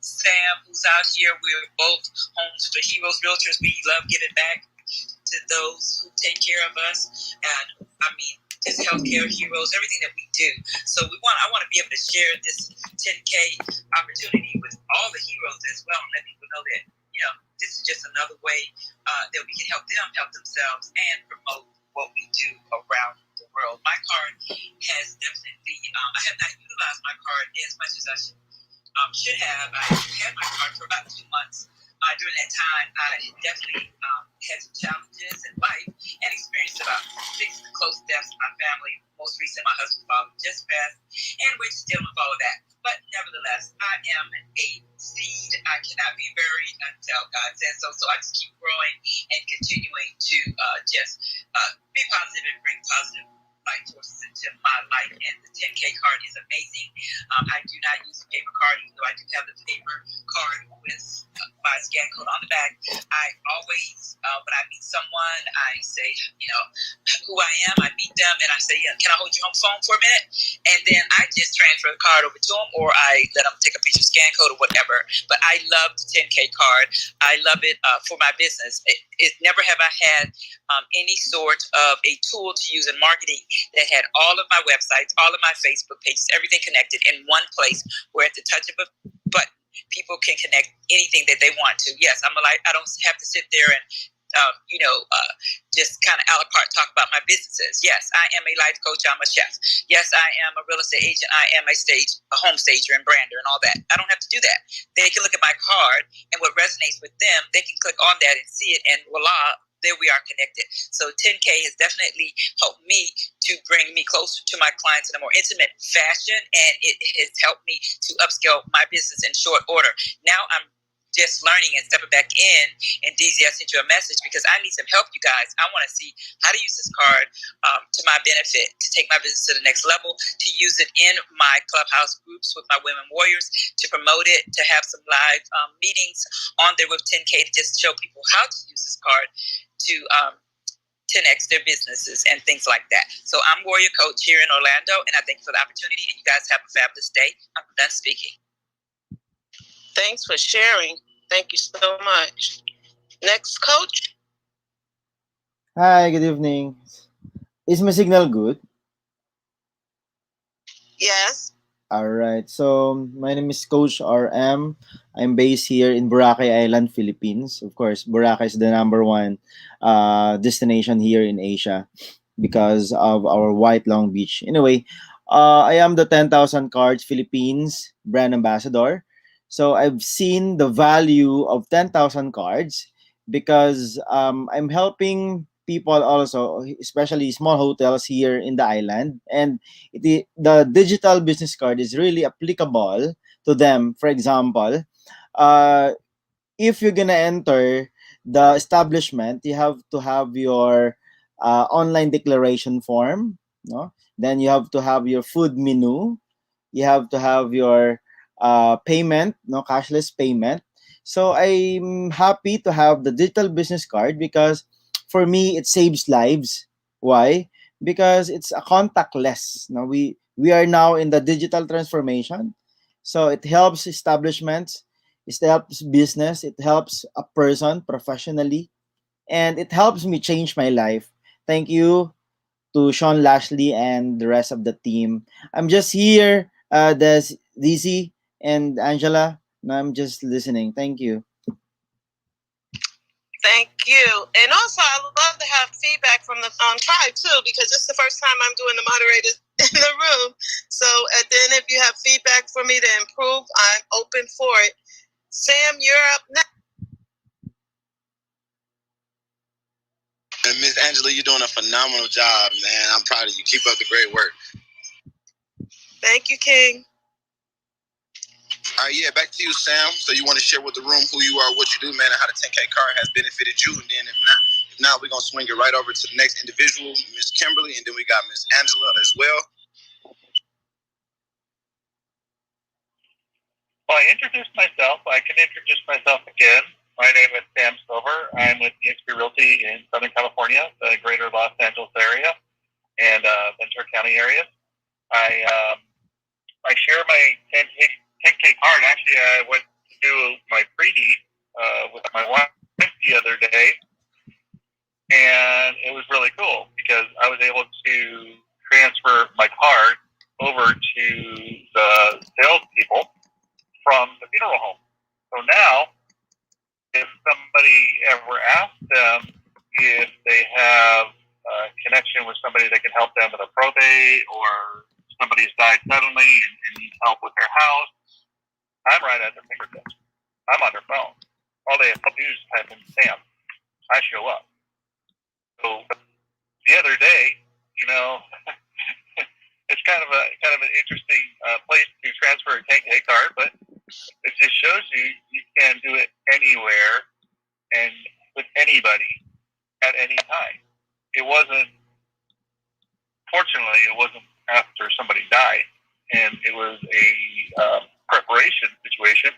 Sam, who's out here. We're both Homes for Heroes realtors. We love giving back to those who take care of us, and I mean, just healthcare heroes, everything that we do. So I want to be able to share this 10K opportunity with all the heroes as well, and let people know that this is just another way that we can help them help themselves and promote what we do around the world. My card has definitely, I have not utilized my card as much as I should have. I had my card for about 2 months. During that time, I definitely had some challenges in life and experienced about 6 close deaths in my family. Most recent, my husband's father just passed, and we're still with all of that. But nevertheless, I am a seed. I cannot be buried until God says so. So I just keep growing and continuing to just be positive and bring positive light sources into my life. And the 10K card is amazing. I do not use a paper card, even though I do have the paper card with my scan code on the back. I always, when I meet someone, I say, who I am. I meet them and I say, can I hold your home phone for a minute? And then I just transfer the card over to them, or I let them take a picture, scan code, or whatever. But I love the 10K card. I love it for my business. It never have I had any sort of a tool to use in marketing that had all of my websites, all of my Facebook pages, everything connected in one place, where at the touch of a button, people can connect anything that they want to. Yes, I don't have to sit there and just kind of a la carte talk about my businesses. Yes, I am a life coach. I'm a chef. Yes, I am a real estate agent. I am a home stager and brander and all that. I don't have to do that. They can look at my card, and what resonates with them, they can click on that and see it, and voila, there we are connected. So 10K has definitely helped me to bring me closer to my clients in a more intimate fashion, and it has helped me to upscale my business in short order. Now I'm just learning and stepping back in. And DZ, I sent you a message because I need some help, you guys. I want to see how to use this card to my benefit, to take my business to the next level, to use it in my Clubhouse groups with my women warriors, to promote it, to have some live meetings on there with 10K to just show people how to use this card to 10x their businesses and things like that. So I'm Warrior Coach here in Orlando, and I thank you for the opportunity, and you guys have a fabulous day. I'm done speaking. Thanks for sharing. Thank you so much. Next, Coach. Hi, good evening. Is my signal good? Yes. All right. So my name is Coach RM. I'm based here in Boracay Island, Philippines. Of course, Boracay is the number one destination here in Asia because of our white Long Beach. Anyway, I am the 10,000 Cards Philippines brand ambassador. So I've seen the value of 10,000 cards because I'm helping people also, especially small hotels here in the island, and the digital business card is really applicable to them. For example, uh, if you're gonna enter the establishment, you have to have your online declaration form, no? Then you have to have your food menu, you have to have your payment, no, cashless payment. So I'm happy to have the digital business card because for me it saves lives. Why? Because it's a contactless. Now we are now in the digital transformation, so it helps establishments, it helps business, it helps a person professionally, and it helps me change my life. Thank you to Sean Lashley and the rest of the team. I'm just here, there's Lizzie and Angela. No, I'm just listening. Thank you. Thank you. And also, I would love to have feedback from the tribe too, because this is the first time I'm doing the moderators in the room. So, and then if you have feedback for me to improve, I'm open for it. Sam, you're up next. And Miss Angela, you're doing a phenomenal job, man. I'm proud of you. Keep up the great work. Thank you, King. All right, yeah, back to you, Sam. So you want to share with the room who you are, what you do, man, and how the 10K card has benefited you. And then if not, we're going to swing it right over to the next individual, Miss Kimberly, and then we got Miss Angela as well. Well, I introduced myself. I can introduce myself again. My name is Sam Silver. I'm with eXp Realty in Southern California, the greater Los Angeles area, and Ventura County area. I share my 10K card. Actually, I went to do my pre-need with my wife the other day, and it was really cool because I was able to transfer my card over to the salespeople from the funeral home. So now, if somebody ever asks them if they have a connection with somebody that can help them with a probate, or somebody's died suddenly and needs help with their house, I'm right at their fingertips. I'm on their phone. All they have to do is type in Sam. I show up. So the other day, it's kind of an interesting place to transfer a 10K card, but it just shows you can do it anywhere and with anybody at any time. Fortunately, it wasn't after somebody died, and it was a preparation situation.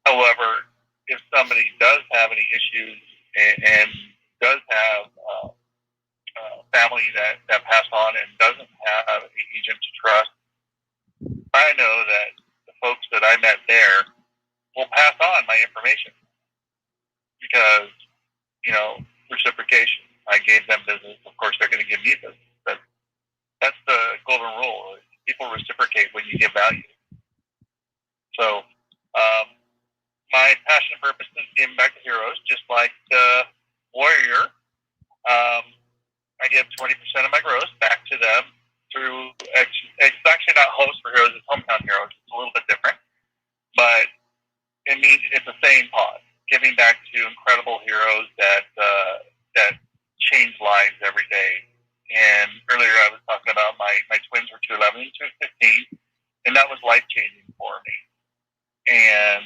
However, if somebody does have any issues and does have family that passed on and doesn't have an agent to trust, I know that the folks that I met there will pass on my information because, reciprocation. I gave them business. Of course, they're going to give me business. That's the golden rule. People reciprocate when you give value. So, my passion and purpose is giving back to heroes, just like the warrior. I give 20% of my gross back to them through, it's actually not Host for Heroes, it's Hometown Heroes. It's a little bit different, but it means it's the same cause, giving back to incredible heroes that change lives every day. And earlier I was talking about my twins were 211 and 215, and that was life-changing for me. And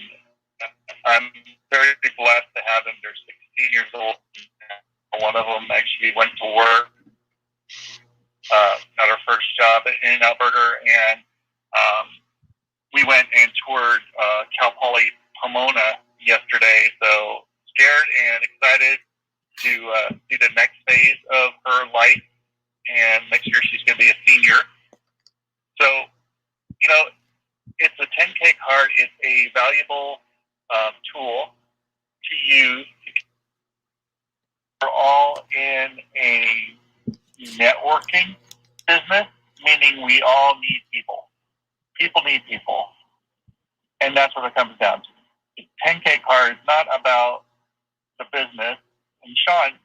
I'm very blessed to have them. They're 16 years old. One of them actually went to work, got her first job at In-N-Out Burger, and we went and toured Cal Poly Pomona yesterday. So scared and excited to see the next phase of her life, and next year she's going to be a senior. So, it's a 10K card. It's a valuable tool to use. We're all in a networking business, meaning we all need people. People need people. And that's what it comes down to. The 10K card is not about the business. And Sean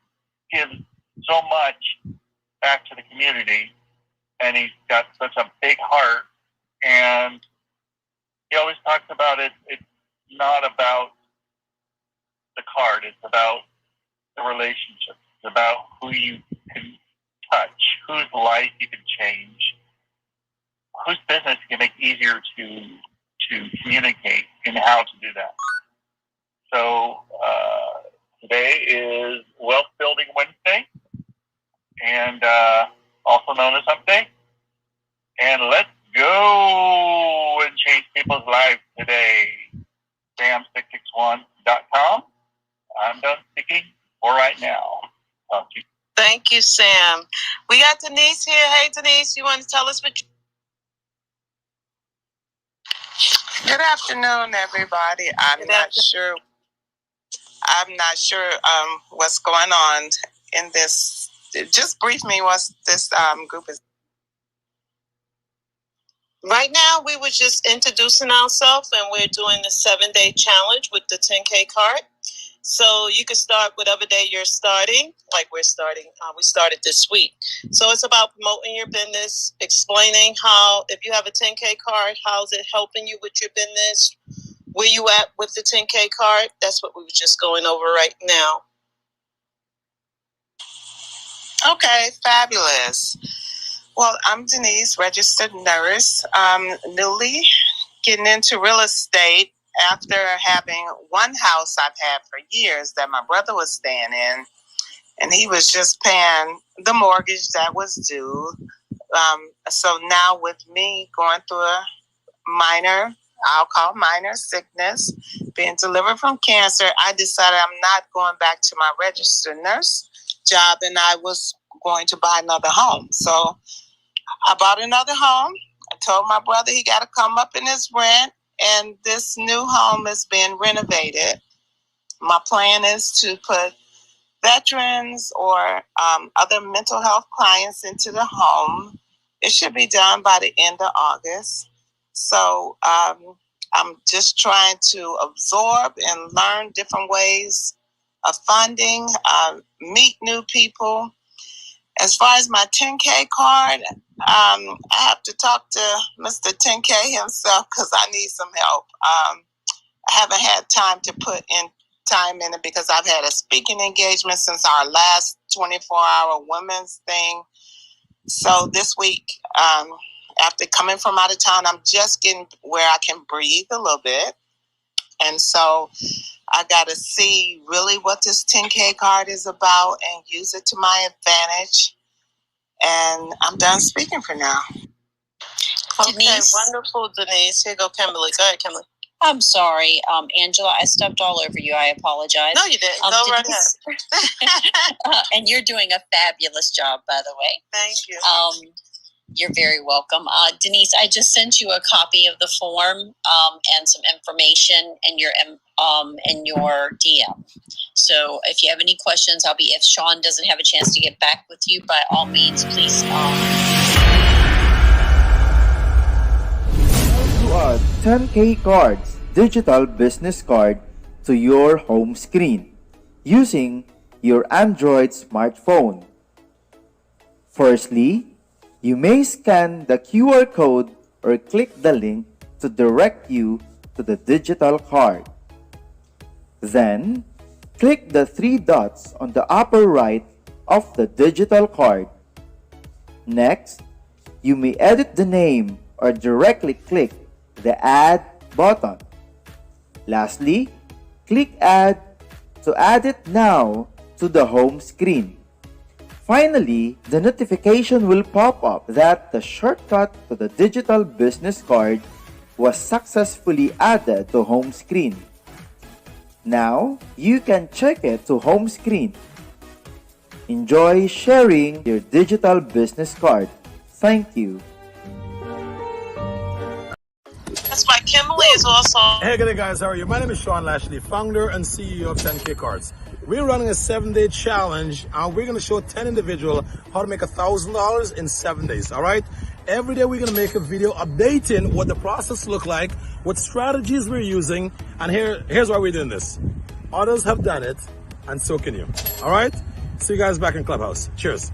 gives so much back to the community, and he's got such a big heart. And he always talks about it. It's not about the card. It's about the relationship. It's about who you can touch, whose life you can change, whose business you can make easier to communicate, and how to do that. So today is Wealth Building Wednesday, and also known as Hump Day. And let's go and change people's lives today. Sam661.com. I'm done speaking for right now. Talk to you. Thank you, Sam. We got Denise here. Hey, Denise, you want to tell us what you... Good afternoon, everybody. I'm not sure what's going on in this. Just brief me what this group is. Right now, we were just introducing ourselves, and we're doing the 7-day challenge with the 10K card. So you can start whatever day you're starting. Like we started this week. So it's about promoting your business, explaining how, if you have a 10K card, how's it helping you with your business? Where you at with the 10K card? That's what we were just going over right now. Okay, fabulous. Well, I'm Denise, registered nurse. Newly getting into real estate after having one house I've had for years that my brother was staying in, and he was just paying the mortgage that was due. So now with me going through a minor sickness, being delivered from cancer, I decided I'm not going back to my registered nurse job, and I was going to buy another home. So I bought another home. I told my brother he got to come up in his rent, and this new home is being renovated. My plan is to put veterans or other mental health clients into the home. It should be done by the end of August. So I'm just trying to absorb and learn different ways of funding, meet new people. As far as my 10K card, I have to talk to Mr. 10K himself because I need some help. I haven't had time to put in time in it because I've had a speaking engagement since our last 24-hour women's thing. So this week, after coming from out of town, I'm just getting where I can breathe a little bit. And so I got to see really what this 10K card is about and use it to my advantage. And I'm done speaking for now. Okay, Denise. Wonderful, Denise. Here go Kimberly. Go ahead, Kimberly. I'm sorry, Angela, I stepped all over you. I apologize. No, you didn't. Go right ahead. And you're doing a fabulous job, by the way. Thank you. You're very welcome. Denise, I just sent you a copy of the form and some information in your DM. So if you have any questions, if Sean doesn't have a chance to get back with you, by all means, please. To add 10K Cards digital business card to your home screen using your Android smartphone. Firstly, you may scan the QR code or click the link to direct you to the digital card. Then, click the 3 dots on the upper right of the digital card. Next, you may edit the name or directly click the Add button. Lastly, click Add to add it now to the home screen. Finally, the notification will pop up that the shortcut to the digital business card was successfully added to home screen. Now, you can check it to home screen. Enjoy sharing your digital business card. Thank you. That's why Kimberly is also... Hey, good day, guys. How are you? My name is Sean Lashley, founder and CEO of 10KCARDS. We're running a 7-day challenge, and we're going to show 10 individuals how to make $1,000 in 7 days, all right? Every day we're going to make a video updating what the process look like, what strategies we're using, and here's why we're doing this. Others have done it, and so can you, all right? See you guys back in Clubhouse. Cheers.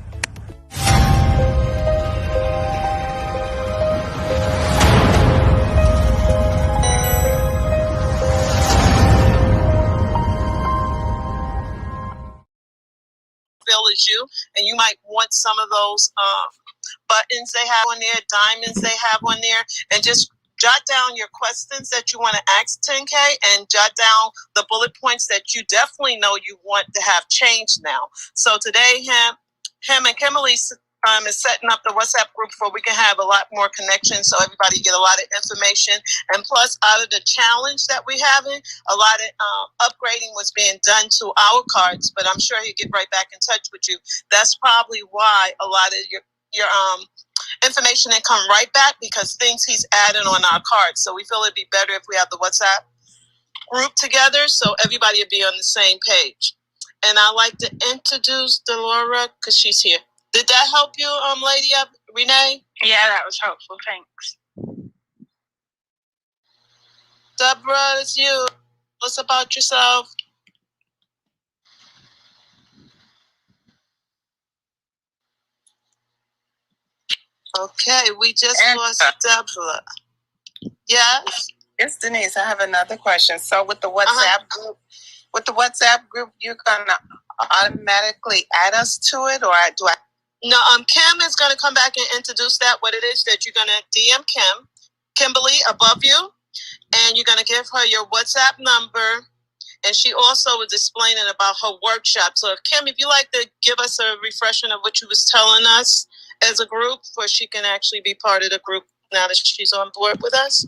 As you, and you might want some of those buttons they have on there, diamonds they have on there, and just jot down your questions that you want to ask 10K and jot down the bullet points that you definitely know you want to have changed now. So today, him and Kimberly is setting up the WhatsApp group where we can have a lot more connection so everybody get a lot of information. And plus, out of the challenge that we having, a lot of upgrading was being done to our cards, but I'm sure he'll get right back in touch with you. That's probably why a lot of your information didn't come right back, because things he's adding on our cards. So we feel it'd be better if we have the WhatsApp group together so everybody would be on the same page. And I'd like to introduce Delora because she's here. Did that help you, Lady Renee? Yeah, that was helpful. Thanks. Deborah, it's you. Tell us about yourself. Okay, we just lost Deborah. Yes? Yes, Denise, I have another question. So with the WhatsApp group, you're gonna automatically add us to it, or do I? No, Kim is gonna come back and introduce that, what it is that you're gonna DM Kimberly above you, and you're gonna give her your WhatsApp number. And she also was explaining about her workshop. So Kim, if you like to give us a refresher of what you was telling us as a group, where she can actually be part of the group now that she's on board with us.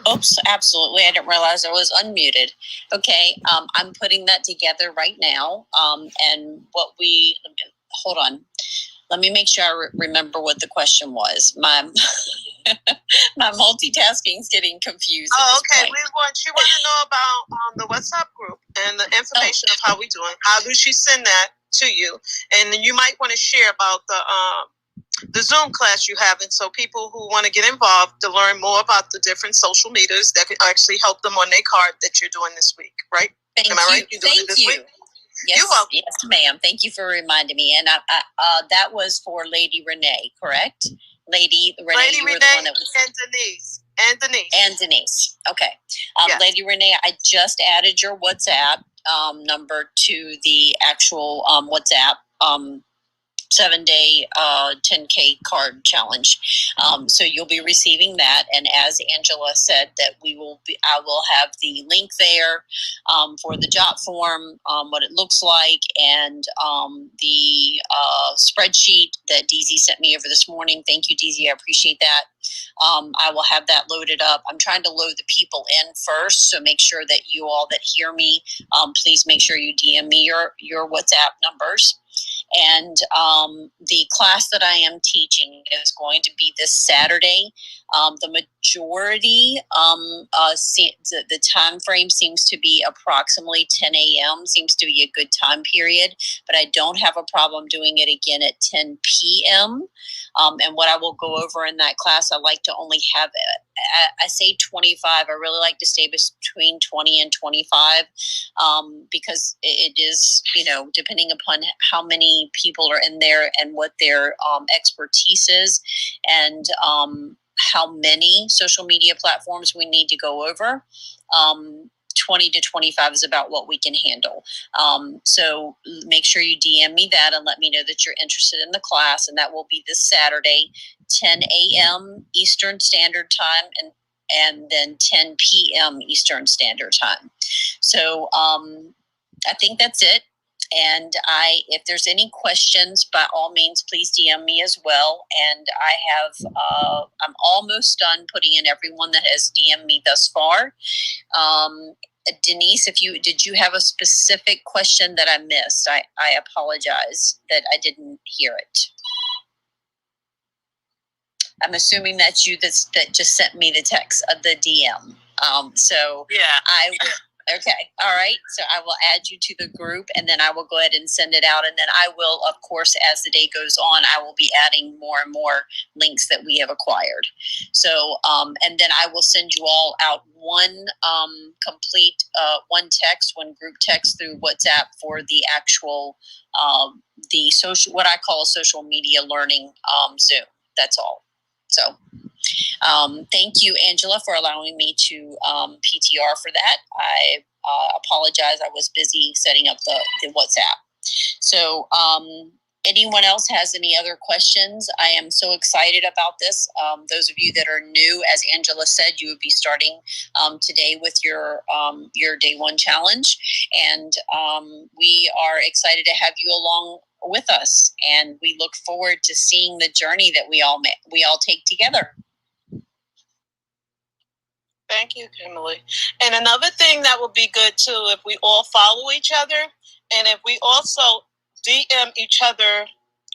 Oops, absolutely. I didn't realize I was unmuted. Okay, I'm putting that together right now. And hold on. Let me make sure I remember what the question was. My multitasking's getting confused. Oh, okay. She want to know about the WhatsApp group and the information of how we doing. How do she send that to you? And then you might want to share about the Zoom class you have, and so people who want to get involved to learn more about the different social medias that can actually help them on their card that you're doing this week, right? Thank Am I you. right? You're doing it this week? Yes, You're welcome. yes, ma'am. Thank you for reminding me. And that was for Lady Renee, correct? Lady Renee, Lady you Renee were the one that was... and Denise. Okay. Yes. Lady Renee, I just added your WhatsApp number to the actual WhatsApp 7-day 10K card challenge. So you'll be receiving that. And as Angela said, that I will have the link there for the jot form, what it looks like, and the spreadsheet that DZ sent me over this morning. Thank you, DZ. I appreciate that. I will have that loaded up. I'm trying to load the people in first, so make sure that you all that hear me, please make sure you DM me your WhatsApp numbers. And the class that I am teaching is going to be this Saturday. The majority, the time frame seems to be approximately 10 a.m. seems to be a good time period, but I don't have a problem doing it again at 10 p.m. And what I will go over in that class, I like to only have, I say 25. I really like to stay between 20 and 25 because it is, depending upon how many people are in there and what their expertise is, and how many social media platforms we need to go over. 20 to 25 is about what we can handle. So make sure you DM me that and let me know that you're interested in the class. And that will be this Saturday, 10 a.m. Eastern Standard Time and then 10 p.m. Eastern Standard Time. So I think that's it. And if there's any questions, by all means, please DM me as well. And I'm almost done putting in everyone that has DM'd me thus far. Denise, did you have a specific question that I missed? I apologize that I didn't hear it. I'm assuming that's you that just sent me the text of the DM. So yeah, I will. Okay. All right. So I will add you to the group, and then I will go ahead and send it out. And then I will, of course, as the day goes on, I will be adding more and more links that we have acquired. So, and then I will send you all out one complete one group text through WhatsApp for the actual, what I call social media learning Zoom. That's all. So. Thank you, Angela, for allowing me to PTR for that. I apologize. I was busy setting up the WhatsApp. So anyone else has any other questions, I am so excited about this. Those of you that are new, as Angela said, you would be starting today with your day one challenge. And we are excited to have you along with us. And we look forward to seeing the journey that we all take together. Thank you, Kimberly. And another thing that would be good too, if we all follow each other, and if we also DM each other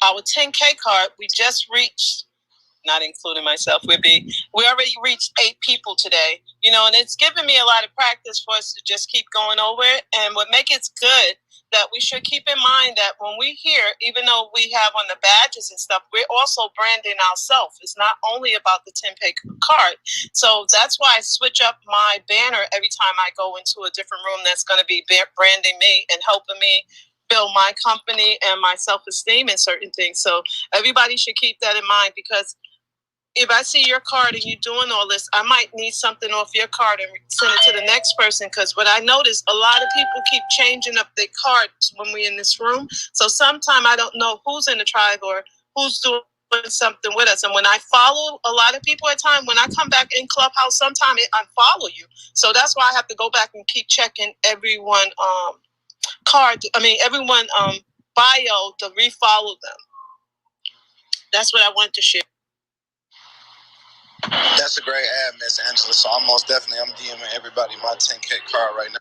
our 10K card. We just reached, not including myself, we already reached 8 people today, and it's given me a lot of practice for us to just keep going over it. And what makes it good, that we should keep in mind that when we hear, even though we have on the badges and stuff, we're also branding ourselves. It's not only about the 10K card. So that's why I switch up my banner every time I go into a different room that's going to be branding me and helping me build my company and my self-esteem in certain things. So everybody should keep that in mind, because if I see your card and you're doing all this, I might need something off your card and send it to the next person. Because what I notice, a lot of people keep changing up their cards when we're in this room. So sometimes I don't know who's in the tribe or who's doing something with us. And when I follow a lot of people at time, when I come back in Clubhouse, sometimes I unfollow you. So that's why I have to go back and keep checking everyone everyone bio to refollow them. That's what I want to share. That's a great ad, Miss Angela. So I'm DMing everybody my 10K card right now.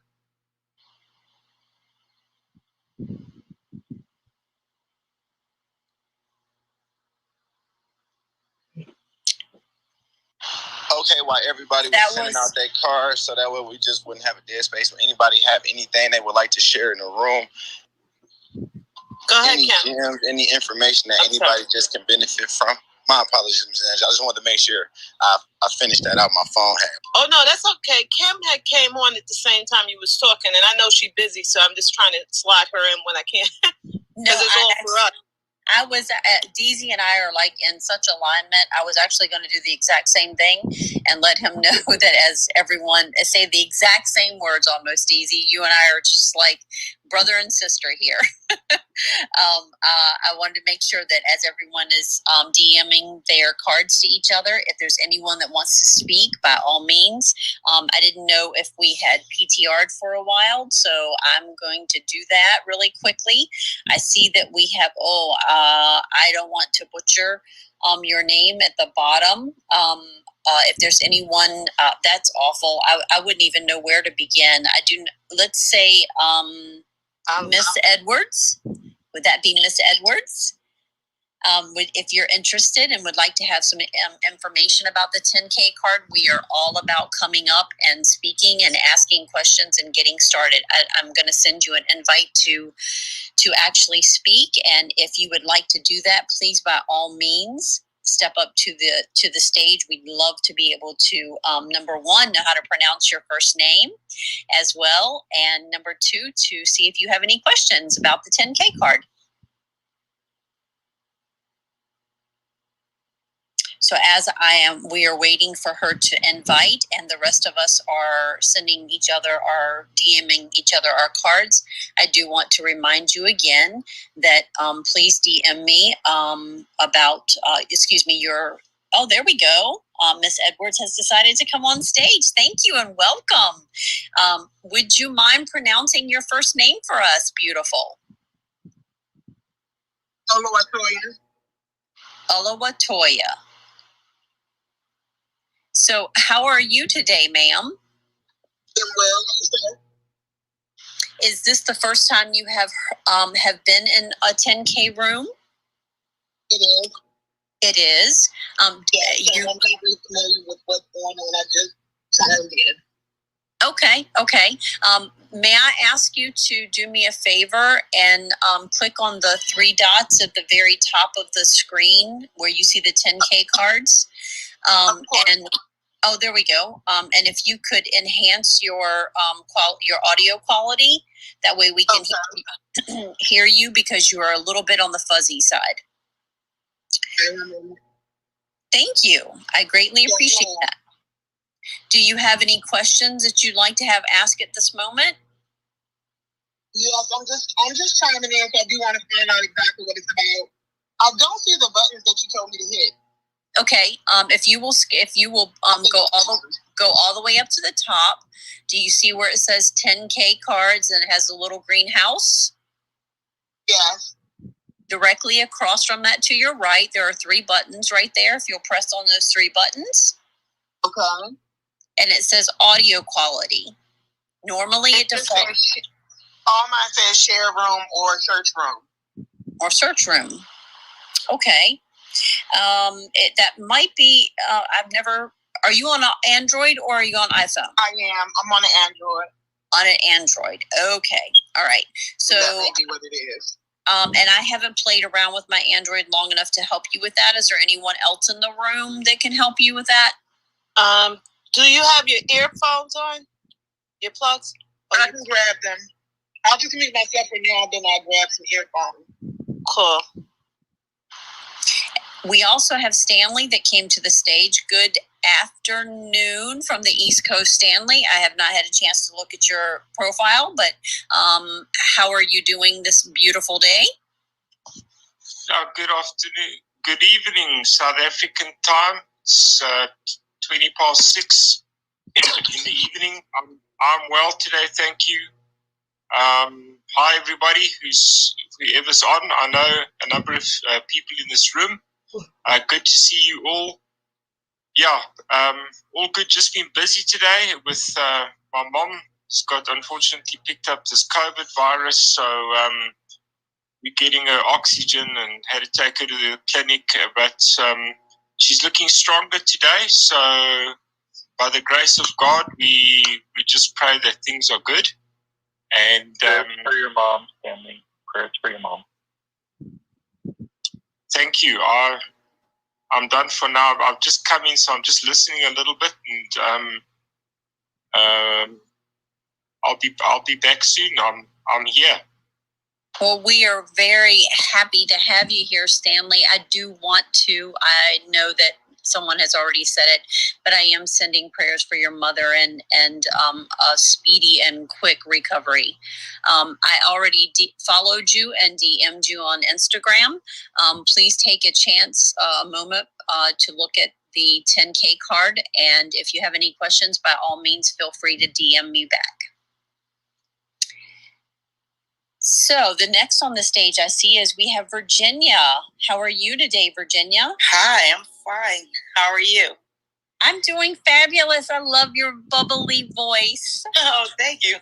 Okay, while everybody was sending out their cards, so that way we just wouldn't have a dead space. When anybody have anything they would like to share in the room, go ahead, any gems, any information that anybody just can benefit from. My apologies, Ms. Angela. I just wanted to make sure I finished that out. My phone had. Oh, no, that's okay. Kim had came on at the same time you was talking, and I know she's busy, so I'm just trying to slide her in when I can. Because it's all for us. I was DZ and I are like in such alignment. I was actually going to do the exact same thing and let him know that as everyone say the exact same words almost, DZ. You and I are just like brother and sister here. I wanted to make sure that as everyone is DMing their cards to each other, if there's anyone that wants to speak, by all means. I didn't know if we had PTR'd for a while, so I'm going to do that really quickly. I see that we have, I don't want to butcher your name at the bottom. If there's anyone, that's awful. I wouldn't even know where to begin. Let's say Miss Edwards. Would that be Miss Edwards? If you're interested and would like to have some information about the 10K card, we are all about coming up and speaking and asking questions and getting started. I'm going to send you an invite to actually speak, and if you would like to do that, please by all means step up to the stage. We'd love to be able to number one, know how to pronounce your first name as well, and number two, to see if you have any questions about the 10K card. So as we are waiting for her to invite, and the rest of us are sending each other DMing each other our cards, I do want to remind you again that please DM me about, there we go. Miss Edwards has decided to come on stage. Thank you and welcome. Would you mind pronouncing your first name for us, beautiful? Olawatoya. So how are you today, ma'am? I'm well. Is this the first time you have been in a 10K room? It is. It is. I'm not really familiar with what's going on. I just chimed in. Okay. May I ask you to do me a favor and click on the 3 dots at the very top of the screen where you see the 10K cards? There we go. And if you could enhance your audio quality, that way we can hear you, because you are a little bit on the fuzzy side. Thank you. I greatly appreciate that. Do you have any questions that you'd like to have asked at this moment? Yes, I'm just chiming in because I do want to find out exactly what it's about. I don't see the buttons that you told me to hit. Okay. If you will go all the way up to the top, do you see where it says 10K cards and it has a little greenhouse? Yes. Directly across from that to your right, there are 3 buttons right there. If you'll press on those 3 buttons. Okay. And it says audio quality. Normally it defaults. All mine says share room or search room. Or search room. Okay. That might be, are you on an Android or are you on iPhone? I am. I'm on an Android. On an Android. Okay. All right. So that may be what it is. And I haven't played around with my Android long enough to help you with that. Is there anyone else in the room that can help you with that? Do you have your earphones on? Your plugs? I can grab them. I'll just mute myself for now, then I'll grab some earphones. Cool. We also have Stanley that came to the stage. Good afternoon from the East Coast, Stanley. I have not had a chance to look at your profile, but how are you doing this beautiful day? Good afternoon. Good evening, South African time. It's 6:20 in the evening. I'm well today, thank you. Hi, everybody whoever's on. I know a number of people in this room. Good to see you all. Yeah, all good. Just been busy today with my mom. She's got unfortunately picked up this COVID virus, so we're getting her oxygen and had to take her to the clinic. But she's looking stronger today. So by the grace of God, we just pray that things are good. And prayers for your mom, Stanley. Prayers for your mom. Thank you. I'm done for now. I've just come in, so I'm just listening a little bit, and I'll be back soon. I'm here. Well, we are very happy to have you here, Stanley. I know that someone has already said it, but I am sending prayers for your mother and a speedy and quick recovery. I already followed you and DM'd you on Instagram. Please take a moment to look at the 10K card. And if you have any questions, by all means, feel free to DM me back. So the next on the stage I see is we have Virginia. How are you today, Virginia? Hi, I'm fine. How are you? I'm doing fabulous. I love your bubbly voice. Oh, thank you.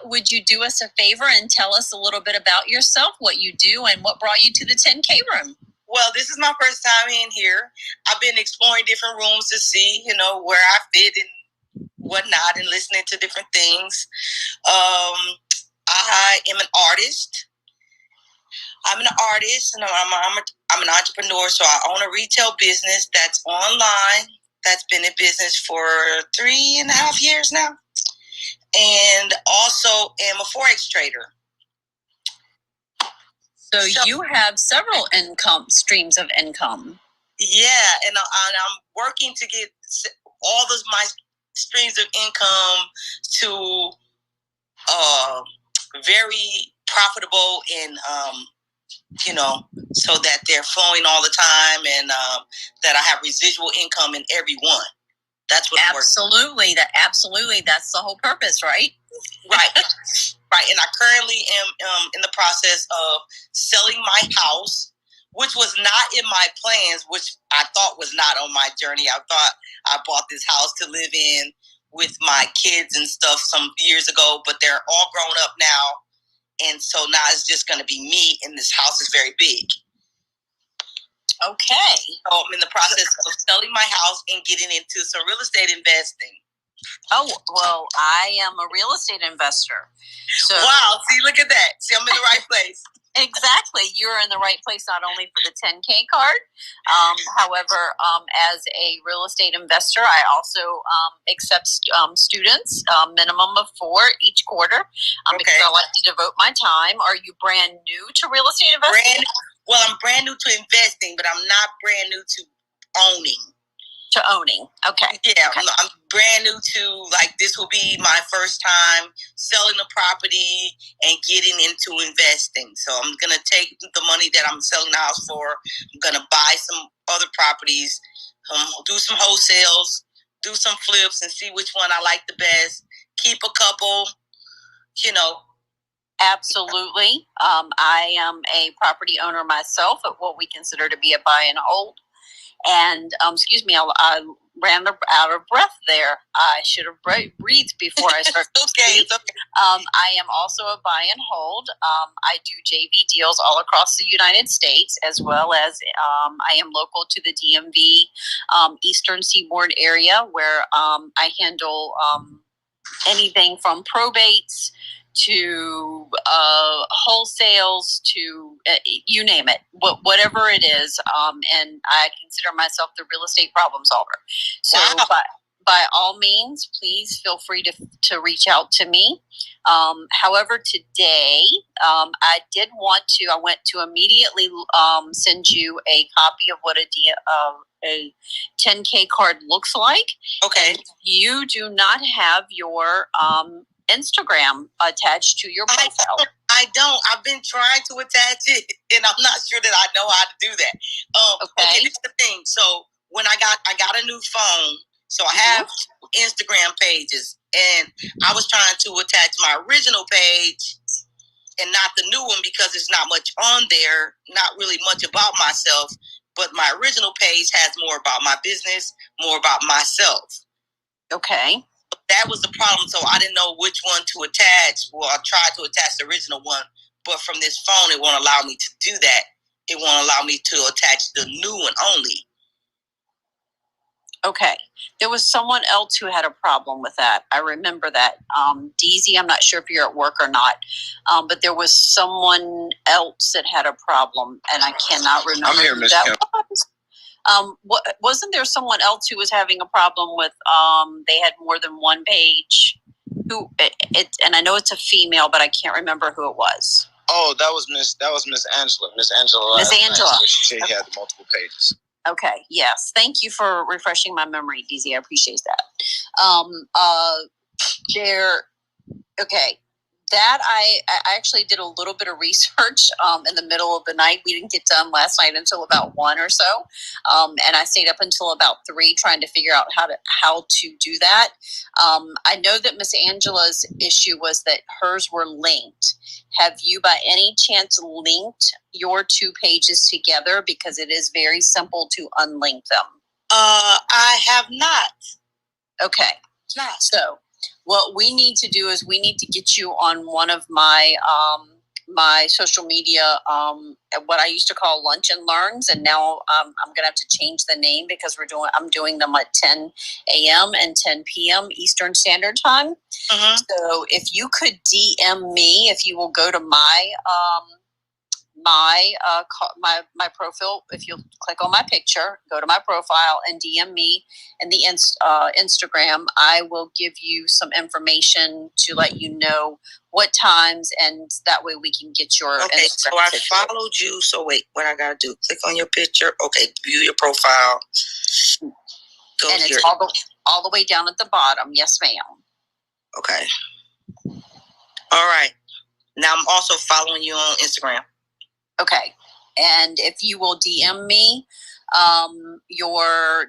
Would you do us a favor and tell us a little bit about yourself, what you do, and what brought you to the 10K room? Well, this is my first time in here. I've been exploring different rooms to see, where I fit and whatnot, and listening to different things. I am an artist. I'm an artist, and I'm an entrepreneur, so I own a retail business that's online, that's been in business for 3.5 years now, and also am a Forex trader. So you have several streams of income. Yeah, and I'm working to get all of my streams of income to very profitable and so that they're flowing all the time, and that I have residual income in every one. That's what I'm working. Absolutely. That's the whole purpose, right? Right. Right. And I currently am in the process of selling my house, which was not in my plans, which I thought was not on my journey. I thought I bought this house to live in with my kids and stuff some years ago, but they're all grown up now. And so now it's just going to be me, and this house is very big. Okay. So I'm in the process of selling my house and getting into some real estate investing. Oh, well, I am a real estate investor. So wow, see, look at that. See, I'm in the right place. Exactly. You're in the right place, not only for the 10K card. However, as a real estate investor, I also accept students, minimum of 4 each quarter, because I like to devote my time. Are you brand new to real estate investing? Well, I'm brand new to investing, but I'm not brand new to owning. to owning. Okay. Yeah, okay. I'm brand new to, like, this will be my first time selling a property and getting into investing. So I'm going to take the money that I'm selling the house for. I'm going to buy some other properties, do some wholesales, do some flips, and see which one I like the best. Keep a couple, you know. Absolutely. I am a property owner myself at what we consider to be a buy and hold. And excuse me, I ran out of breath there. I should have breathed before I started to speak. Okay. I am also a buy and hold. I do JV deals all across the United States, as well as I am local to the DMV Eastern Seaboard area, where I handle anything from probates to wholesales to you name it, whatever it is. And I consider myself the real estate problem solver. So by all means, please feel free to reach out to me. However, today I went to immediately send you a copy of what a 10K card looks like. Okay. And you do not have your Instagram attached to your profile. I don't. I've been trying to attach it, and I'm not sure that I know how to do that. Okay, this is the thing. So when I got a new phone, so I have Instagram pages, and I was trying to attach my original page and not the new one because there's not much on there, not really much about myself. But my original page has more about my business, more about myself. Okay. That was the problem. So I didn't know which one to attach. Well, I tried to attach the original one, but from this phone, it won't allow me to do that. It won't allow me to attach the new one only. Okay. There was someone else who had a problem with that. I remember that. DZ, I'm not sure if you're at work or not, but there was someone else that had a problem, and I cannot remember. I'm here, Ms. Kim. Wasn't there someone else who was having a problem with, they had more than one page? And I know it's a female, but I can't remember who it was. Oh, that was Miss Angela. Miss Angela. Miss Angela. She said she had multiple pages. Okay. Yes. Thank you for refreshing my memory, DZ. I appreciate that. Okay. That I actually did a little bit of research in the middle of the night. We didn't get done last night until about 1 or so, and I stayed up until about 3 trying to figure out how to do that. I know that Miss Angela's issue was that hers were linked. Have you, by any chance, linked your 2 pages together? Because it is very simple to unlink them. I have not. Okay. Not. So what we need to do is we need to get you on one of my my social media, what I used to call Lunch and Learns, and now I'm gonna have to change the name because I'm doing them at 10 a.m. and 10 p.m. Eastern Standard Time. Mm-hmm. So if you could DM me, if you will go to my my profile, if you'll click on my picture, go to my profile and DM me in the Instagram, I will give you some information to let you know what times, and that way we can get your okay, Instagram. So I followed you. So wait, what I gotta do? Click on your picture. Okay, view your profile. Go and here. It's all the way down at the bottom. Yes, ma'am. Okay. All right. Now I'm also following you on Instagram. Okay. And if you will DM me,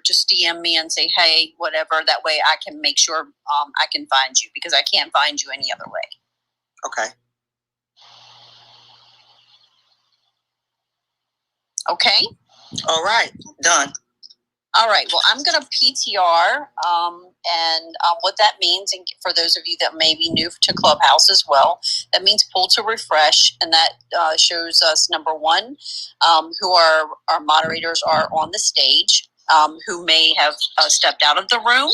just DM me and say, hey, whatever. That way I can make sure I can find you, because I can't find you any other way. Okay. Okay. All right. Done. All right. Well, I'm going to PTR, and what that means, and for those of you that may be new to Clubhouse as well, that means pull to refresh, and that shows us, number one, who our moderators are on the stage, who may have stepped out of the room,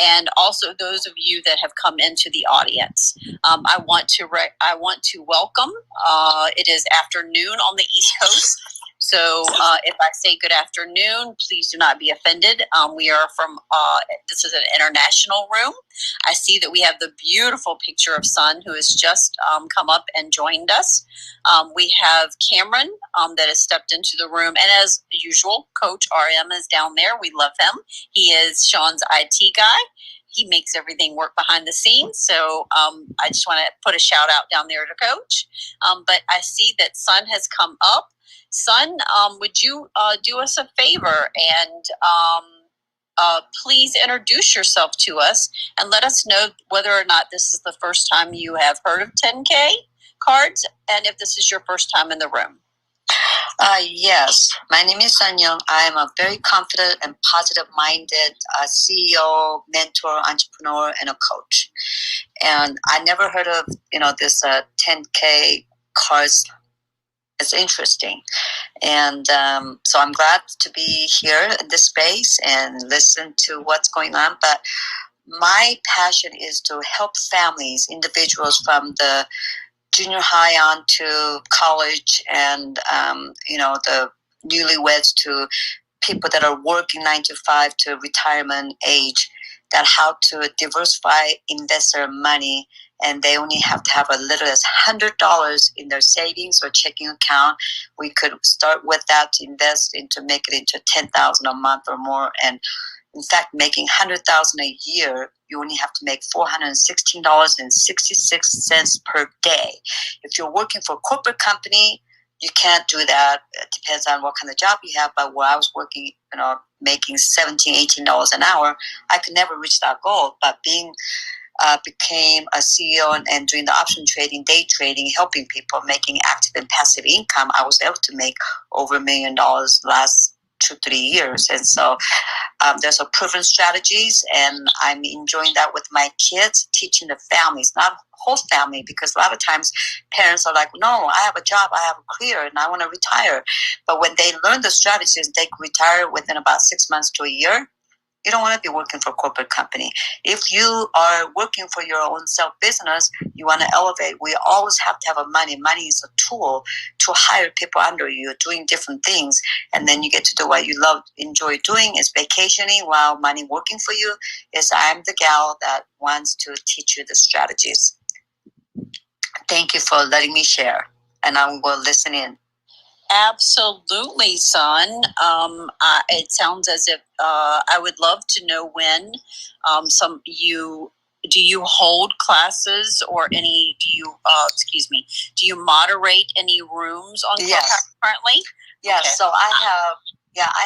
and also those of you that have come into the audience. I want to welcome. It is afternoon on the East Coast. So if I say good afternoon, please do not be offended. We are from, this is an international room. I see that we have the beautiful picture of Sun, who has just come up and joined us. We have Cameron that has stepped into the room. And as usual, Coach RM is down there. We love him. He is Sean's IT guy. He makes everything work behind the scenes. So I just want to put a shout out down there to Coach. But I see that Sun has come up. Sun, would you do us a favor and please introduce yourself to us and let us know whether or not this is the first time you have heard of 10K cards and if this is your first time in the room. Yes, my name is Sun Young. I am a very confident and positive-minded CEO, mentor, entrepreneur, and a coach. And I never heard of this 10K cards. It's interesting, and so I'm glad to be here in this space and listen to what's going on. But my passion is to help families, individuals from the junior high on to college and, the newlyweds to people that are working 9 to 5 to retirement age, that how to diversify, invest their money, and they only have to have as little as $100 in their savings or checking account. We could start with that to invest into, make it into $10,000 a month or more. And in fact, making $100,000 a year, you only have to make $416.66 per day. If you're working for a corporate company, you can't do that. It depends on what kind of job you have. But where I was working, making $17, $18 an hour, I could never reach that goal. But became a CEO and doing the option trading, day trading, helping people, making active and passive income, I was able to make over $1 million last 2-3 years. And so there's a proven strategies, and I'm enjoying that with my kids, teaching the families, not whole family, because a lot of times parents are like, no, I have a job, I have a career, and I want to retire. But when they learn the strategies, they can retire within about 6 months to a year. You don't want to be working for a corporate company. If you are working for your own self-business, you want to elevate. We always have to have money. Money is a tool to hire people under you, doing different things. And then you get to do what you love, enjoy doing, is vacationing while money working for you. Is I'm the gal that wants to teach you the strategies. Thank you for letting me share. And I will listen in. Absolutely, Son. It sounds as if I would love to know when do you hold classes or any, do you moderate any rooms on Clubhouse currently? Yes, okay. So I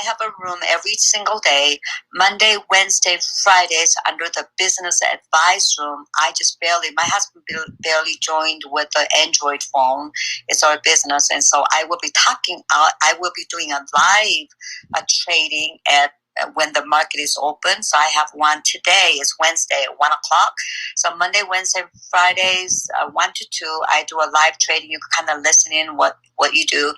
have a room every single day, Monday, Wednesday, Fridays, under the business advice room. My husband barely joined with the Android phone. It's our business. And so I will be I will be doing a live trading at when the market is open. So I have one today. It's Wednesday at 1 o'clock. So Monday, Wednesday, Fridays, 1 to 2, I do a live trading. You can kind of listen in what you do.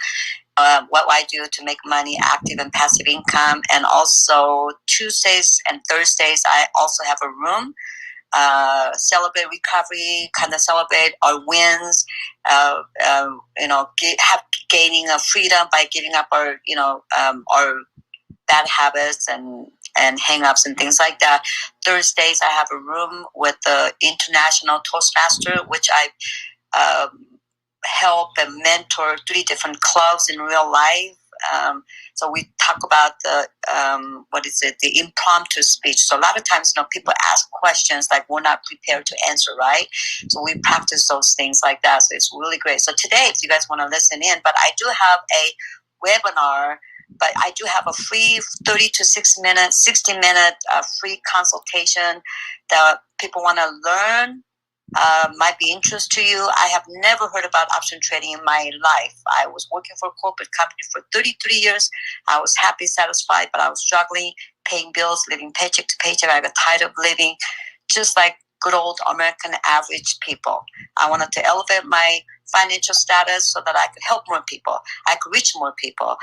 What I do to make money, active and passive income. And also Tuesdays and Thursdays, I also have a room, celebrate recovery, kind of celebrate our wins, gaining a freedom by giving up our bad habits and hang-ups and things like that. Thursdays, I have a room with the International Toastmaster, which I help and mentor 3 different clubs in real life. So we talk about the impromptu speech. So a lot of times, people ask questions like we're not prepared to answer, right? So we practice those things like that. So it's really great. So today, if you guys want to listen in, but I do have a webinar, but I do have a free 30 to 60 minute free consultation that people want to learn. Might be interest to you. I have never heard about option trading in my life. I was working for a corporate company for 33 years. I was happy, satisfied, but I was struggling, paying bills, living paycheck to paycheck. I got tired of living just like good old American average people. I wanted to elevate my financial status so that I could help more people. I could reach more people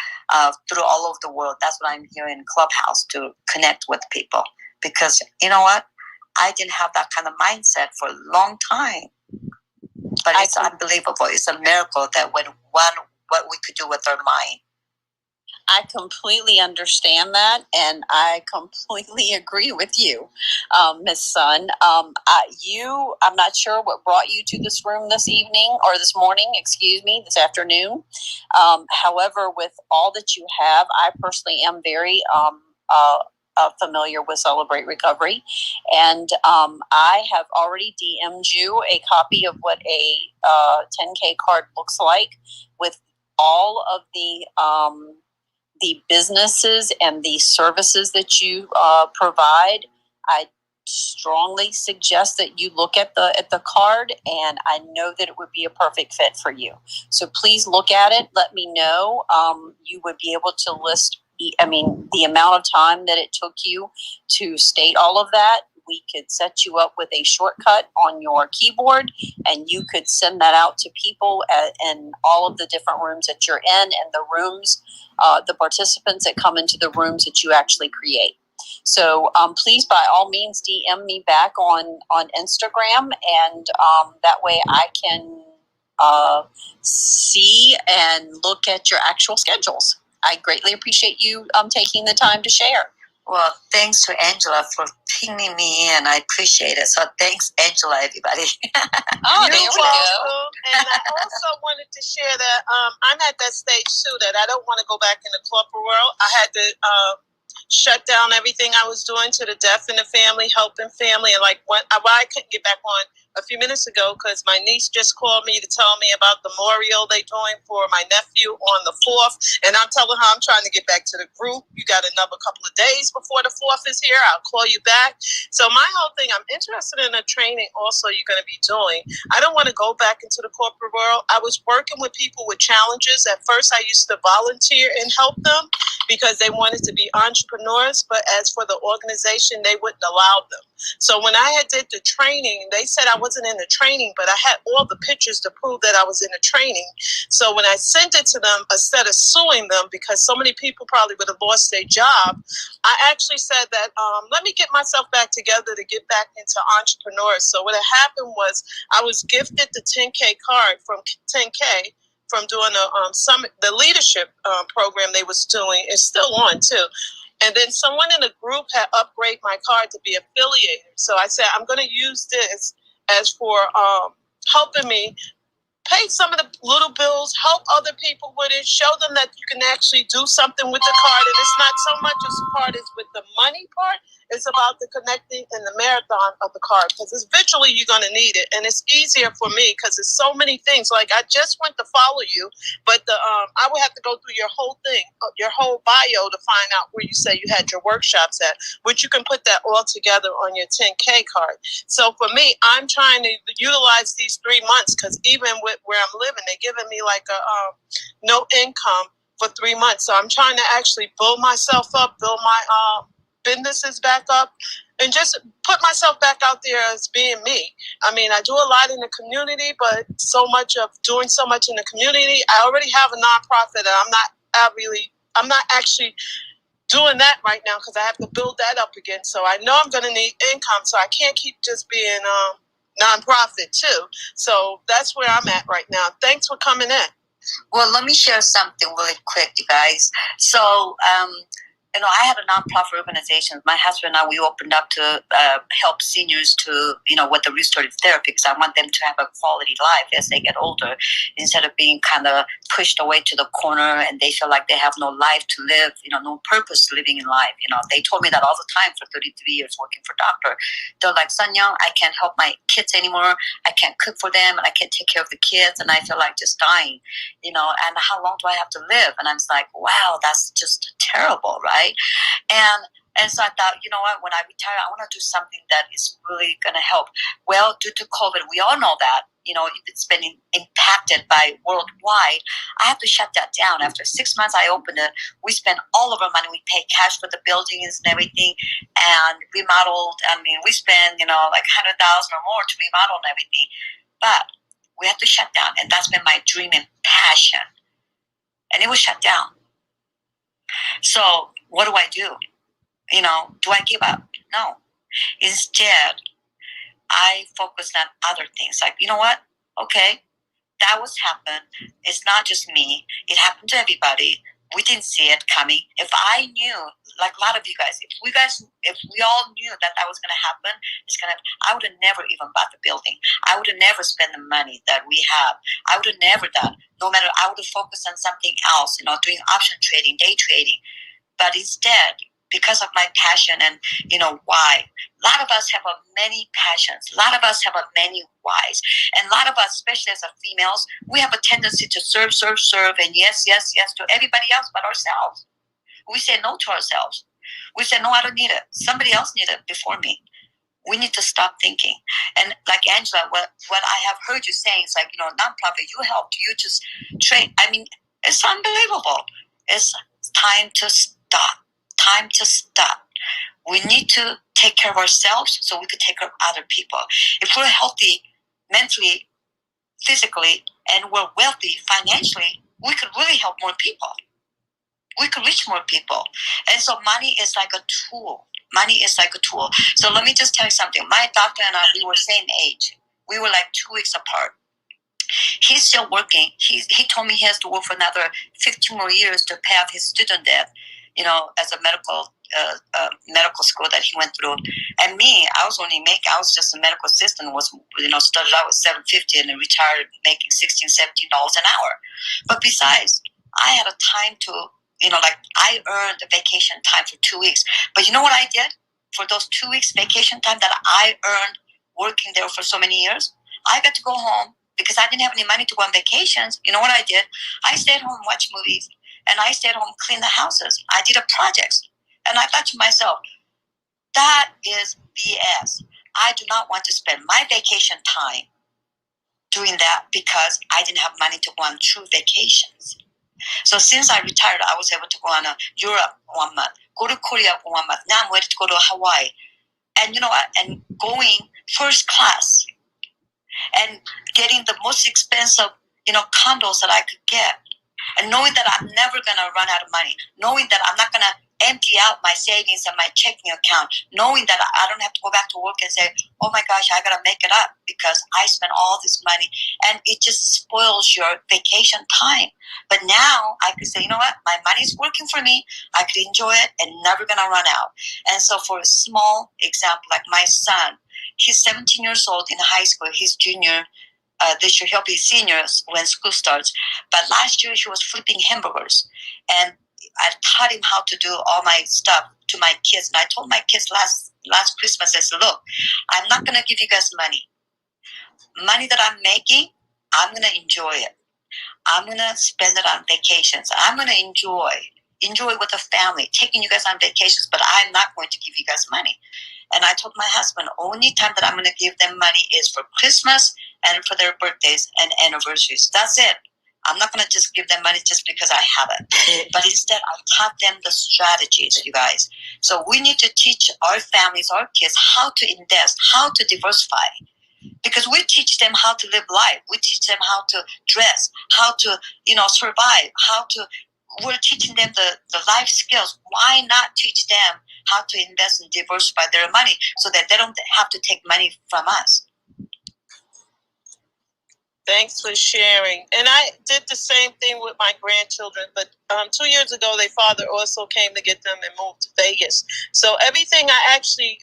through all over the world. That's what I'm here in Clubhouse, to connect with people. Because you know what? I didn't have that kind of mindset for a long time. But it's unbelievable. It's a miracle that what we could do with our mind. I completely understand that, and I completely agree with you, Miss Sun. I'm not sure what brought you to this room this evening, or this morning, this afternoon. However, with all that you have, I personally am very familiar with Celebrate Recovery, and I have already DM'd you a copy of what a 10K card looks like, with all of the businesses and the services that you provide. I strongly suggest that you look at the card, and I know that it would be a perfect fit for you. So please look at it. Let me know. You would be able to list, the amount of time that it took you to state all of that. We could set you up with a shortcut on your keyboard, and you could send that out to people in all of the different rooms that you're in, and the rooms, the participants that come into the rooms that you actually create. So please, by all means, DM me back on Instagram, and that way I can see and look at your actual schedules. I greatly appreciate you taking the time to share. Well, thanks to Angela for pinging me, and I appreciate it. So thanks, Angela, everybody. There we go. And I also wanted to share that I'm at that stage too, that I don't want to go back in the corporate world. I had to shut down everything I was doing to the deaf in the family, helping family, and why I couldn't get back on a few minutes ago, because my niece just called me to tell me about the memorial they're doing for my nephew on the 4th, and I'm telling her I'm trying to get back to the group. You got another couple of days before the 4th is here. I'll call you back. So my whole thing, I'm interested in a training also you're going to be doing. I don't want to go back into the corporate world. I was working with people with challenges. At first, I used to volunteer and help them because they wanted to be entrepreneurs, but as for the organization, they wouldn't allow them. So when I had did the training, they said I wasn't in the training, but I had all the pictures to prove that I was in the training. So when I sent it to them, instead of suing them, because so many people probably would have lost their job, I actually said that, let me get myself back together to get back into entrepreneurs. So what had happened was I was gifted the 10K card from 10K from doing a summit, the leadership program they was doing. Is still on too. And then someone in the group had upgraded my card to be affiliated. So I said, I'm going to use this as for helping me pay some of the little bills, help other people with it, show them that you can actually do something with the card. And it's not so much as part as with the money part. It's about the connecting and the marathon of the card, because it's visually you're going to need it. And it's easier for me because it's so many things. Like I just went to follow you, but I would have to go through your whole thing, your whole bio to find out where you say you had your workshops at, which you can put that all together on your 10K card. So for me, I'm trying to utilize these 3 months, because even with where I'm living, they're giving me like a no income for 3 months. So I'm trying to actually build myself up, build my businesses back up, and just put myself back out there as being me. I mean, I do a lot in the community, but so much of doing so much in the community, I already have a nonprofit, and I'm not actually doing that right now because I have to build that up again. So I know I'm going to need income, so I can't keep just being nonprofit too. So that's where I'm at right now. Thanks for coming in. Well, let me share something really quick, you guys. So, I have a nonprofit organization. My husband and I, we opened up to help seniors to, with the restorative therapy, because I want them to have a quality life as they get older, instead of being kind of pushed away to the corner and they feel like they have no life to live, no purpose living in life. They told me that all the time for 33 years working for doctor. They're like, Sun Young, I can't help my kids anymore. I can't cook for them, and I can't take care of the kids, and I feel like just dying, and how long do I have to live? And I was like, wow, that's just terrible, right? And so I thought, you know what, when I retire, I want to do something that is really going to help. Well, due to COVID, we all know that, it's been impacted by worldwide. I have to shut that down. After 6 months, I opened it. We spent all of our money. We paid cash for the buildings and everything, and remodeled. We spent, like $100,000 or more to remodel and everything. But we had to shut down, and that's been my dream and passion. And it was shut down. So what do I do? Do I give up? No. Instead, I focused on other things. Like, you know what? Okay, that was happened. It's not just me. It happened to everybody. We didn't see it coming. If I knew, like a lot of you guys, if we all knew that was going to happen, I would have never even bought the building. I would have never spent the money that we have. I would have never done. No matter, I would have focused on something else, doing option trading, day trading. But instead, because of my passion and, why, a lot of us have many passions. A lot of us have many whys. And a lot of us, especially as females, we have a tendency to serve, and yes to everybody else but ourselves. We say no to ourselves. We say, no, I don't need it. Somebody else needed it before me. We need to stop thinking. And like Angela, what I have heard you saying, it's like, nonprofit, you helped, you just trade. I mean, it's unbelievable. It's time to stop. Time to stop. We need to take care of ourselves so we could take care of other people. If we're healthy mentally, physically, and we're wealthy financially, we could really help more people. We could reach more people. And so money is like a tool. Money is like a tool. So let me just tell you something. My doctor and I, we were same age. We were like 2 weeks apart. He's still working. He told me he has to work for another 15 more years to pay off his student debt, as a medical school that he went through. And me, I was just a medical assistant, started out with $7.50 and then retired making $16, $17 an hour. But besides, I had a time to, I earned a vacation time for 2 weeks. But you know what I did for those 2 weeks vacation time that I earned working there for so many years? I got to go home because I didn't have any money to go on vacations. You know what I did? I stayed home, watched movies, and I stayed home, cleaned the houses. I did projects. And I thought to myself, that is BS. I do not want to spend my vacation time doing that because I didn't have money to go on true vacations. So since I retired, I was able to go on Europe 1 month, go to Korea for 1 month. Now I'm ready to go to Hawaii. And you know what? And going first class and getting the most expensive, condos that I could get. And knowing that I'm never going to run out of money. Knowing that I'm not going to empty out my savings and my checking account. Knowing that I don't have to go back to work and say, oh my gosh, I got to make it up because I spent all this money. And it just spoils your vacation time. But now I could say, you know what? My money's working for me. I could enjoy it and never going to run out. And so for a small example, like my son, he's 17 years old in high school. He's junior. This year he'll be seniors when school starts. But last year he was flipping hamburgers. And I taught him how to do all my stuff to my kids. And I told my kids last Christmas, I said, look, I'm not going to give you guys money. Money that I'm making, I'm going to enjoy it. I'm going to spend it on vacations. I'm going to enjoy with the family, taking you guys on vacations, but I'm not going to give you guys money. And I told my husband, only time that I'm going to give them money is for Christmas and for their birthdays and anniversaries. That's it. I'm not going to just give them money just because I have it. But instead, I taught them the strategies, you guys. So we need to teach our families, our kids, how to invest, how to diversify. Because we teach them how to live life. We teach them how to dress, how to, survive, we're teaching them the life skills. Why not teach them how to invest and diversify their money so that they don't have to take money from us? Thanks for sharing. And I did the same thing with my grandchildren, but 2 years ago, their father also came to get them and moved to Vegas. So everything I actually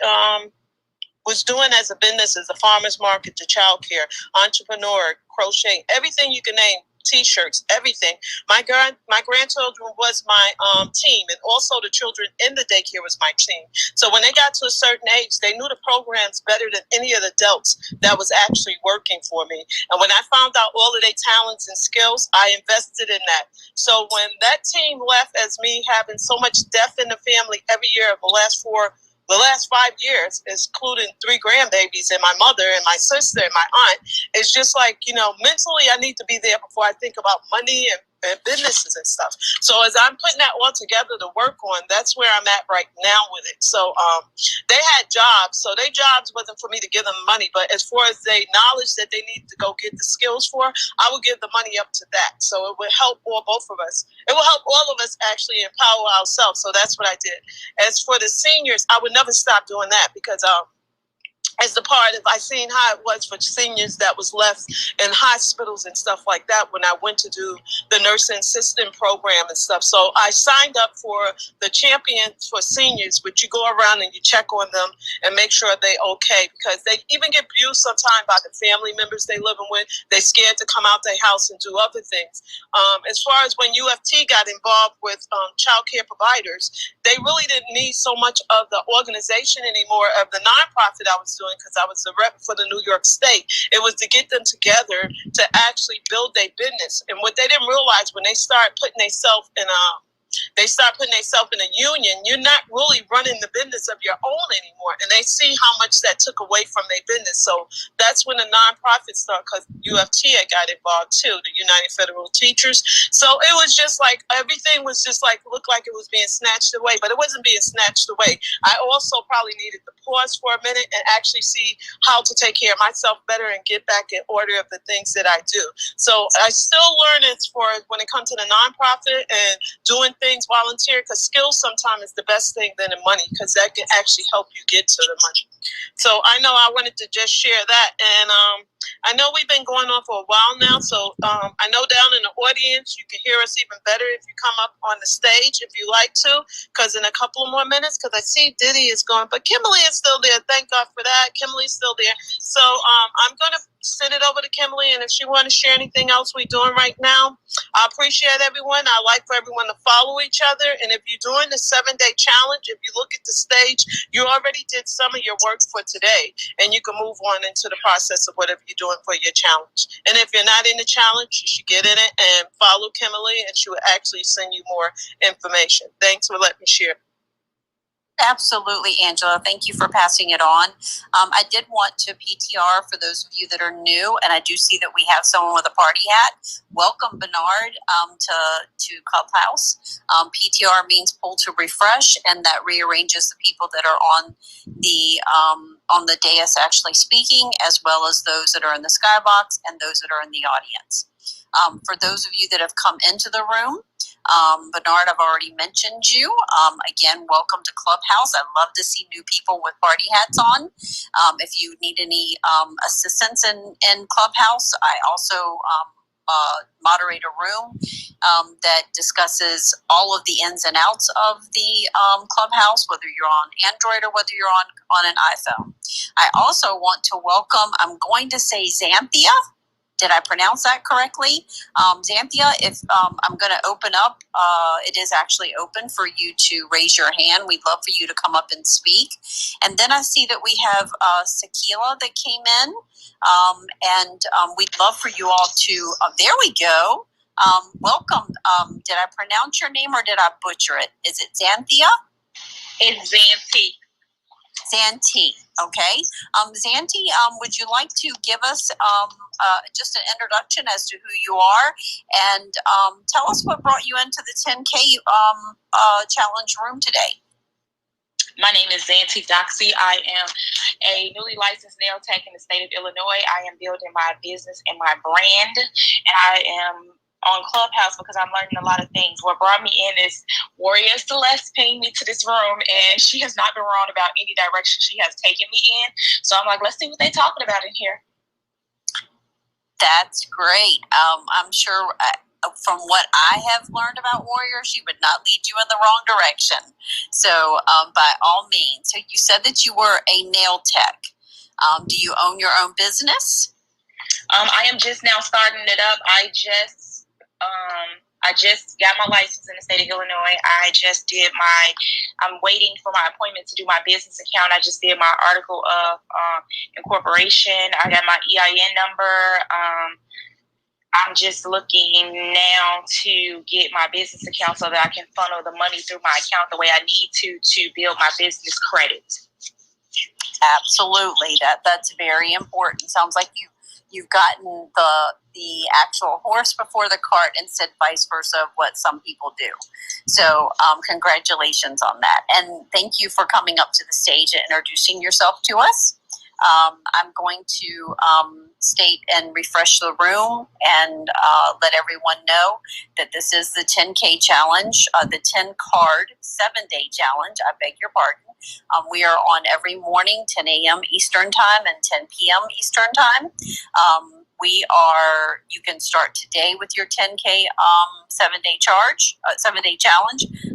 was doing as a business, as a farmer's market, to childcare, entrepreneur, crochet, everything you can name, T-shirts, everything. My grandchildren was my team, and also the children in the daycare was my team. So when they got to a certain age, they knew the programs better than any of the adults that was actually working for me. And when I found out all of their talents and skills, I invested in that. So when that team left, as me having so much death in the family every year of the last 5 years, including 3 grandbabies and my mother and my sister and my aunt, it's just like, mentally I need to be there before I think about money and businesses and stuff. So as I'm putting that all together to work on, that's where I'm at right now with it. So they had jobs. So their jobs wasn't for me to give them money, but as far as the knowledge that they need to go get the skills for, I would give the money up to that. So it would help both of us. It will help all of us actually empower ourselves. So that's what I did. As for the seniors, I would never stop doing that because as the part of, I seen how it was for seniors that was left in hospitals and stuff like that when I went to do the nursing assistant program and stuff. So I signed up for the Champions for Seniors, which you go around and you check on them and make sure they okay, because they even get abused sometimes by the family members they living with. They scared to come out their house and do other things. As far as when UFT got involved with child care providers, they really didn't need so much of the organization anymore of the nonprofit I was doing, because I was the rep for the New York State. It was to get them together to actually build their business. And what they didn't realize when they start putting themselves in a union, you're not really running the business of your own anymore. And they see how much that took away from their business. So that's when the nonprofit started, because UFT got involved too, the United Federal Teachers. So it was just like, everything was just like, looked like it was being snatched away, but it wasn't being snatched away. I also probably needed to pause for a minute and actually see how to take care of myself better and get back in order of the things that I do. So I still learn as far as when it comes to the nonprofit and doing things volunteer, because skills sometimes is the best thing than the money, because that can actually help you get to the money. So I know I wanted to just share that. And I know we've been going on for a while now, so I know down in the audience you can hear us even better if you come up on the stage if you like to, because in a couple of more minutes, because I see Diddy is going, but Kimberly is still there. Thank God for that. Kimberly's still there. So I'm going to send it over to Kimberly, and if she want to share anything else we're doing right now, I appreciate everyone. I like for everyone to follow each other. And if you're doing the 7-day challenge, if you look at the stage, you already did some of your work for today, and you can move on into the process of whatever you're doing for your challenge. And if you're not in the challenge, you should get in it and follow Kimberly, and she will actually send you more information. Thanks for letting me share. Absolutely, Angela. Thank you for passing it on. I did want to PTR for those of you that are new, and I do see that we have someone with a party hat. Welcome, Bernard, to Clubhouse. PTR means pull to refresh, and that rearranges the people that are on the dais actually speaking, as well as those that are in the skybox and those that are in the audience. For those of you that have come into the room, Bernard, I've already mentioned you. Again, welcome to Clubhouse. I love to see new people with party hats on. If you need any assistance in Clubhouse, I also moderate a room that discusses all of the ins and outs of the Clubhouse, whether you're on Android or whether you're on an iPhone. I also want to welcome, I'm going to say Xanthia. Did I pronounce that correctly? Xanthia, if I'm going to open up, it is actually open for you to raise your hand. We'd love for you to come up and speak. And then I see that we have Sakila that came in, and we'd love for you all to, there we go. Welcome. Did I pronounce your name or did I butcher it? Is it Xanthia? It's Xanthi. Xanthi, okay. Xanthi, would you like to give us just an introduction as to who you are, and tell us what brought you into the 10K challenge room today? My name is Xanthi Doxy. I am a newly licensed nail tech in the state of Illinois. I am building my business and my brand, and I am on Clubhouse because I'm learning a lot of things. What brought me in is Warrior Celeste pinged me to this room, and she has not been wrong about any direction she has taken me in. So I'm like, let's see what they're talking about in here. That's great. I'm sure from what I have learned about Warrior, she would not lead you in the wrong direction. So by all means. So you said that you were a nail tech. Do you own your own business? I am just now starting it up. I just got my license in the state of Illinois. I'm waiting for my appointment to do my business account. I just did my article of incorporation. I got my EIN number. I'm just looking now to get my business account so that I can funnel the money through my account the way I need to build my business credit. Absolutely. That's very important. Sounds like you've gotten the actual horse before the cart instead vice versa of what some people do. So congratulations on that. And thank you for coming up to the stage and introducing yourself to us. I'm going to state and refresh the room and let everyone know that this is the 10K challenge, the 10-card 7-day challenge. I beg your pardon. We are on every morning, 10 a.m. Eastern Time and 10 p.m. Eastern Time. You can start today with your 10K 7-day challenge.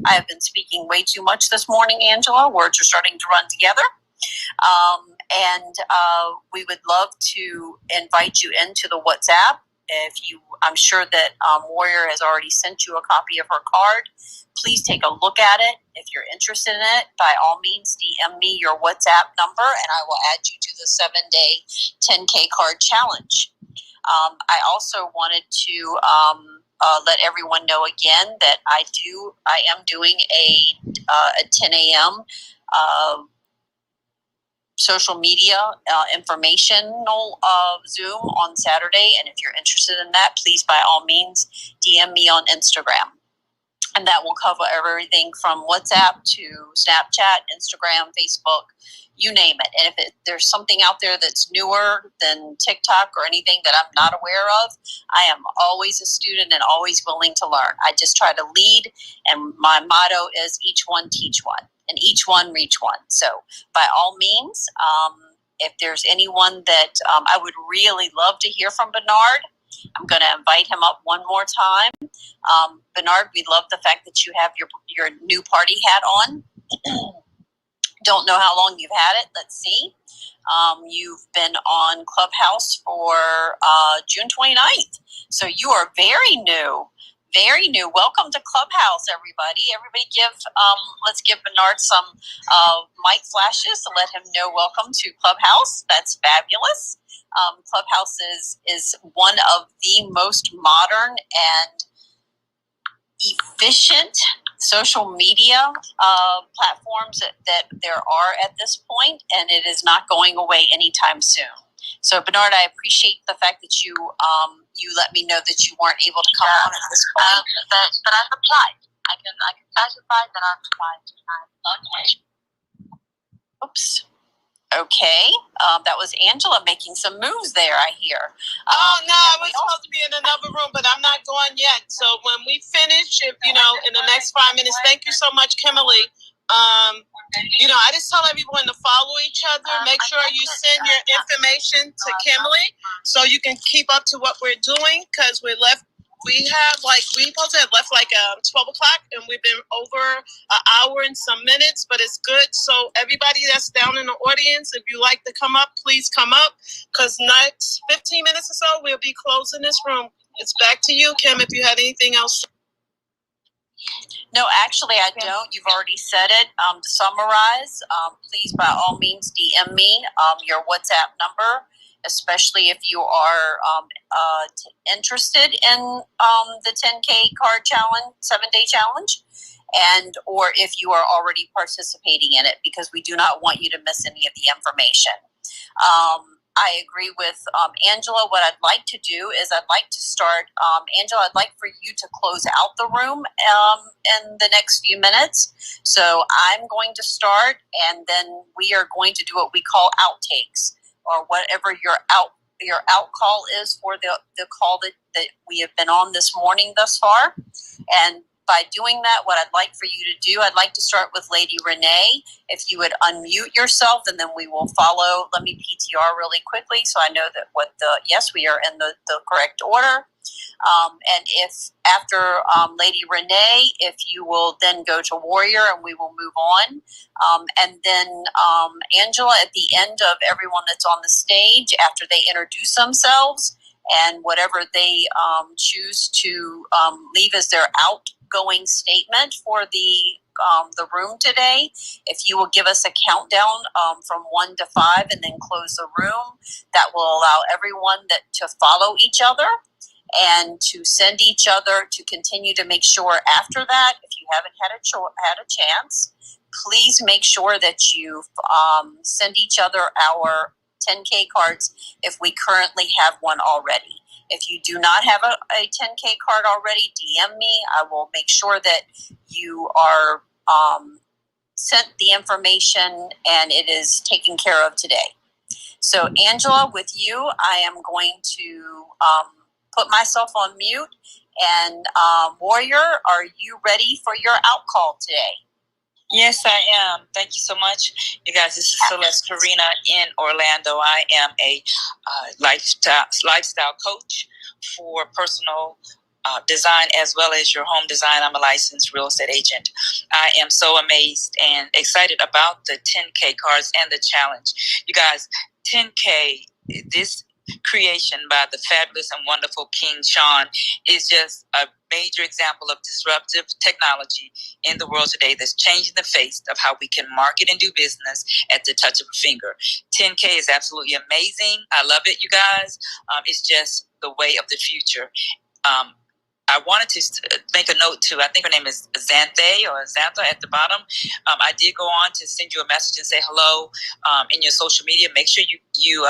I have been speaking way too much this morning, Angela. Words are starting to run together. We would love to invite you into the WhatsApp. I'm sure that Warrior has already sent you a copy of her card. Please take a look at it. If you're interested in it, by all means, DM me your WhatsApp number, and I will add you to the 7-day 10K card challenge. I also wanted to let everyone know again that I am doing a 10 a.m. Social media informational Zoom on Saturday, and if you're interested in that, please by all means DM me on Instagram. And that will cover everything from WhatsApp to Snapchat, Instagram, Facebook, you name it. And if there's something out there that's newer than TikTok or anything that I'm not aware of, I am always a student and always willing to learn. I just try to lead, and my motto is each one teach one, and each one reach one. So by all means, if there's anyone that I would really love to hear from Bernard, I'm going to invite him up one more time. Bernard, we love the fact that you have your new party hat on. Don't know how long you've had it. Let's see. You've been on Clubhouse for June 29th. So you are very new. Very new. Welcome to Clubhouse, everybody. Let's give Bernard some mic flashes to let him know welcome to Clubhouse. That's fabulous. Clubhouse is one of the most modern and efficient social media platforms that there are at this point, and it is not going away anytime soon. So, Bernard, I appreciate the fact that you let me know that you weren't able to come on at this point. But I've applied. I can specify that I've applied tonight. Okay. Oops. Okay, that was Angela making some moves there, I hear. No, I was supposed to be in another room, but I'm not going yet. So when we finish, in the next 5 minutes, thank you so much, Kimberly. I just tell everyone to follow each other. Make sure you send your information to Kimberly so you can keep up to what we're doing, because we supposed to have left 12 o'clock, and we've been over an hour and some minutes, but it's good. So everybody that's down in the audience, if you like to come up, please come up, because next 15 minutes or so, we'll be closing this room. It's back to you, Kim, if you had anything else. No, actually, I don't. You've already said it. To summarize, please, by all means, DM me your WhatsApp number, especially if you are interested in the 10K card challenge, 7-day challenge, or if you are already participating in it, because we do not want you to miss any of the information. I agree with Angela. What I'd like to do is I'd like to start, Angela, I'd like for you to close out the room in the next few minutes. So I'm going to start, and then we are going to do what we call outtakes, or whatever your out call is for the call that we have been on this morning thus far. And by doing that, what I'd like for you to do, I'd like to start with Lady Renee. If you would unmute yourself, and then we will follow. Let me PTR really quickly so I know that yes, we are in the correct order. And if after Lady Renee, if you will then go to Warrior, and we will move on. And then Angela, at the end of everyone that's on the stage, after they introduce themselves and whatever they choose to leave as their outgoing statement for the room today, if you will give us a countdown from 1 to 5 and then close the room, that will allow everyone to follow each other and to send each other to continue to make sure after that, if you haven't had a chance, please make sure that you send each other our 10K cards if we currently have one already. If you do not have a 10K card already, DM me. I will make sure that you are sent the information and it is taken care of today. So, Angela, with you, I am going to put myself on mute. And Warrior, are you ready for your out call today? Yes, I am. Thank you so much. You guys, this is Celeste Karina in Orlando. I am a lifestyle coach for personal design as well as your home design. I'm a licensed real estate agent. I am so amazed and excited about the 10K cards and the challenge. You guys, 10K, this creation by the fabulous and wonderful King Sean is just a major example of disruptive technology in the world today that's changing the face of how we can market and do business at the touch of a finger. 10K is absolutely amazing. I love it, you guys. It's just the way of the future. I wanted to make a note too. I think her name is Xanthe or Xantha at the bottom. I did go on to send you a message and say hello in your social media. Make sure you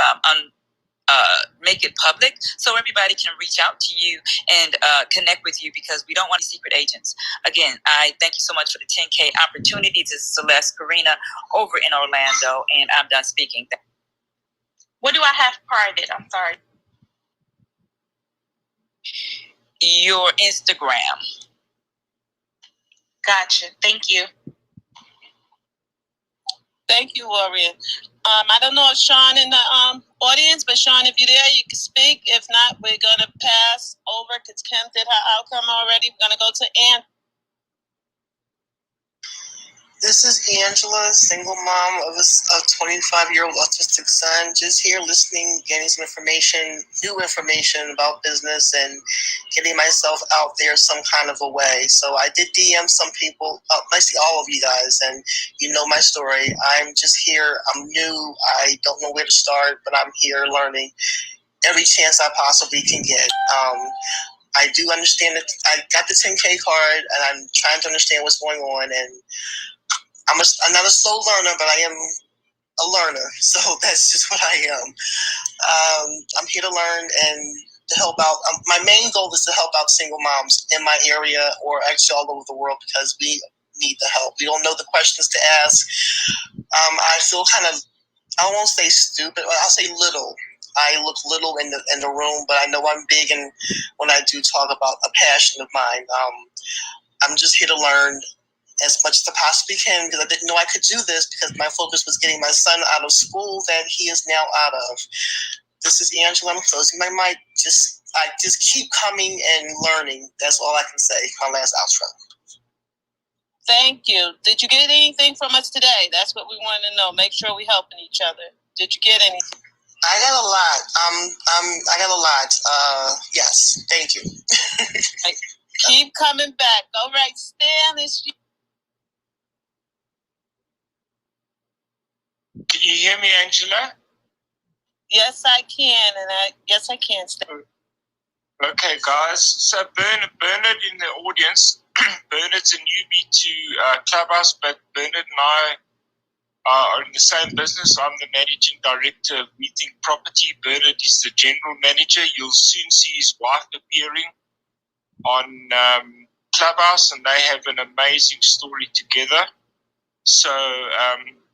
make it public so everybody can reach out to you and connect with you, because we don't want secret agents. Again, I thank you so much for the 10K opportunity. This is Celeste Karina over in Orlando, and I'm done speaking. What do I have private? I'm sorry. Your Instagram. Gotcha. Thank you. Thank you, Warrior. I don't know if Sean in the audience, but Sean, if you're there, you can speak. If not, we're gonna pass over because Kim did her outcome already. We're gonna go to Ann. This is Angela, single mom of a 25-year-old autistic son. Just here listening, getting some information, new information about business and getting myself out there some kind of a way. So I did DM some people, mostly all of you guys, and you know my story. I'm just here. I'm new. I don't know where to start, but I'm here learning every chance I possibly can get. I do understand that I got the 10K card, and I'm trying to understand what's going on, and I'm not a slow learner, but I am a learner. So that's just what I am. I'm here to learn and to help out. My main goal is to help out single moms in my area or actually all over the world, because we need the help. We don't know the questions to ask. I feel kind of, I won't say stupid, I'll say little. I look little in the room, but I know I'm big, and when I do talk about a passion of mine, I'm just here to learn as much as I possibly can, because I didn't know I could do this, because my focus was getting my son out of school that he is now out of. This is Angela. I'm closing my mic. I just keep coming and learning. That's all I can say. My last outro. Thank you. Did you get anything from us today? That's what we want to know. Make sure we're helping each other. Did you get anything? I got a lot. I got a lot. Yes. Thank you. Keep coming back. All right, Stan, it's you. Can you hear me, Angela? Yes, I can, and yes, I can. Okay, guys. So Bernard in the audience. Bernard's a newbie to Clubhouse, but Bernard and I are in the same business. I'm the managing director of Meeting Property. Bernard is the general manager. You'll soon see his wife appearing on Clubhouse, and they have an amazing story together. So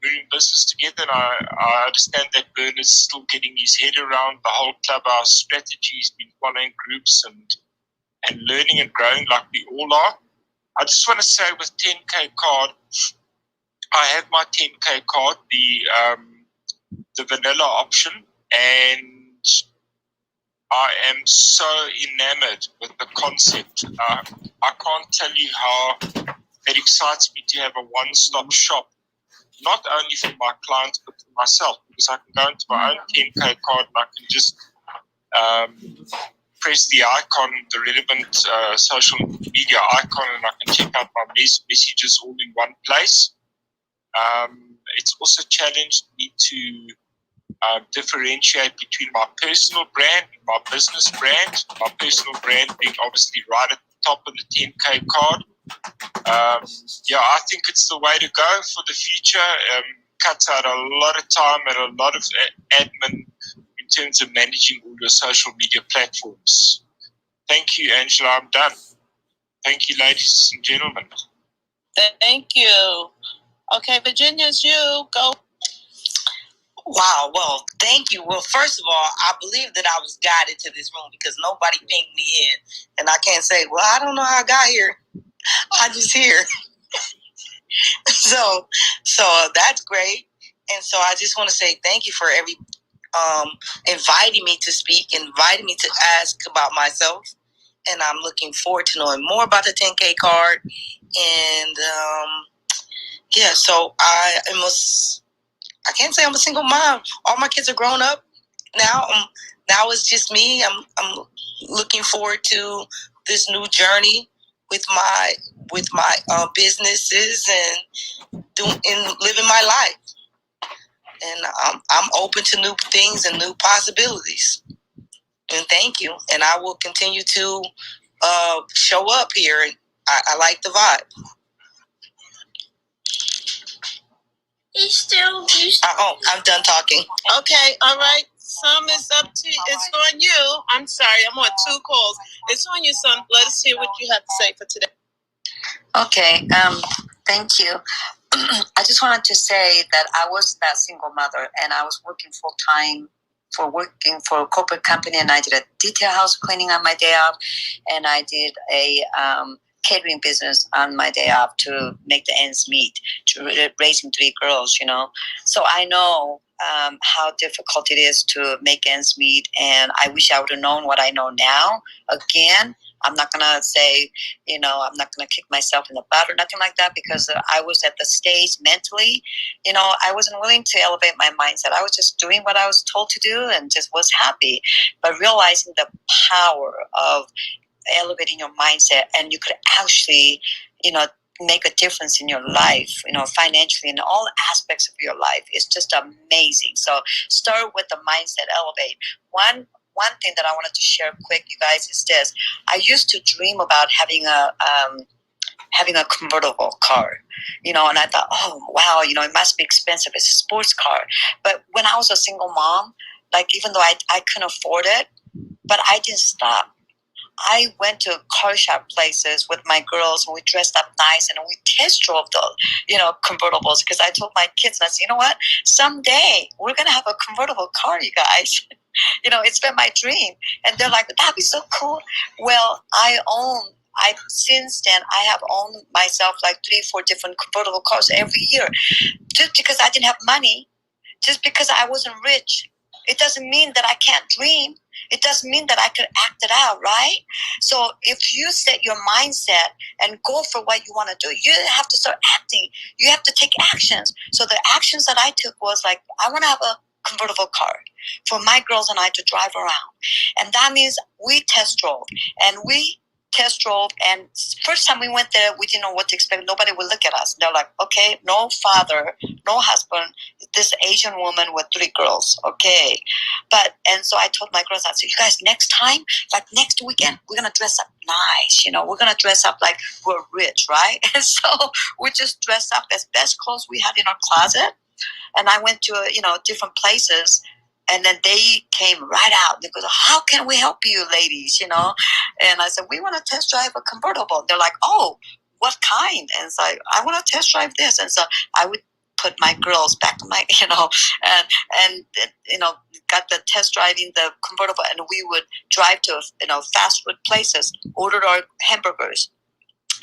we're in business together, and I understand that Bernard's still getting his head around the whole Clubhouse strategy. He's been following groups and learning and growing like we all are. I just want to say with 10K card, I have my 10K card, the vanilla option, and I am so enamored with the concept. I can't tell you how it excites me to have a one-stop shop, not only for my clients, but for myself, because I can go into my own 10K card and I can just press the icon, the relevant social media icon, and I can check out my messages all in one place. It's also challenged me to differentiate between my personal brand and my business brand. My personal brand being obviously right at the top of the 10K card. I think it's the way to go for the future. Cuts out a lot of time and a lot of admin in terms of managing all your social media platforms. Thank you, Angela. I'm done. Thank you, ladies and gentlemen. Thank you. Okay, Virginia, it's you. Go. Wow. Well, thank you. Well, first of all, I believe that I was guided to this room because nobody pinged me in. And I can't say, well, I don't know how I got here. I just here. So that's great. And so I just want to say thank you for inviting me to speak, inviting me to ask about myself. And I'm looking forward to knowing more about the 10K card. And so I can't say I'm a single mom. All my kids are grown up now. Now it's just me. I'm looking forward to this new journey with my businesses and living my life. And I'm open to new things and new possibilities. And thank you. And I will continue to show up here. And I like the vibe. I'm done talking. Okay, all right. Some is up to it's on you. I'm sorry, I'm on 2 calls. It's on you, son. Let us hear what you have to say for today. Okay, thank you. I just wanted to say that I was that single mother and I was working full time working for a corporate company, and I did a detail house cleaning on my day off, and I did a catering business on my day off to make the ends meet, to raising 3 girls, So I know how difficult it is to make ends meet, and I wish I would have known what I know now. Again, I'm not going to say, I'm not going to kick myself in the butt or nothing like that, because I was at the stage mentally, I wasn't willing to elevate my mindset. I was just doing what I was told to do and just was happy. But realizing the power of elevating your mindset, and you could actually, make a difference in your life, financially, in all aspects of your life. It's just amazing. So start with the mindset elevate. One thing that I wanted to share quick, you guys, is this. I used to dream about having a convertible car, and I thought, oh, wow, it must be expensive. It's a sports car. But when I was a single mom, even though I couldn't afford it, but I didn't stop. I went to car shop places with my girls, and we dressed up nice, and we test drove the, convertibles, because I told my kids, I said, you know what? Someday we're going to have a convertible car, you guys. It's been my dream. And they're like, that'd be so cool. Well, since then, I have owned myself 3-4 different convertible cars every year. Just because I didn't have money, just because I wasn't rich, it doesn't mean that I can't dream. It doesn't mean that I could act it out, right? So if you set your mindset and go for what you want to do, you have to start acting. You have to take actions. So the actions that I took was I want to have a convertible car for my girls and I to drive around. And that means we test drove. And first time we went there, we didn't know what to expect. Nobody would look at us. They're like, okay, no father, no husband, this Asian woman with 3 girls, okay. And so I told my girls, I said, you guys, next time, next weekend, we're going to dress up nice, we're going to dress up like we're rich, right? And so we just dressed up as best clothes we had in our closet. And I went to, different places. And then they came right out. They go, how can we help you, ladies? And I said, we want to test drive a convertible. They're like, oh, what kind? And it's like, I want to test drive this. And so I would put my girls back in my, got the test driving the convertible, and we would drive to, fast food places, ordered our hamburgers.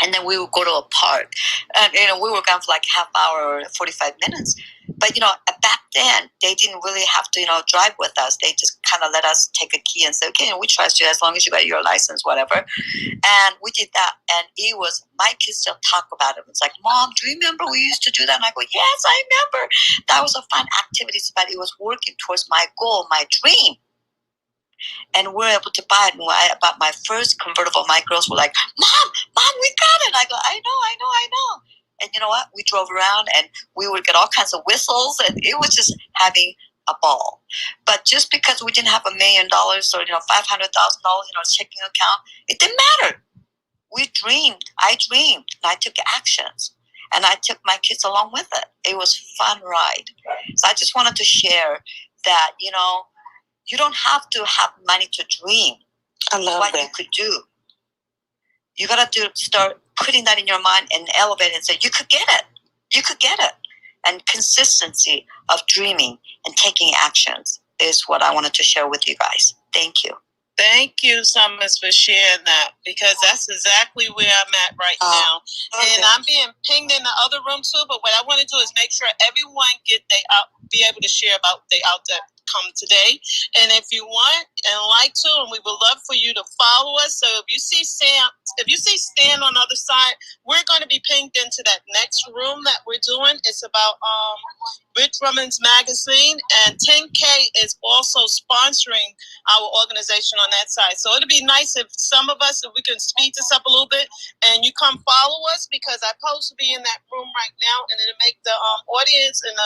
And then we would go to a park, and we were gone for half hour or 45 minutes. But back then they didn't really have to drive with us. They just kind of let us take a key and say, okay, we trust you as long as you got your license, whatever. And we did that, and it was, my kids still talk about it. It's like, Mom, do you remember we used to do that? And I go, yes, I remember. That was a fun activity, but it was working towards my goal, my dream. And we were able to buy it. And when I bought my first convertible, my girls were like, Mom, we got it. And I go, I know. And you know what? We drove around, and we would get all kinds of whistles, and it was just having a ball. But just because we didn't have $1 million or $500,000 in our checking account, it didn't matter. We dreamed. I dreamed, and I took actions, and I took my kids along with it. It was a fun ride. So I just wanted to share that, you don't have to have money to dream. I love what you could do. You got to start putting that in your mind and elevate it and say, you could get it. You could get it. and consistency of dreaming and taking actions is what I wanted to share with you guys. Thank you. Thank you, Summers, for sharing that, because that's exactly where I'm at right now. And I'm being pinged in the other room too, but what I want to do is make sure everyone be able to share about the outcome today. And if you want and like to, and we would love for you to follow us. So if you see Stan on the other side, we're going to be pinged into that next room that we're doing. It's about Rich Women's Magazine, and 10K is also sponsoring our organization on that side. So it'd be nice if some of us, if we can speed this up a little bit, and you come follow us, because I'm supposed to be in that room right now, and it'll make the audience and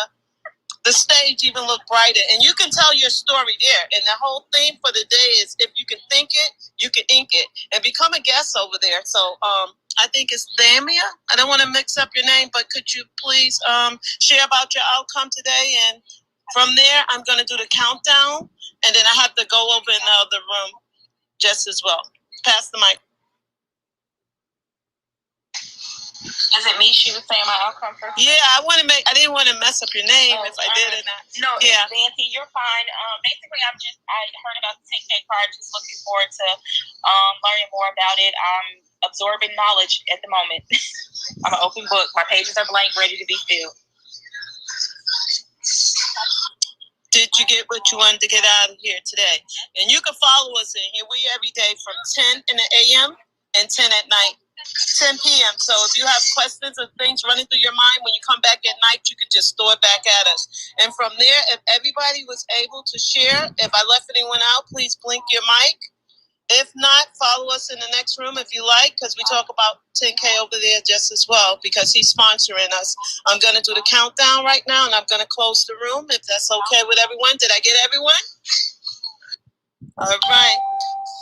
the stage even look brighter. And you can tell your story there. And the whole theme for the day is, if you can think it, you can ink it, and become a guest over there. So I think it's Thamia. I don't want to mix up your name, but could you please share about your outcome today? And from there, I'm going to do the countdown, and then I have to go over in the other room just as well. Pass the mic. Is it me? She was saying my outcome first. Yeah, I didn't want to mess up your name if I did or not. No, yeah. It's Nancy, you're fine. Basically, I heard about the 10K card. Just looking forward to learning more about it. I'm absorbing knowledge at the moment. I'm an open book. My pages are blank, ready to be filled. Did you get what you wanted to get out of here today? And you can follow us in here. We every day from 10 in the a.m. and 10 at night, 10 p.m. So if you have questions or things running through your mind, when you come back at night, you can just throw it back at us. And from there, if everybody was able to share, if I left anyone out, please blink your mic. If not, follow us in the next room if you like, because we talk about 10K over there just as well, because he's sponsoring us. I'm going to do the countdown right now, and I'm going to close the room, if that's okay with everyone. Did I get everyone? All right.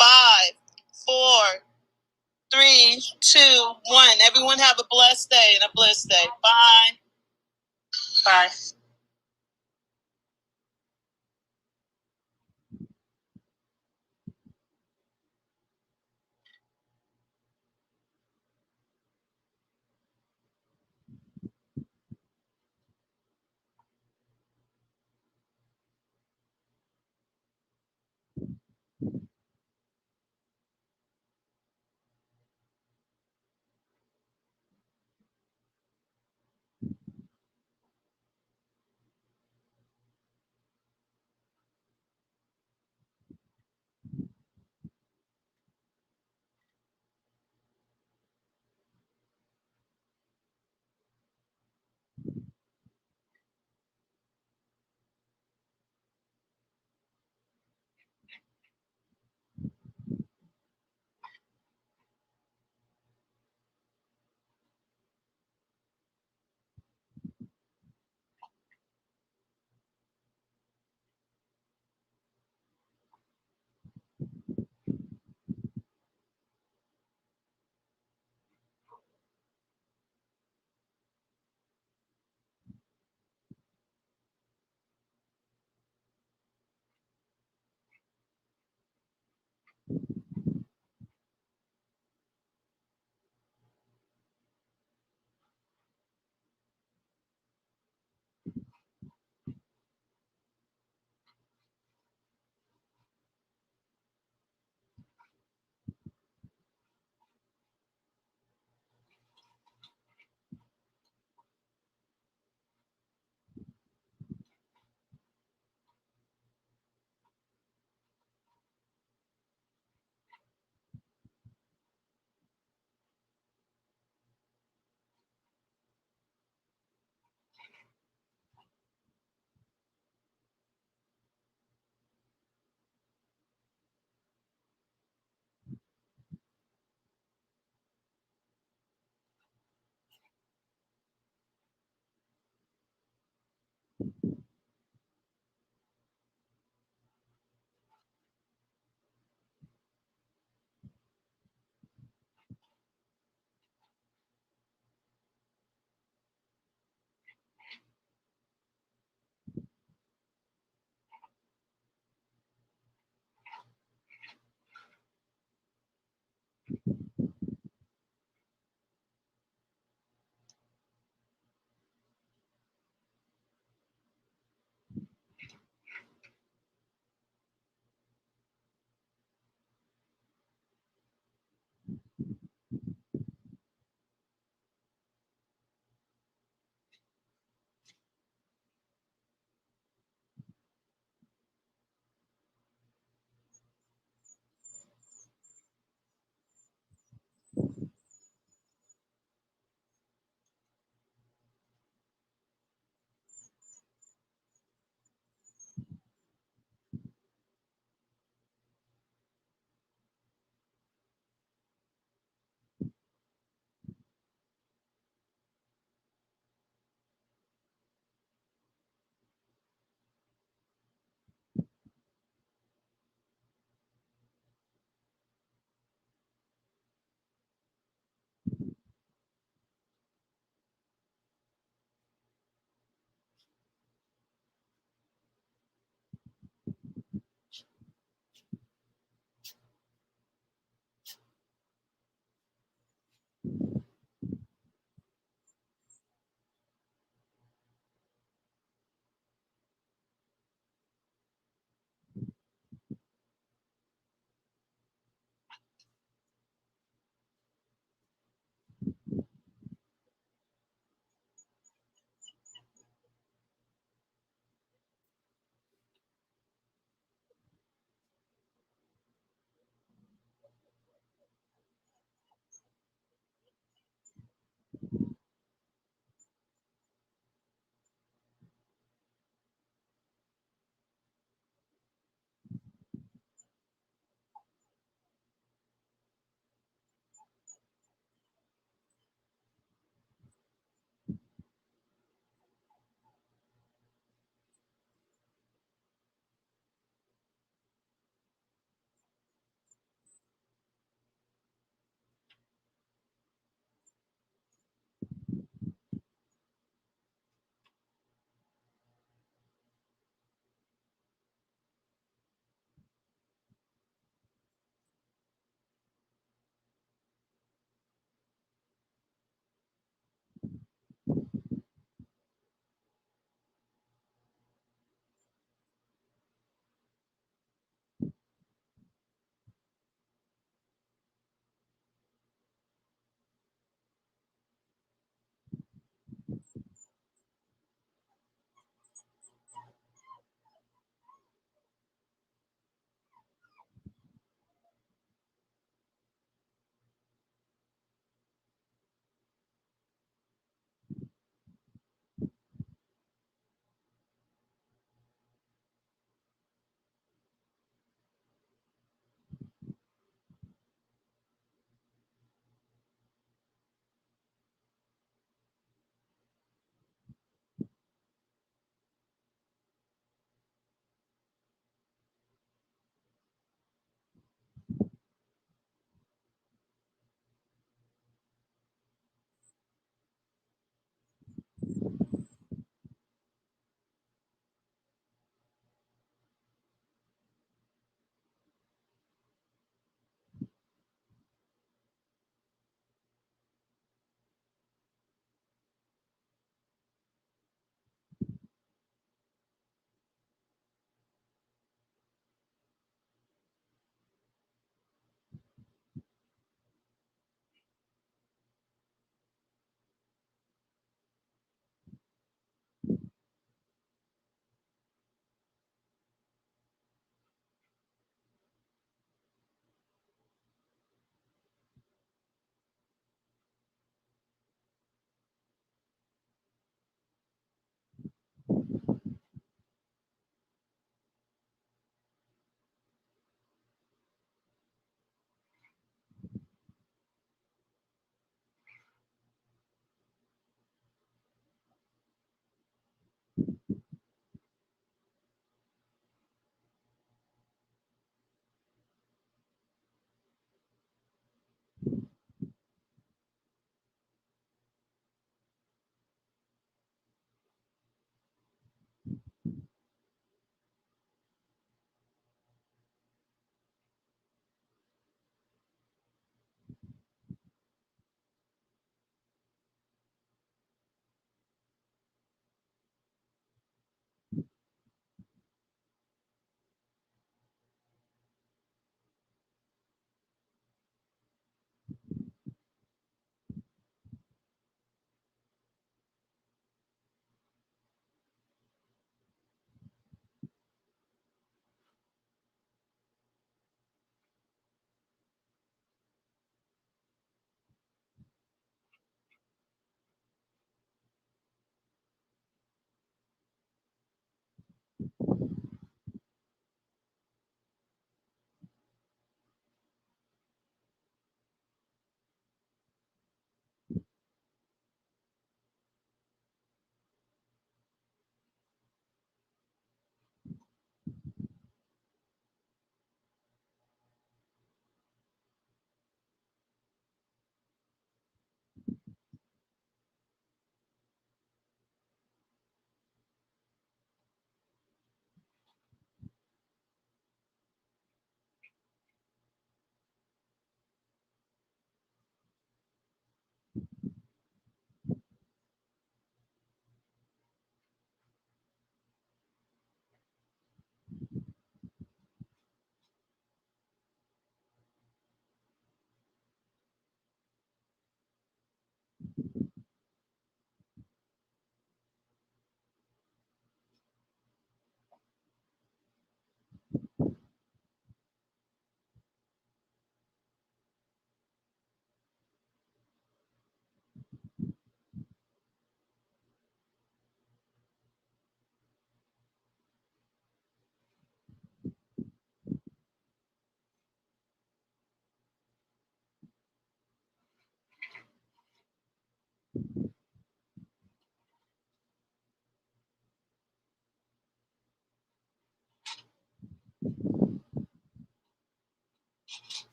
5, 4, 3, 2, 1. Everyone have a blessed day and a blessed day. Bye. Bye.